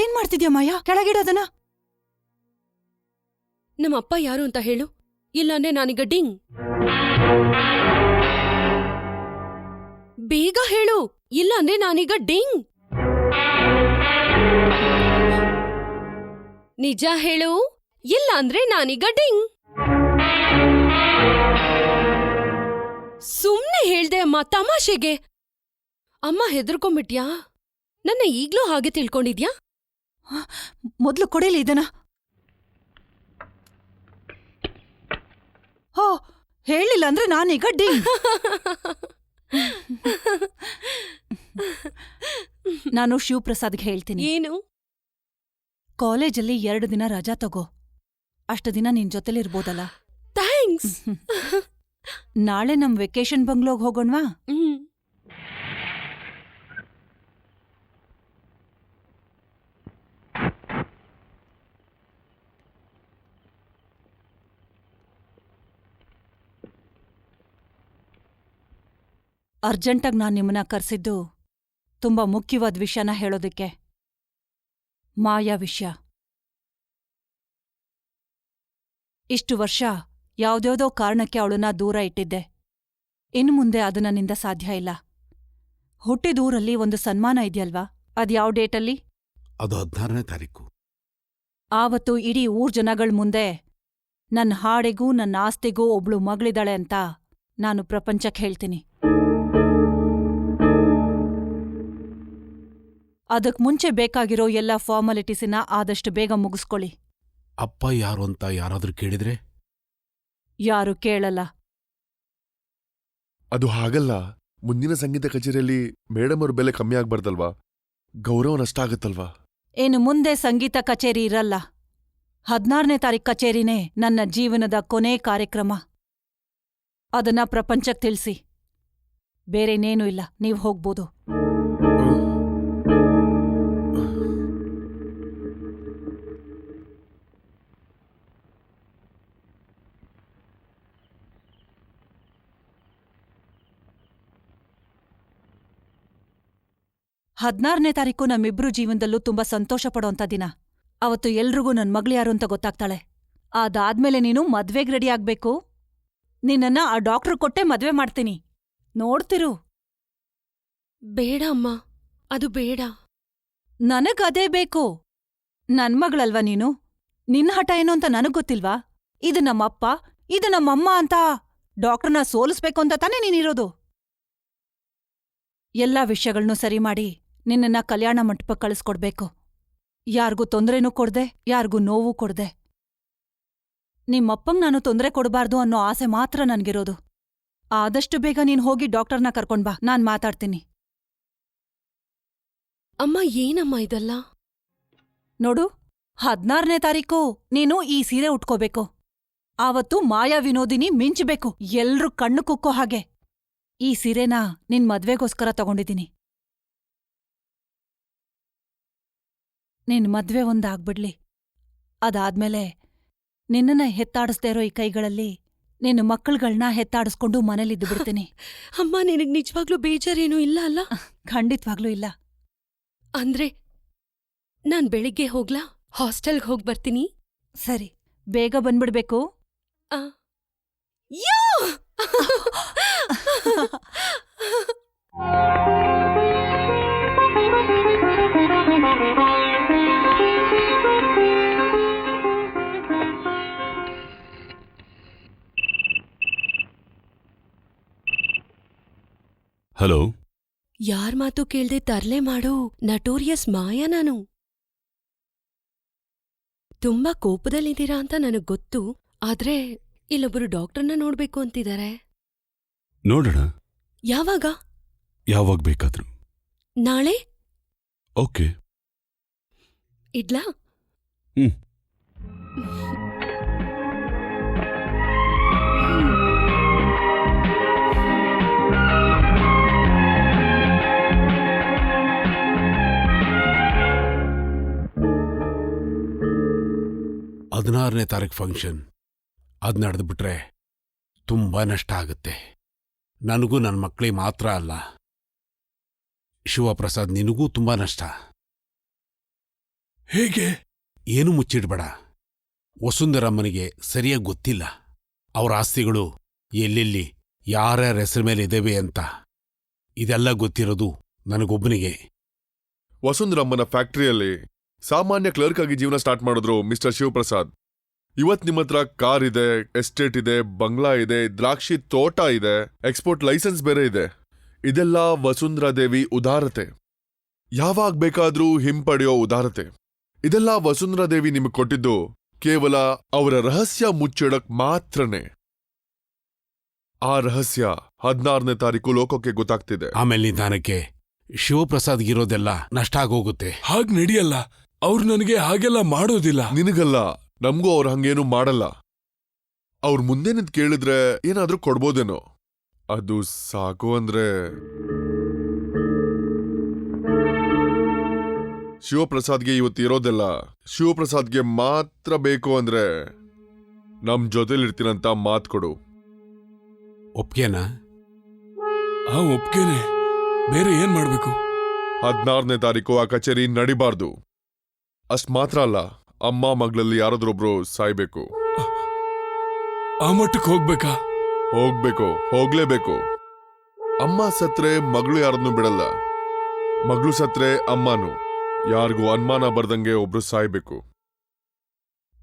ಏನ್ ಮಾಡ್ತಿದ್ಯಾ ಮಾಯಾ? ಕೆಳಗಿಡೋದನ. ನಮ್ಮಪ್ಪ ಯಾರು ಅಂತ ಹೇಳು, ಇಲ್ಲಾಂದ್ರೆ ನಾನೀಗ ಡಿಂಗ್. ಬೇಗ ಹೇಳು, ಇಲ್ಲಾಂದ್ರೆ ನಾನೀಗ ಡಿಂಗ್. ನಿಜ ಹೇಳು, ಇಲ್ಲ ಅಂದ್ರೆ ನಾನೀಗ ಡಿಂಗ್. ಸುಮ್ನೆ ಹೇಳ್ದೆ ಅಮ್ಮ, ತಮಾಷೆಗೆ. ಅಮ್ಮ ಹೆದರ್ಕೊಂಬಿಟ್ಯಾ? ನನ್ನ ಈಗ್ಲೂ ಹಾಗೆ ತಿಳ್ಕೊಂಡಿದ್ಯಾ? ಮೊದ್ಲು ಕೊಡಿಲಿ ಇದನ. ಹೋ, ಹೇಳಿಲ್ಲ ಅಂದ್ರೆ ನಾನೀಗ ಡಿಂಗ್. ನಾನು ಶಿವಪ್ರಸಾದ್ಗೆ ಹೇಳ್ತೀನಿ. ಏನು? ಕಾಲೇಜಲ್ಲಿ 2 ದಿನ ರಜಾ ತಗೋ. ಅಷ್ಟು ದಿನ ನಿನ್ ಜೊತೆಲಿರ್ಬೋದಲ್ಲ. ಥ್ಯಾಂಕ್ಸ್. ನಾಳೆ ನಮ್ ವೆಕೇಶನ್ ಬಂಗ್ಲೋಗ್ ಹೋಗೋಣ್ವಾ? ಅರ್ಜೆಂಟಾಗಿ ನಾನ್ ನಿಮ್ಮನ್ನ ಕರ್ಸಿದ್ದು ತುಂಬಾ ಮುಖ್ಯವಾದ ವಿಷಯನ ಹೇಳೋದಕ್ಕೆ. ಮಾಯಾ ವಿಷಯ. ಇಷ್ಟು ವರ್ಷ ಯಾವ್ದ್ಯಾವ್ದೋ ಕಾರಣಕ್ಕೆ ಅವಳನ್ನ ದೂರ ಇಟ್ಟಿದ್ದೆ. ಇನ್ನು ಮುಂದೆ ಅದು ನನ್ನಿಂದ ಸಾಧ್ಯ ಇಲ್ಲ. ಹುಟ್ಟಿದೂರಲ್ಲಿ ಒಂದು ಸನ್ಮಾನ ಇದೆಯಲ್ವಾ? ಅದ್ಯಾವ ಡೇಟಲ್ಲಿ? ಅದು 16ನೇ ತಾರೀಕು. ಆವತ್ತು ಇಡೀ ಊರ್ ಜನಗಳ್ ಮುಂದೆ ನನ್ನ ಹಾಡಿಗೂ ನನ್ನ ಆಸ್ತಿಗೂ ಒಬ್ಳು ಮಗಳಿದಾಳೆ ಅಂತ ನಾನು ಪ್ರಪಂಚಕ್ಕೆ ಹೇಳ್ತೀನಿ. ಅದಕ್ ಮುಂಚೆ ಬೇಕಾಗಿರೋ ಎಲ್ಲ ಫಾರ್ಮಾಲಿಟೀಸಿನ ಆದಷ್ಟು ಬೇಗ ಮುಗಿಸ್ಕೊಳ್ಳಿ. ಅಪ್ಪ ಯಾರು ಅಂತ ಯಾರಾದ್ರೂ ಕೇಳಿದ್ರೆ? ಯಾರು ಕೇಳಲ್ಲ. ಅದು ಹಾಗಲ್ಲ. ಮುಂದಿನ ಸಂಗೀತ ಕಚೇರಿಯಲ್ಲಿ ಮೇಡಮ್ ಅವ್ರ ಬೆಲೆ ಕಮ್ಮಿ ಆಗ್ಬಾರ್ದಲ್ವಾ? ಗೌರವ ನಷ್ಟ ಆಗತ್ತಲ್ವಾ? ಇನ್ನು ಮುಂದೆ ಸಂಗೀತ ಕಚೇರಿ ಇರಲ್ಲ. 16ನೇ ತಾರೀಖು ಕಚೇರಿನೇ ನನ್ನ ಜೀವನದ ಕೊನೇ ಕಾರ್ಯಕ್ರಮ. ಅದನ್ನ ಪ್ರಪಂಚಕ್ಕೆ ತಿಳಿಸಿ. ಬೇರೆನೇನೂ ಇಲ್ಲ, ನೀವ್ ಹೋಗ್ಬೋದು. ಹದ್ನಾರನೇ ತಾರೀಕು ನಮ್ಮಿಬ್ರು ಜೀವನದಲ್ಲೂ ತುಂಬಾ ಸಂತೋಷ ಪಡೋಂಥ ದಿನ. ಅವತ್ತು ಎಲ್ರಿಗೂ ನನ್ ಮಗಳು ಯಾರು ಅಂತ ಗೊತ್ತಾಗ್ತಾಳೆ. ಅದಾದ್ಮೇಲೆ ನೀನು ಮದ್ವೆಗ್ ರೆಡಿ ಆಗ್ಬೇಕು. ನಿನ್ನನ್ನ ಆ ಡಾಕ್ಟ್ರು ಕೊಟ್ಟೆ ಮದ್ವೆ ಮಾಡ್ತೀನಿ. ನೋಡ್ತಿರು. ಬೇಡ ಅಮ್ಮ, ಅದು ಬೇಡ. ನನಗದೇ ಬೇಕು. ನನ್ ಮಗಳಲ್ವಾ ನೀನು? ನಿನ್ನ ಹಠ ಏನು ಅಂತ ನನಗ್ ಗೊತ್ತಿಲ್ವಾ? ಇದು ನಮ್ಮಪ್ಪ, ಇದು ನಮ್ಮಮ್ಮ ಅಂತ ಡಾಕ್ಟ್ರನ್ನ ಸೋಲಿಸ್ಬೇಕು ಅಂತ ತಾನೇ ನೀನಿರೋದು. ಎಲ್ಲಾ ವಿಷಯಗಳ್ನೂ ಸರಿ ಮಾಡಿ ನಿನ್ನನ್ನ ಕಲ್ಯಾಣ ಮಂಟಪಕ್ಕೆ ಕಳಿಸ್ಕೊಡ್ಬೇಕು. ಯಾರ್ಗೂ ತೊಂದ್ರೆನೂ ಕೊಡ್ದೆ, ಯಾರ್ಗೂ ನೋವು ಕೊಡ್ದೆ. ನಿಮ್ಮಪ್ಪಂಗ್ ನಾನು ತೊಂದ್ರೆ ಕೊಡಬಾರ್ದು ಅನ್ನೋ ಆಸೆ ಮಾತ್ರ ನನ್ಗಿರೋದು. ಆದಷ್ಟು ಬೇಗ ನೀನ್ ಹೋಗಿ ಡಾಕ್ಟರ್ನ ಕರ್ಕೊಂಡ್ಬಾ, ನಾನ್ ಮಾತಾಡ್ತೀನಿ. ಅಮ್ಮ, ಏನಮ್ಮ ಇದೆಲ್ಲ? ನೋಡು, 16ನೇ ತಾರೀಕು ನೀನು ಈ ಸೀರೆ ಉಟ್ಕೋಬೇಕು. ಆವತ್ತು ಮಾಯಾ ವಿನೋದಿನಿ ಮಿಂಚ್ಬೇಕು, ಎಲ್ರೂ ಕಣ್ಣು ಕುಕ್ಕೋ ಹಾಗೆ. ಈ ಸೀರೆನ ನಿನ್ ಮದ್ವೆಗೋಸ್ಕರ ತಗೊಂಡಿದ್ದೀನಿ. ನಿನ್ ಮದ್ವೆ ಒಂದಾಗ್ಬಿಡ್ಲಿ. ಅದಾದ್ಮೇಲೆ ನಿನ್ನನ್ನ ಹೆತ್ತಾಡಿಸ್ದೇ ಇರೋ ಈ ಕೈಗಳಲ್ಲಿ ನಿನ್ನ ಮಕ್ಕಳುಗಳ್ನ ಹೆತ್ತಾಡಿಸ್ಕೊಂಡು ಮನೇಲಿದ್ದು ಬಿಡ್ತೀನಿ. ಅಮ್ಮ, ನಿನಗ್ ನಿಜವಾಗ್ಲೂ ಬೇಜಾರೇನೂ ಇಲ್ಲ ಅಲ್ಲ? ಖಂಡಿತ್ವಾಗ್ಲೂ ಇಲ್ಲ. ಅಂದ್ರೆ ನಾನ್ ಬೆಳಿಗ್ಗೆ ಹೋಗ್ಲಾ? ಹಾಸ್ಟೆಲ್ಗೆ ಹೋಗ್ಬರ್ತೀನಿ. ಸರಿ, ಬೇಗ ಬಂದ್ಬಿಡ್ಬೇಕು. ಯಾ! ಹಲೋ. ಯಾರ್ ಮಾತು ಕೇಳ್ದೆ ತರ್ಲೆ ಮಾಡು ನಟೋರಿಯಸ್ ಮಾಯಾ ನಾನು. ತುಂಬಾ ಕೋಪದಲ್ಲಿದ್ದೀರಾ ಅಂತ ನನಗ್ ಗೊತ್ತು. ಆದ್ರೆ ಇಲ್ಲೊಬ್ರು ಡಾಕ್ಟರ್ನ ನೋಡ್ಬೇಕು ಅಂತಿದ್ದಾರೆ. ನೋಡೋಣ. ಯಾವಾಗ? ಯಾವಾಗ ಬೇಕಾದ್ರೂ. ನಾಳೆ? ಓಕೆ. ಇಡ್ಲಾ? ಹ್ಮ್. ಹದಿನಾರನೇ ತಾರೀಕು ಫಂಕ್ಷನ್. ಅದ್ ನಡೆದ್ಬಿಟ್ರೆ ತುಂಬಾ ನಷ್ಟ ಆಗುತ್ತೆ. ನನಗೂ ನನ್ನ ಮಕ್ಕಳಿಗೆ ಮಾತ್ರ ಅಲ್ಲ, ಶಿವಪ್ರಸಾದ್, ನಿನಗೂ ತುಂಬಾ ನಷ್ಟ. ಹೇಗೆ? ಏನು ಮುಚ್ಚಿಡ್ಬೇಡ. ವಸುಂಧರಮ್ಮನಿಗೆ ಸರಿಯಾಗಿ ಗೊತ್ತಿಲ್ಲ ಅವ್ರ ಆಸ್ತಿಗಳು ಎಲ್ಲೆಲ್ಲಿ ಯಾರ್ಯಾರ ಹೆಸರ ಮೇಲೆ ಇದ್ದೇವೆ ಅಂತ. ಇದೆಲ್ಲ ಗೊತ್ತಿರೋದು ನನಗೊಬ್ಬನಿಗೆ. ವಸುಂಧರಮ್ಮನ ಫ್ಯಾಕ್ಟರಿಯಲ್ಲಿ ಸಾಮಾನ್ಯ ಕ್ಲರ್ಕ್ ಆಗಿ ಜೀವನ ಸ್ಟಾರ್ಟ್ ಮಾಡಿದ್ರು ಮಿಸ್ಟರ್ ಶಿವಪ್ರಸಾದ್. ಇವತ್ ನಿಮ್ಮತ್ರ ಕಾರ್ ಇದೆ, ಎಸ್ಟೇಟ್ ಇದೆ, ಬಂಗ್ಲಾ ಇದೆ, ದ್ರಾಕ್ಷಿ ತೋಟ ಇದೆ, ಎಕ್ಸ್ಪೋರ್ಟ್ ಲೈಸೆನ್ಸ್ ಬೇರೆ ಇದೆ. ಇದೆಲ್ಲ ವಸುಂಧರಾದೇವಿ ಉದಾರತೆ, ಯಾವಾಗ ಬೇಕಾದ್ರೂ ಹಿಂಪಡೆಯೋ ಉದಾರತೆ. ಇದೆಲ್ಲ ವಸುಂಧರಾದೇವಿ ನಿಮಗೆ ಕೊಟ್ಟಿದ್ದು ಕೇವಲ ಅವರ ರಹಸ್ಯ ಮುಚ್ಚಿಡಕ್ ಮಾತ್ರನೇ. ಆ ರಹಸ್ಯ 16ನೇ ತಾರೀಕು ಲೋಕಕ್ಕೆ ಗೊತ್ತಾಗ್ತಿದೆ. ಆಮೇಲೆ ನಿಧಾನಕ್ಕೆ ಶಿವಪ್ರಸಾದ್ಗಿರೋದೆಲ್ಲ ನಷ್ಟ ಆಗೋಗುತ್ತೆ. ಹಾಗ್ ನಡೆಯಲ್ಲ. ಅವ್ರು ನನಗೆ ಹಾಗೆಲ್ಲ ಮಾಡೋದಿಲ್ಲ. ನಿನಗಲ್ಲ, ನಮ್ಗೂ ಅವ್ರು ಹಂಗೇನು ಮಾಡಲ್ಲ. ಅವ್ರ ಮುಂದೆ ನಿಂತ್ ಕೇಳಿದ್ರೆ ಏನಾದ್ರೂ ಕೊಡ್ಬೋದೇನೋ. ಅದು ಸಾಕು ಅಂದ್ರೆ ಶಿವಪ್ರಸಾದ್ಗೆ ಇವತ್ತಿರೋದೆಲ್ಲ ಶಿವಪ್ರಸಾದ್ಗೆ ಮಾತ್ರ ಬೇಕು ಅಂದ್ರೆ ನಮ್ ಜೊತೆಲಿರ್ತೀನಂತ ಮಾತ್ ಕೊಡು. ಒಪ್ಗೆನಾ? ಒಪ್ಗೆನೆ. ಬೇರೆ ಏನ್ ಮಾಡ್ಬೇಕು? 16ನೇ ತಾರೀಕು ಆ ಕಚೇರಿ ನಡಿಬಾರ್ದು. ಅಷ್ಟ್ ಮಾತ್ರ ಅಲ್ಲ, ಅಮ್ಮ ಮಗಳಲ್ಲಿ ಯಾರಾದ್ರೊಬ್ರು ಸಾಯ್ಬೇಕು. ಆ ಮಟ್ಟಕ್ಕೆ ಹೋಗ್ಬೇಕಾ? ಹೋಗ್ಬೇಕು, ಹೋಗ್ಲೇಬೇಕು. ಅಮ್ಮ ಸತ್ರೆ ಮಗಳು ಯಾರನ್ನೂ ಬಿಡಲ್ಲ, ಮಗಳು ಸತ್ರೆ ಅಮ್ಮನು. ಯಾರಿಗೂ ಅನುಮಾನ ಬರ್ದಂಗೆ ಒಬ್ರು ಸಾಯ್ಬೇಕು.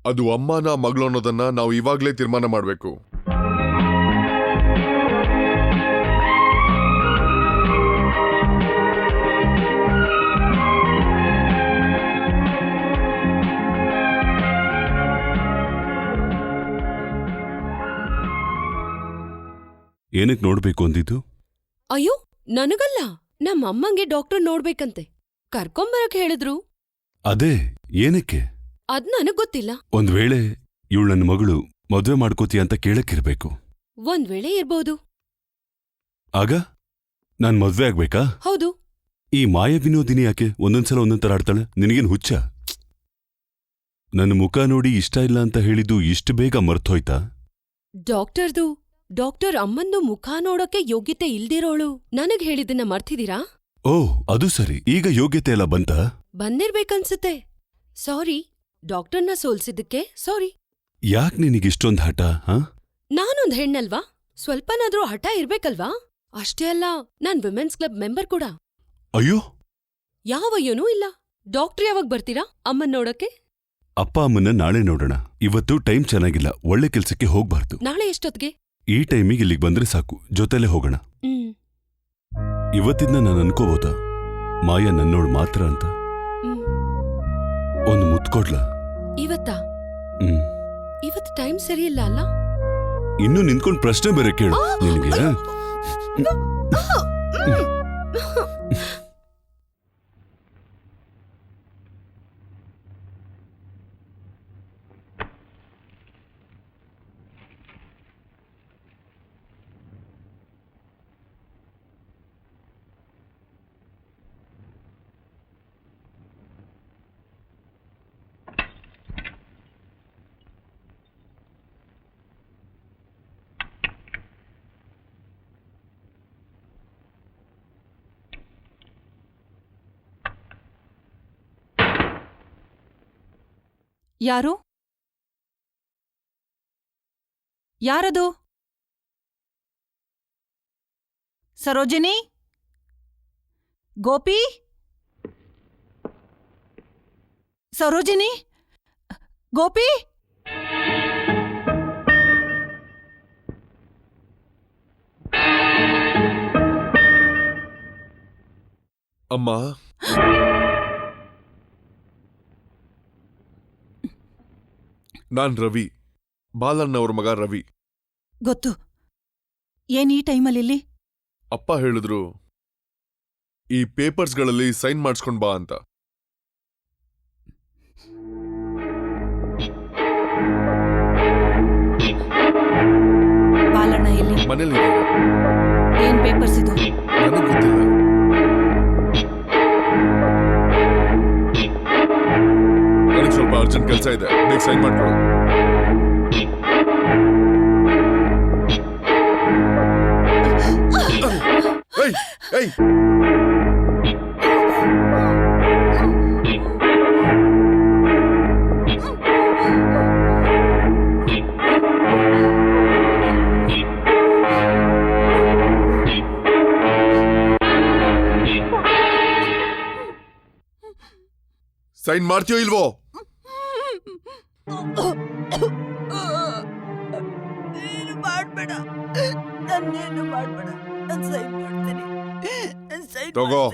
ಅದು ಅಮ್ಮನ ಮಗಳು ಅನ್ನೋದನ್ನ ನಾವು ಇವಾಗ್ಲೇ ತೀರ್ಮಾನ ಮಾಡ್ಬೇಕು. ಏನಕ್ ನೋಡ್ಬೇಕು ಅಂದಿದ್ದು? ಅಯ್ಯೋ ನನಗಲ್ಲ, ನಮ್ಮಮ್ಮಂಗೆ ಡಾಕ್ಟರ್ ನೋಡ್ಬೇಕಂತೆ ಕರ್ಕೊಂಬರಕ್ ಹೇಳಿದ್ರು. ಅದೇ ಏನಕ್ಕೆ? ಅದ್ ನನಗ್ ಗೊತ್ತಿಲ್ಲ. ಒಂದ್ ವೇಳೆ ಇವಳು ನನ್ನ ಮಗಳು ಮದ್ವೆ ಮಾಡ್ಕೋತೀಯ ಅಂತ ಕೇಳಕ್ಕಿರ್ಬೇಕು. ಒಂದ್ ವೇಳೆ ಇರ್ಬೋದು. ಆಗ ನಾನ್ ಮದ್ವೆ ಆಗ್ಬೇಕಾ? ಹೌದು. ಈ ಮಾಯ ವಿನೋದಿನಿ ಯಾಕೆ ಒಂದೊಂದ್ಸಲ ಒಂದೊಂದ್ ಆಡ್ತಾಳೆ? ನಿನಗೇನ್ ಹುಚ್ಚ? ನನ್ನ ಮುಖ ನೋಡಿ ಇಷ್ಟ ಇಲ್ಲ ಅಂತ ಹೇಳಿದ್ದು ಇಷ್ಟು ಬೇಗ ಮರ್ತೋಯ್ತಾ? ಡಾಕ್ಟರ್ ಅಮ್ಮಂದು ಮುಖ ನೋಡೋಕೆ ಯೋಗ್ಯತೆ ಇಲ್ದಿರೋಳು ನನಗ್ ಹೇಳಿದ್ದನ್ನ ಮರ್ತಿದೀರಾ? ಓಹ್, ಅದು ಸರಿ. ಈಗ ಯೋಗ್ಯತೆ ಎಲ್ಲ ಬಂತಾ? ಬಂದಿರ್ಬೇಕನ್ಸುತ್ತೆ. ಸಾರಿ, ಡಾಕ್ಟರ್ನ ಸೋಲ್ಸಿದ್ದಕ್ಕೆ ಸಾರಿ. ಯಾಕ್ ನಿನಗಿಷ್ಟೊಂದ್ ಹಠ? ನಾನೊಂದ್ ಹೆಣ್ಣಲ್ವಾ? ಸ್ವಲ್ಪನಾದ್ರೂ ಹಠ ಇರ್ಬೇಕಲ್ವಾ? ಅಷ್ಟೇ ಅಲ್ಲ, ನಾನ್ ವಿಮೆನ್ಸ್ ಕ್ಲಬ್ ಮೆಂಬರ್ ಕೂಡ. ಅಯ್ಯೋ, ಯಾವಯ್ಯೋನೂ ಇಲ್ಲ. ಡಾಕ್ಟ್ರ್ ಯಾವಾಗ ಬರ್ತೀರಾ ಅಮ್ಮನ್ ನೋಡಕ್ಕೆ? ಅಪ್ಪ ಅಮ್ಮನ್ನ ನಾಳೆ ನೋಡೋಣ. ಇವತ್ತು ಟೈಮ್ ಚೆನ್ನಾಗಿಲ್ಲ, ಒಳ್ಳೆ ಕೆಲ್ಸಕ್ಕೆ ಹೋಗ್ಬಾರ್ದು. ನಾಳೆ ಎಷ್ಟೊತ್ಗೆ? ಈ ಟೈಮಿಗೆ ಇಲ್ಲಿಗೆ ಬಂದ್ರೆ ಸಾಕು, ಜೊತೆಲೇ ಹೋಗೋಣ. ಇವತ್ತಿಂದ ನಾನು ಅನ್ಕೋಬೋದಾ ಮಾಯಾ ನನ್ನೋಳು ಮಾತ್ರ ಅಂತ? ಒಂದು ಮುತ್ಕೊಡ್ಲಾ? ಇವತ್ತಾ? ಇವತ್ತು ಟೈಮ್ ಸರಿಯಿಲ್ಲ ಅಲ್ಲ? ಇನ್ನೂ ನಿಂತ್ಕೊಂಡ್ ಪ್ರಶ್ನೆ ಬೇರೆ ಕೇಳು ನಿನಗೆ. ಯಾರು? ಯಾರದು? ಸರೋಜಿನಿ? ಗೋಪಿ? ಸರೋಜಿನಿ? ಗೋಪಿ? ಅಮ್ಮ, ನಾನ್ ರವಿ, ಬಾಲಣ್ಣವ್ರ ಮಗ ರವಿ. ಗೊತ್ತು. ಏನ್ ಈ ಟೈಮಲ್ಲಿ? ಅಪ್ಪ ಹೇಳಿದ್ರು ಈ ಪೇಪರ್ಸ್ಗಳಲ್ಲಿ ಸೈನ್ ಮಾಡಿಸ್ಕೊಂಡ್ ಬಾ ಅಂತ. ಬಾಲಣ್ಣ ಎಲ್ಲಿ? ಮನೇಲಿ ಏನ್ ಪೇಪರ್ಸ್ ಇದು? ನನಗ್ ಗೊತ್ತಿಲ್ಲ. ನನಗೆ ಸ್ವಲ್ಪ ಅರ್ಜೆಂಟ್ ಕೆಲಸ ಇದೆ, ಬೇಗ ಸೈನ್ ಮಾಡ್ಕೊಡು. ಏಯ್, ಸೈನ್ ಮಾಡ್ತೀಯೋ ಇಲ್ವೋ? ಮಾಡ್ಬೇಡ, ನನ್ನೇನು ಮಾಡ್ಬೇಡ, ನಾನು ಸೈನ್ ಮಾಡ್ತೀನಿ. ತಗೋ,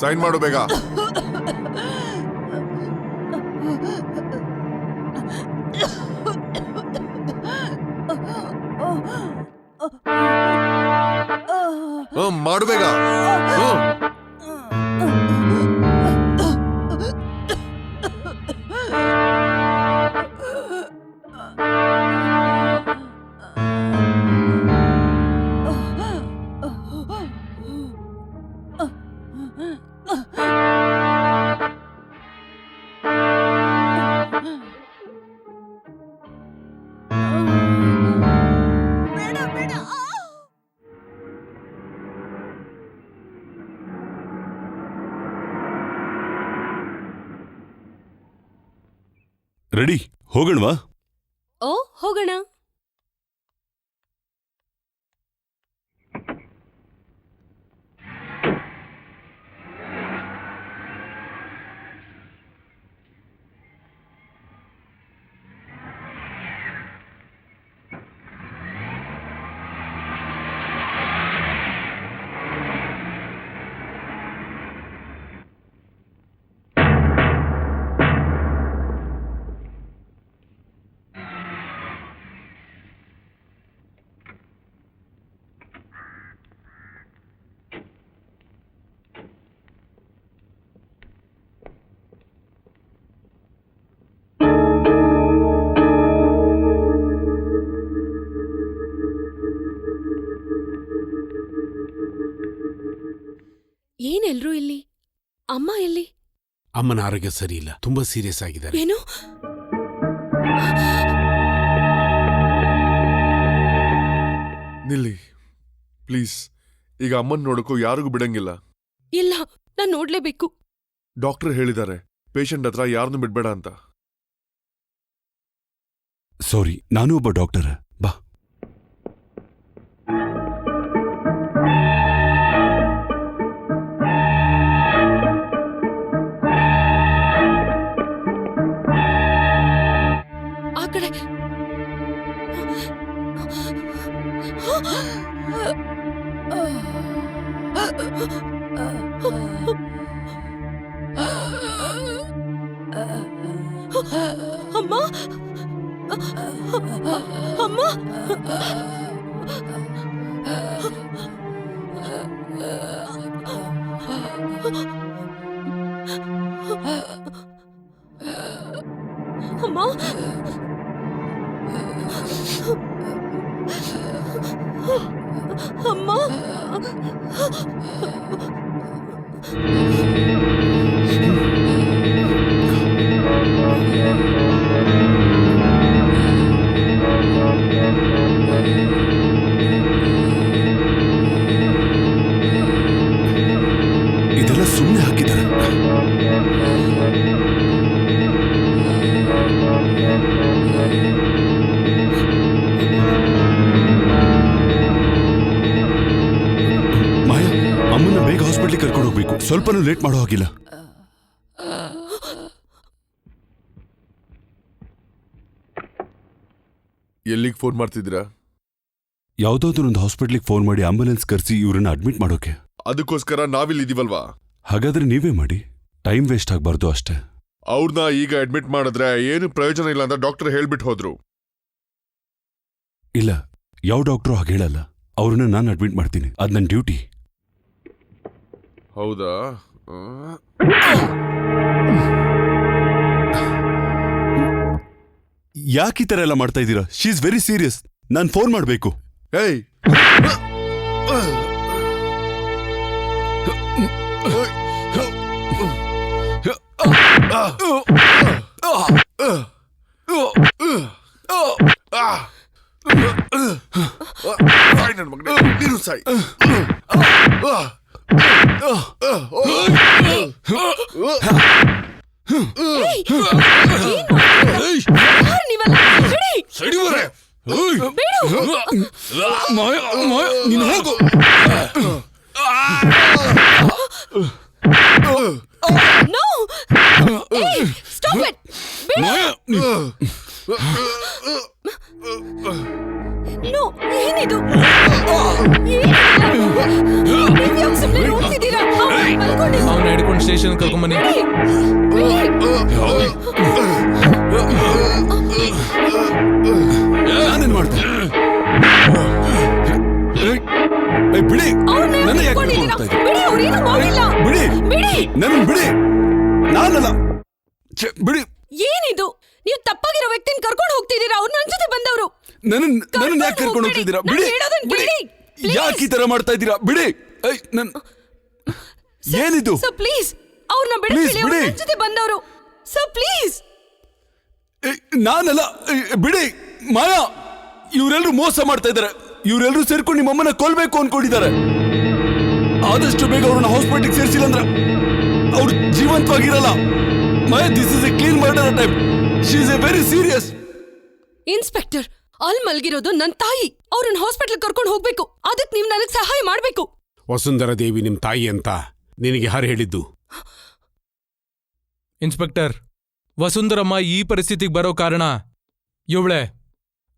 ಸೈನ್ ಮಾಡು ಬೇಗ. ಮಾಡು ಬೇಗ. ರೆಡಿ, ಹೋಗೋಣವಾ? ಓ, ಹೋಗೋಣ. ಎಲ್ರೂ ಇಲ್ಲಿ? ಅಮ್ಮ ಎಲ್ಲಿ? ಅಮ್ಮನ ಆರೋಗ್ಯ ಸರಿ ಇಲ್ಲ, ತುಂಬಾ ಸೀರಿಯಸ್ ಆಗಿದ್ದಾರೆ. ಏನು? ನಿಲ್ಲಿ ಪ್ಲೀಸ್. ಈಗ ಅಮ್ಮನ್ ನೋಡಕ್ಕೂ ಯಾರಿಗೂ ಬಿಡಂಗಿಲ್ಲ. ಇಲ್ಲ, ನಾನ್ ನೋಡ್ಲೇಬೇಕು. ಡಾಕ್ಟರ್ ಹೇಳಿದ್ದಾರೆ ಪೇಷಂಟ್ ಹತ್ರ ಯಾರನ್ನೂ ಬಿಡ್ಬೇಡ ಅಂತ. ಸಾರಿ, ನಾನೂ ಒಬ್ಬ ಡಾಕ್ಟರ್. ಬಾ. ಆ ಕಡೆ. ಅಮ್ಮ, ಅಮ್ಮ, ಅಮ್ಮ, ಅಮ್ಮ. ಇದೆಲ್ಲ ಸುಮ್ಮನೆ ಹಾಕಿದ್ದಾರೆ. ಮಾಯಾ, ಅಮ್ಮನ್ನ ಬೇಗ ಹಾಸ್ಪಿಟ್ಲಿಗೆ ಕರ್ಕೊಂಡು ಹೋಗ್ಬೇಕು. ಸ್ವಲ್ಪನೂ ಲೇಟ್ ಮಾಡೋ ಹಾಗಿಲ್ಲ. ಎಲ್ಲಿಗೆ ಫೋನ್ ಮಾಡ್ತಿದ್ದೀರಾ? ಯಾವ್ದಾದ್ರು ಒಂದು ಹಾಸ್ಪಿಟ್ಲಿಗೆ ಫೋನ್ ಮಾಡಿ ಆಂಬುಲೆನ್ಸ್ ಕರೆಸಿ ಇವ್ರನ್ನ ಅಡ್ಮಿಟ್ ಮಾಡೋಕೆ. ಅದಕ್ಕೋಸ್ಕರ ನಾವಿಲ್ಲಿದ್ದೀವಲ್ವಾ? ಹಾಗಾದ್ರೆ ನೀವೇ ಮಾಡಿ, ಟೈಮ್ ವೇಸ್ಟ್ ಆಗ್ಬಾರ್ದು ಅಷ್ಟೇ. ಅವ್ರನ್ನ ಈಗ ಅಡ್ಮಿಟ್ ಮಾಡಿದ್ರೆ ಏನು ಪ್ರಯೋಜನ ಇಲ್ಲ ಅಂತ ಡಾಕ್ಟರ್ ಹೇಳ್ಬಿಟ್ಟು ಹೋದ್ರು. ಇಲ್ಲ, ಯಾವ ಡಾಕ್ಟ್ರು ಹಾಗೆ ಹೇಳಲ್ಲ. ಅವ್ರನ್ನ ನಾನು ಅಡ್ಮಿಟ್ ಮಾಡ್ತೀನಿ, ಅದ್ ನನ್ನ ಡ್ಯೂಟಿ. ಹೌದಾ? ಯಾಕೆ ಈ ಥರ ಎಲ್ಲ ಮಾಡ್ತಾ ಇದ್ದೀರಾ? She is very serious. ನಾನು ಫೋನ್ ಮಾಡಬೇಕು. ಏಯ್, ನನ್ ಮಗನೇ, ನೀನು ಸಾಯಿ. ನೀನು ಹೋಗು. No! Hey, stop it! No, ಏನಿದು? ನೀವ್ಯಾಕ್ ಸುಮ್ನೆ ನೋಡ್ತಿದ್ದೀರಾ? ಅವ್ನ ಹಿಡ್ಕೊಂಡು ಸ್ಟೇಷನ್ ಕರ್ಕೊಂಬನ್ನಿ. ನಾನೇನ್ ಮಾಡ್ತೀನಿ? ಬಿಡಿ, ನನ್ನ ಯಾಕೆ ಕರ್ಕೊಂಡು ಹೋಗ್ತಾ ಇದ್ದೀರಾ? ಬಿಡಿ, ನನ್ನ ಬಿಡಿ. ನಾನಲ್ಲ, ಬಿಡಿ. ಏನಿದು? ನೀವು ತಪ್ಪಾಗಿರೋ ವ್ಯಕ್ತಿನ ಕರ್ಕೊಂಡು ಹೋಗ್ತಿದ್ದೀರಾ. ಅವ್ರು ನನ್ನ ಜೊತೆ ಬಂದವರು. ನನ್ನ ಯಾಕೆ ಕರ್ಕೊಂಡು ಹೋಗ್ತಿದ್ದೀರಾ? ಬಿಡಿ, ಬಿಡಿ. ಯಾಕೆ ಈ ತರ ಮಾಡ್ತಾ ಇದ್ದೀರಾ? ಬಿಡಿ. ಏನಿದು? ಸರ್ ಪ್ಲೀಸ್, ಅವ್ರನ್ನ ಬಿಡಿ. ನನ್ನ ಜೊತೆ ಬಂದವರು. Sir please. ನಾನಲ್ಲ, ಬಿಡಿ. ಮಾಯಾ, ಇವರೆಲ್ಲರೂ ಮೋಸ ಮಾಡ್ತಾ ಇದ್ದಾರೆ. ಇವರೆಲ್ಲರೂ ಸೇರ್ಕೊಂಡು ನಿಮ್ಮಮ್ಮನ ಕೊಲ್ಬೇಕು ಅನ್ಕೊಂಡಿದ್ದಾರೆ. ಆದಷ್ಟು ಬೇಗ ಅವ್ರನ್ನ ಹಾಸ್ಪಿಟಲ್ಗೆ ಸೇರಿಸಿಲ್ಲ ಅಂದ್ರೆ ಅವ್ರು ಜೀವಂತವಾಗಿರಲ್ಲ. Maya, this is a clean murder attempt. She is a very serious. Inspector, ಅಲ್ಲಿ ಮಲ್ಗಿರೋದು ನನ್ನ ತಾಯಿ. ಅವ್ರನ್ನ ಹಾಸ್ಪಿಟಲ್ ಕರ್ಕೊಂಡು ಹೋಗ್ಬೇಕು. ಅದಕ್ಕೆ ನೀವು ನನಗೆ ಸಹಾಯ ಮಾಡ್ಬೇಕು. ವಸುಂಧರಾ ದೇವಿ ನಿಮ್ ತಾಯಿ ಅಂತ ನಿನಗೆ ಯಾರು ಹೇಳಿದ್ದು? ಇನ್ಸ್ಪೆಕ್ಟರ್, ವಸುಂಧರಮ್ಮ ಈ ಪರಿಸ್ಥಿತಿಗೆ ಬರೋ ಕಾರಣ ಇವಳೆ.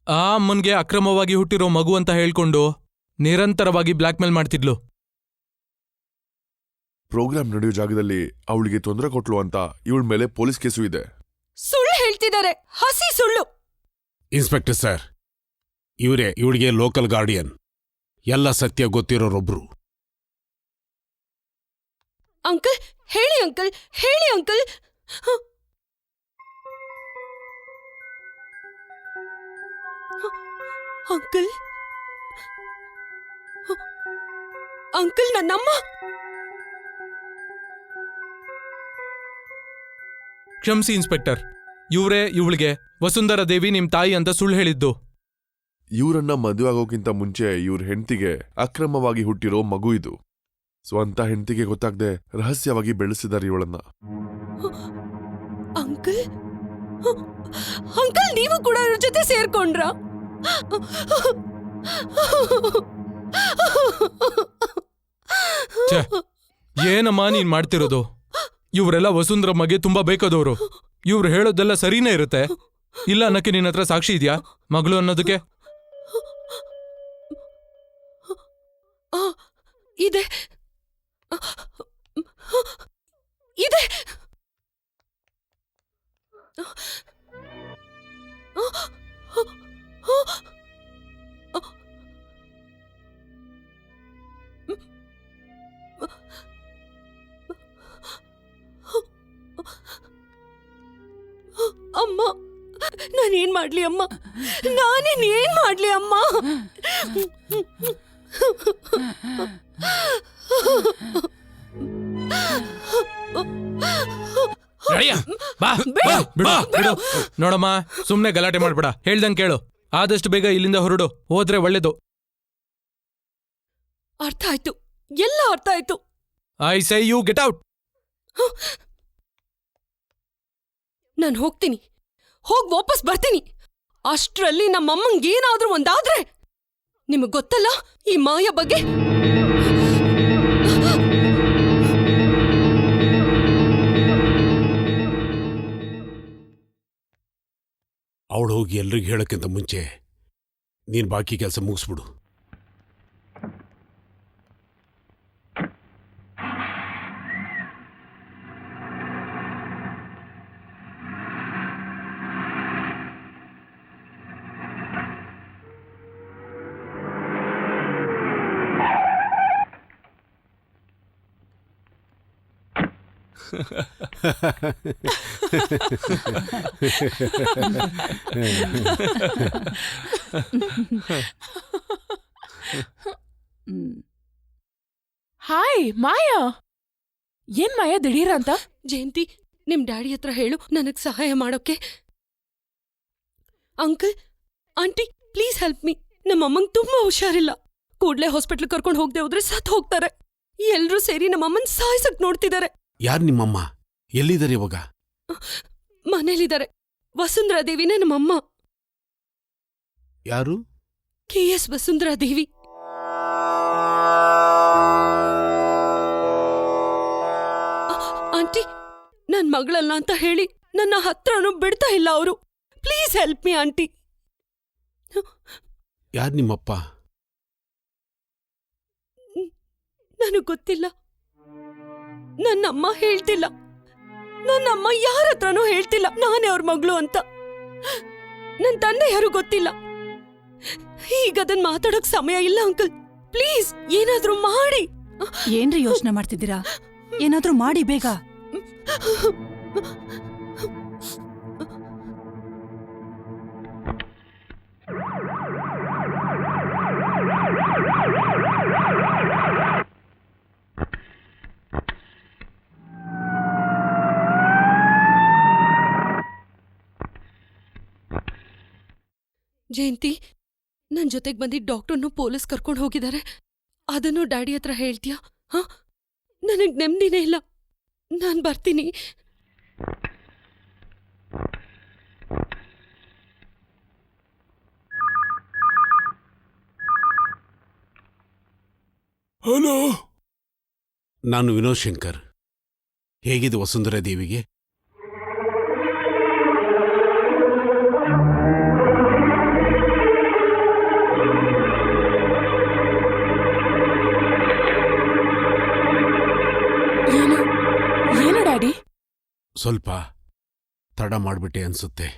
ಆ ಅಮ್ಮನ್ಗೆ ಅಕ್ರಮವಾಗಿ ಹುಟ್ಟಿರೋ ಮಗು ಅಂತ ಹೇಳ್ಕೊಂಡು ನಿರಂತರವಾಗಿ ಬ್ಲ್ಯಾಕ್ ಮೇಲ್ ಮಾಡ್ತಿದ್ಲು. ಪ್ರೋಗ್ರಾಮ್ ನಡೆಯೋ ಜಾಗದಲ್ಲಿ ಅವಳಿಗೆ ತೊಂದರೆ ಕೊಟ್ಲು ಅಂತ ಇವಳ ಮೇಲೆ ಪೊಲೀಸ್ ಕೇಸು ಇದೆ. ಸುಳ್ಳು ಹೇಳ್ತಿದ್ದಾರೆ, ಹಸಿ ಸುಳ್ಳು. ಇನ್ಸ್ಪೆಕ್ಟರ್ ಸರ್, ಇವರೇ ಇವಳಿಗೆ ಲೋಕಲ್ ಗಾರ್ಡಿಯನ್. ಎಲ್ಲ ಸತ್ಯ ಗೊತ್ತಿರೋರೊಬ್ರು. ಅಂಕಲ್, ಹೇಳಿ ಅಂಕಲ್, ಹೇಳಿ ಅಂಕಲ್. ಅಂಕಲ್, ಅಂಕಲ್, ನನ್ನಮ್ಮ. ಕ್ಷಮ್ಸಿ ಇನ್ಸ್ಪೆಕ್ಟರ್, ಇವ್ರೇ ಇವಳಿಗೆ ವಸುಂಧರಾ ದೇವಿ ನಿಮ್ ತಾಯಿ ಅಂತ ಸುಳ್ಳು ಹೇಳಿದ್ದು. ಇವ್ರನ್ನ ಮದುವೆ ಆಗೋಕ್ಕಿಂತ ಮುಂಚೆ ಇವ್ರ ಹೆಂಡತಿಗೆ ಅಕ್ರಮವಾಗಿ ಹುಟ್ಟಿರೋ ಮಗು ಇದು. ಸ್ವಂತ ಹೆಂಡತಿಗೆ ಗೊತ್ತಾಗದೆ ರಹಸ್ಯವಾಗಿ ಬೆಳೆಸಿದಾರೆ ಇವಳನ್ನ. ಅಂಕಲ್ ಅಂಕಲ್ ನೀವು ಕೂಡ ಇವ್ರ ಜೊತೆ ಸೇರ್ಕೊಂಡ್ರಾ? ಛೆ, ಏನಮ್ಮ ನೀನ್ ಮಾಡ್ತಿರೋದು? ಇವರೆಲ್ಲ ವಸುಂಧರಮ್ಮಗೆ ತುಂಬಾ ಬೇಕಾದವರು. ಇವ್ರು ಹೇಳೋದೆಲ್ಲ ಸರಿನೇ ಇರುತ್ತೆ. ಇಲ್ಲ ಅನ್ನಕ್ಕೆ ನಿನ್ನ ಹತ್ರ ಸಾಕ್ಷಿ ಇದೆಯಾ ಮಗಳು ಅನ್ನೋದಕ್ಕೆ? ಇದೆ ಇದೆ. ಅಮ್ಮ, ನಾನೇನ್ ಮಾಡ್ಲಿ ಅಮ್ಮ? ನಾನೇನ್ ಮಾಡ್ಲಿ ಅಮ್ಮ? ನೋಡಮ್ಮ, ಸುಮ್ನೆ ಗಲಾಟೆ ಮಾಡ್ಬೇಡ. ಹೇಳ್ದಂಗ್ ಕೇಳು. ಆದಷ್ಟು ಬೇಗ ಇಲ್ಲಿಂದ ಹೊರಡು. ಹೋದ್ರೆ ಒಳ್ಳೇದು. ಅರ್ಥ ಆಯ್ತು, ಎಲ್ಲ ಅರ್ಥ ಆಯ್ತು. I say you get out. ನಾನು ಹೋಗ್ತೀನಿ, ಹೋಗ್ ವಾಪಸ್ ಬರ್ತೀನಿ. ಅಷ್ಟ್ರಲ್ಲಿ ನಮ್ಮಮ್ಮಂಗೇನಾದ್ರೂ ಒಂದಾದ್ರೆ, ನಿಮಗ್ ಗೊತ್ತಲ್ಲ ಈ ಮಾಯ ಬಗ್ಗೆ. ಅವಳು ಹೋಗಿ ಎಲ್ರಿಗೂ ಹೇಳೋಕ್ಕಿಂತ ಮುಂಚೆ ನೀನು ಬಾಕಿ ಕೆಲಸ ಮುಗಿಸ್ಬಿಡು. ಹಾಯ್ ಮಾಯಾ. ಏನ್ ಮಾಯಾ ದಿಢೀರ ಅಂತ? ಜಯಂತಿ, ನಿಮ್ ಡ್ಯಾಡಿ ಹತ್ರ ಹೇಳು ನನಗ್ ಸಹಾಯ ಮಾಡೋಕೆ. Uncle, aunty, please help me. ನಮ್ಮಮ್ಮಂಗ್ ತುಂಬಾ ಹುಷಾರಿಲ್ಲ. ಕೂಡ್ಲೇ ಹಾಸ್ಪಿಟ್ಲ್ ಕರ್ಕೊಂಡು ಹೋಗದೆ ಹೋದ್ರೆ ಸತ್ ಹೋಗ್ತಾರೆ. ಎಲ್ರೂ ಸೇರಿ ನಮ್ಮಮ್ಮನ್ ಸಾಯ್ಸಕ್ ನೋಡ್ತಿದ್ದಾರೆ. ಯಾರು ನಿಮ್ಮಮ್ಮ? ಎಲ್ಲಿದ್ದಾರೆ ಇವಾಗ? ಮನೇಲಿದ್ದಾರೆ. ವಸುಂಧರಾ ದೇವಿನೇ ನಮ್ಮಮ್ಮ. ಯಾರು? KS ವಸುಂಧರಾ ದೇವಿ. ಆಂಟಿ, ನನ್ ಮಗಳಲ್ಲ ಅಂತ ಹೇಳಿ ನನ್ನ ಹತ್ರನೂ ಬಿಡ್ತಾ ಇಲ್ಲ ಅವರು. Please help me aunty. ಯಾರು ನಿಮ್ಮಪ್ಪ? ನನಗ್ ಗೊತ್ತಿಲ್ಲ. ನನ್ನಮ್ಮ ಹೇಳ್ತಿಲ್ಲ. ನನ್ನಮ್ಮ ಯಾರ ಹತ್ರನೂ ಹೇಳ್ತಿಲ್ಲ ನಾನೇ ಅವ್ರ ಮಗಳು ಅಂತ. ನನ್ ತಂದೆ ಯಾರು ಗೊತ್ತಿಲ್ಲ. ಈಗ ಅದನ್ ಮಾತಾಡೋಕ್ ಸಮಯ ಇಲ್ಲ ಅಂಕಲ್. ಪ್ಲೀಸ್ ಏನಾದ್ರೂ ಮಾಡಿ. ಏನ್ರಿ ಯೋಚನೆ ಮಾಡ್ತಿದ್ದೀರಾ? ಏನಾದ್ರೂ ಮಾಡಿ ಬೇಗ. ಜಯಂತಿ, ನನ್ ಜೊತೆಗ್ ಬಂದಿದ್ದ ಡಾಕ್ಟರ್ನು ಪೊಲೀಸ್ ಕರ್ಕೊಂಡು ಹೋಗಿದ್ದಾರೆ. ಅದನ್ನು ಡ್ಯಾಡಿ ಹತ್ರ ಹೇಳ್ತೀಯಾ? ನನಗ್ ನೆಮ್ಮದಿನೇ ಇಲ್ಲ. ನಾನ್ ಬರ್ತೀನಿ. ಹಲೋ, ನಾನು ವಿನೋದ್ ಶಂಕರ್. ಹೇಗಿದೆ ವಸುಂಧರಾ ದೇವಿಗೆ? ಏನು ಡ್ಯಾಡಿ? ಸ್ವಲ್ಪ ತಡ ಮಾಡ್ಬಿಟ್ಟೆ ಅನ್ಸುತ್ತೆ.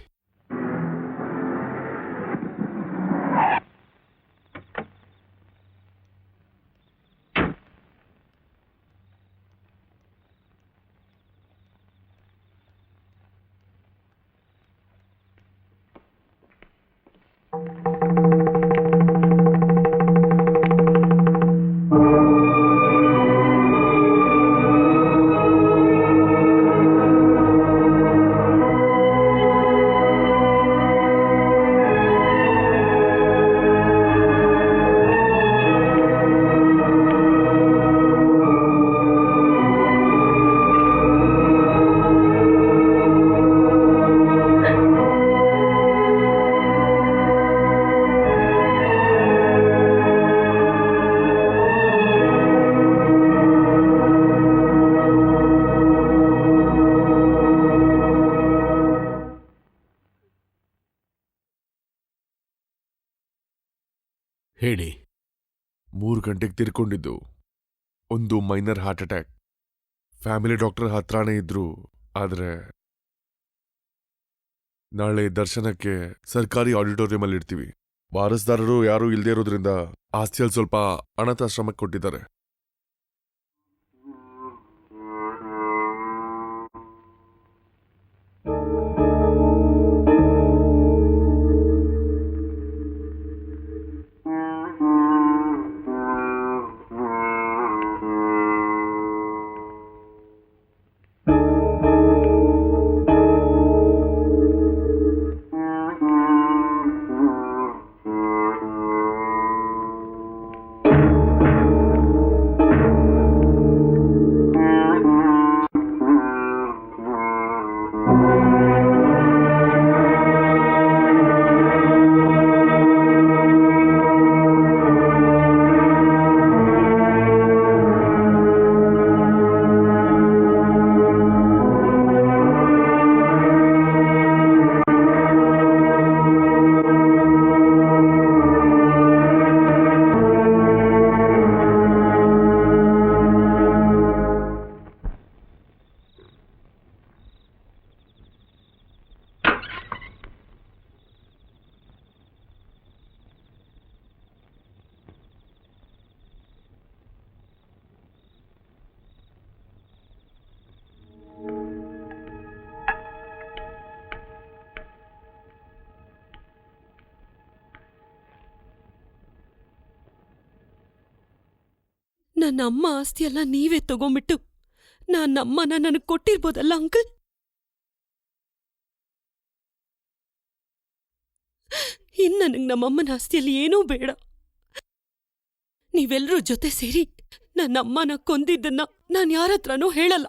ಹೇಳಿ. 3 ಗಂಟೆಗೆ ತೀರ್ಕೊಂಡಿದ್ದು. ಒಂದು minor heart attack. Family doctor ಹತ್ರನೇ ಇದ್ರು. ಆದ್ರೆ ನಾಳೆ ದರ್ಶನಕ್ಕೆ ಸರ್ಕಾರಿ ಆಡಿಟೋರಿಯಂ ಅಲ್ಲಿ ಇಡ್ತೀವಿ. ವಾರಸ್ದಾರರು ಯಾರೂ ಇಲ್ದೇ ಇರೋದ್ರಿಂದ ಆಸ್ತಿಯಲ್ಲಿ ಸ್ವಲ್ಪ ಅನಾಥಾಶ್ರಮಕ್ಕೆ ಕೊಟ್ಟಿದ್ದಾರೆ. ನನ್ನಮ್ಮ ಆಸ್ತಿಯೆಲ್ಲ ನೀವೇ ತಗೊಂಬಿಟ್ಟು ನನ್ನಮ್ಮನ ನನಗ್ ಕೊಟ್ಟಿರ್ಬೋದಲ್ಲ ಅಂಕಲ್? ಇನ್ ನನಗ್ ನಮ್ಮಮ್ಮನ ಆಸ್ತಿಯಲ್ಲಿ ಏನೂ ಬೇಡ. ನೀವೆಲ್ರೂ ಜೊತೆ ಸೇರಿ ನನ್ನಮ್ಮನ ಕೊಂದಿದ್ದನ್ನ ನಾನ್ ಯಾರತ್ರನೂ ಹೇಳಲ್ಲ.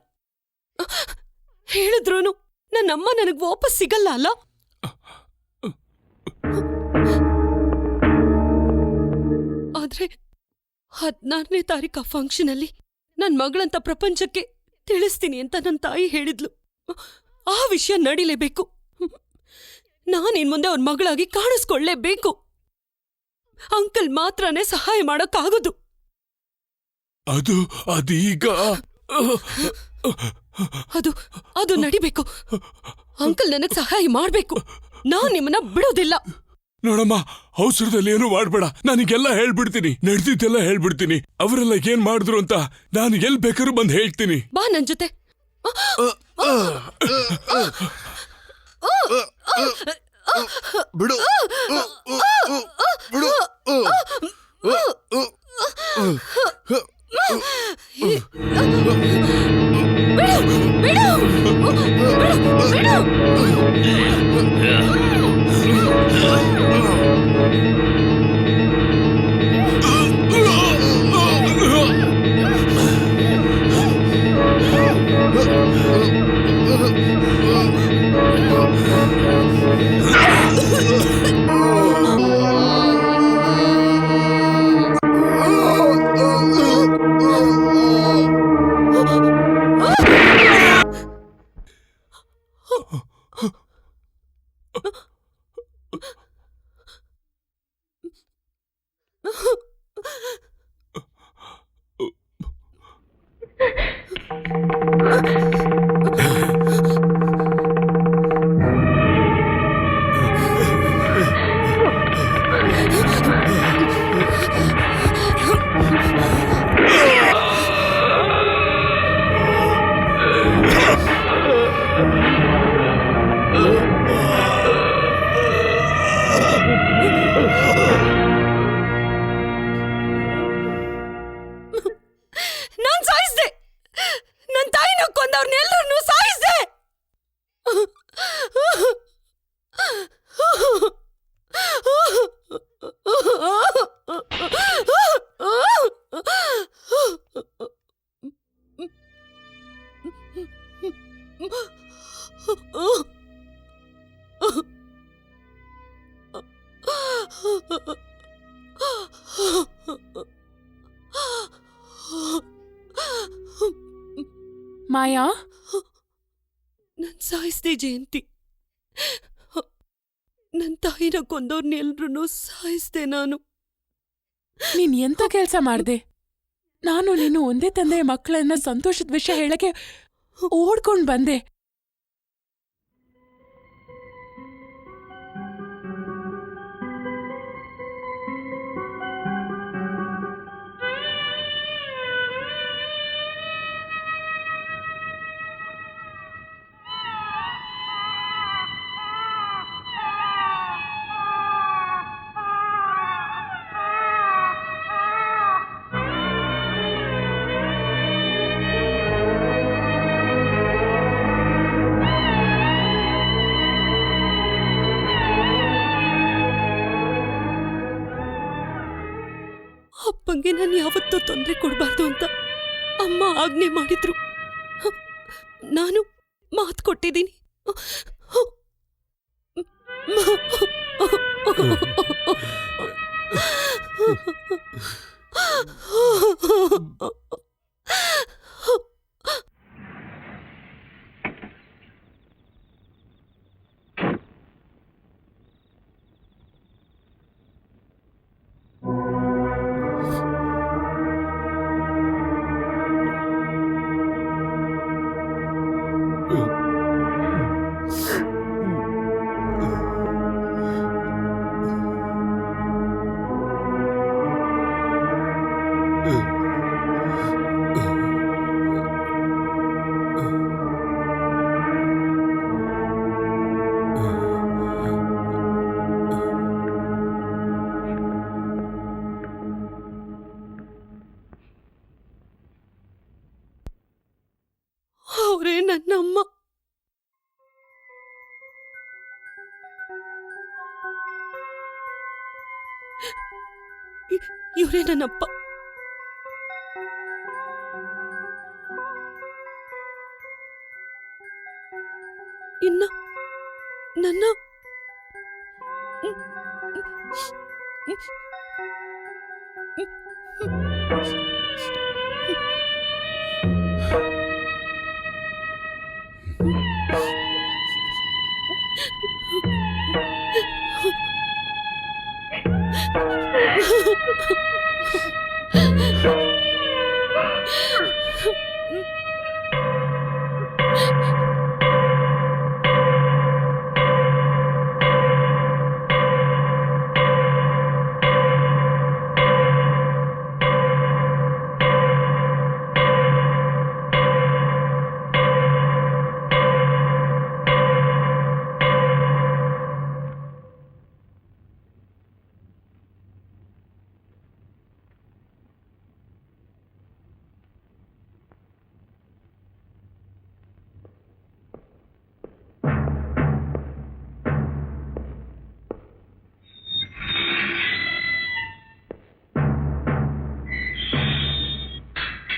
ಹೇಳಿದ್ರೂನು ನನ್ನಮ್ಮ ನನಗ್ ವಾಪಸ್ ಸಿಗಲ್ಲ ಅಲ್ಲ? ಆದ್ರೆ 14ನೇ ತಾರೀಕು ಆ ಫಂಕ್ಷನಲ್ಲಿ ನನ್ ಮಗಳಂತ ಪ್ರಪಂಚಕ್ಕೆ ತಿಳಿಸ್ತೀನಿ ಅಂತ ನನ್ನ ತಾಯಿ ಹೇಳಿದ್ಲು. ಆ ವಿಷಯ ನಡಿಲೇಬೇಕು. ನಾನಿನ್ ಮುಂದೆ ಅವ್ರ ಮಗಳಾಗಿ ಕಾಣಿಸ್ಕೊಳ್ಳೇಬೇಕು. ಅಂಕಲ್ ಮಾತ್ರನೇ ಸಹಾಯ ಮಾಡೋಕ್ಕಾಗೋದು. ಅದೀಗ ಅದು ನಡಿಬೇಕು. ಅಂಕಲ್ ನನಗ್ ಸಹಾಯ ಮಾಡ್ಬೇಕು. ನಾನ್ ನಿಮ್ಮನ್ನ ಬಿಡೋದಿಲ್ಲ. ನೋಡಮ್ಮ, ಅವಸರದಲ್ಲಿ ಏನು ಮಾಡ್ಬೇಡ. ನಾನೀಗೆಲ್ಲ ಹೇಳ್ಬಿಡ್ತೀನಿ, ನಡೆದಿದ್ದೆಲ್ಲ ಹೇಳ್ಬಿಡ್ತೀನಿ. ಅವರೆಲ್ಲ ಏನ್ ಮಾಡಿದ್ರು ಅಂತ ನಾನು ಎಲ್ ಬೇಕಾದ್ರೂ ಬಂದ್ ಹೇಳ್ತೀನಿ. ಬಾ ನನ್ ಜೊತೆ. ಬಿಡು ಬಿಡು. ಮಾಯಾ, ನನ್ ಸಾಯಿಸ್ದೆ ಜಯಂತಿ. ನನ್ ತಾಯಿನ ಕೊಂದವ್ರನ್ನೆಲ್ರೂ ಸಾಯಿಸ್ದೆ ನಾನು. ನೀನ್ ಎಂತ ಕೆಲ್ಸ ಮಾಡ್ದೆ? ನಾನು ನೀನು ಒಂದೇ ತಂದೆಯ ಮಕ್ಕಳನ್ನ ಸಂತೋಷದ ವಿಷಯ ಹೇಳಕ್ಕೆ ಓಡ್ಕೊಂಡ್ ಬಂದೆ. ಅಪ್ಪಂಗೆ ನಾನು ಯಾವತ್ತೂ ತೊಂದರೆ ಕೊಡಬಾರ್ದು ಅಂತ ಅಮ್ಮ ಆಜ್ಞೆ ಮಾಡಿದ್ರು. ನಾನು ಮಾತು ಕೊಟ್ಟಿದ್ದೀನಿ. ಅವರೇ ನನ್ನಮ್ಮ. ಇವರೇ ನನ್ನಪ್ಪ. ಇನ್ನ ನನ್ನ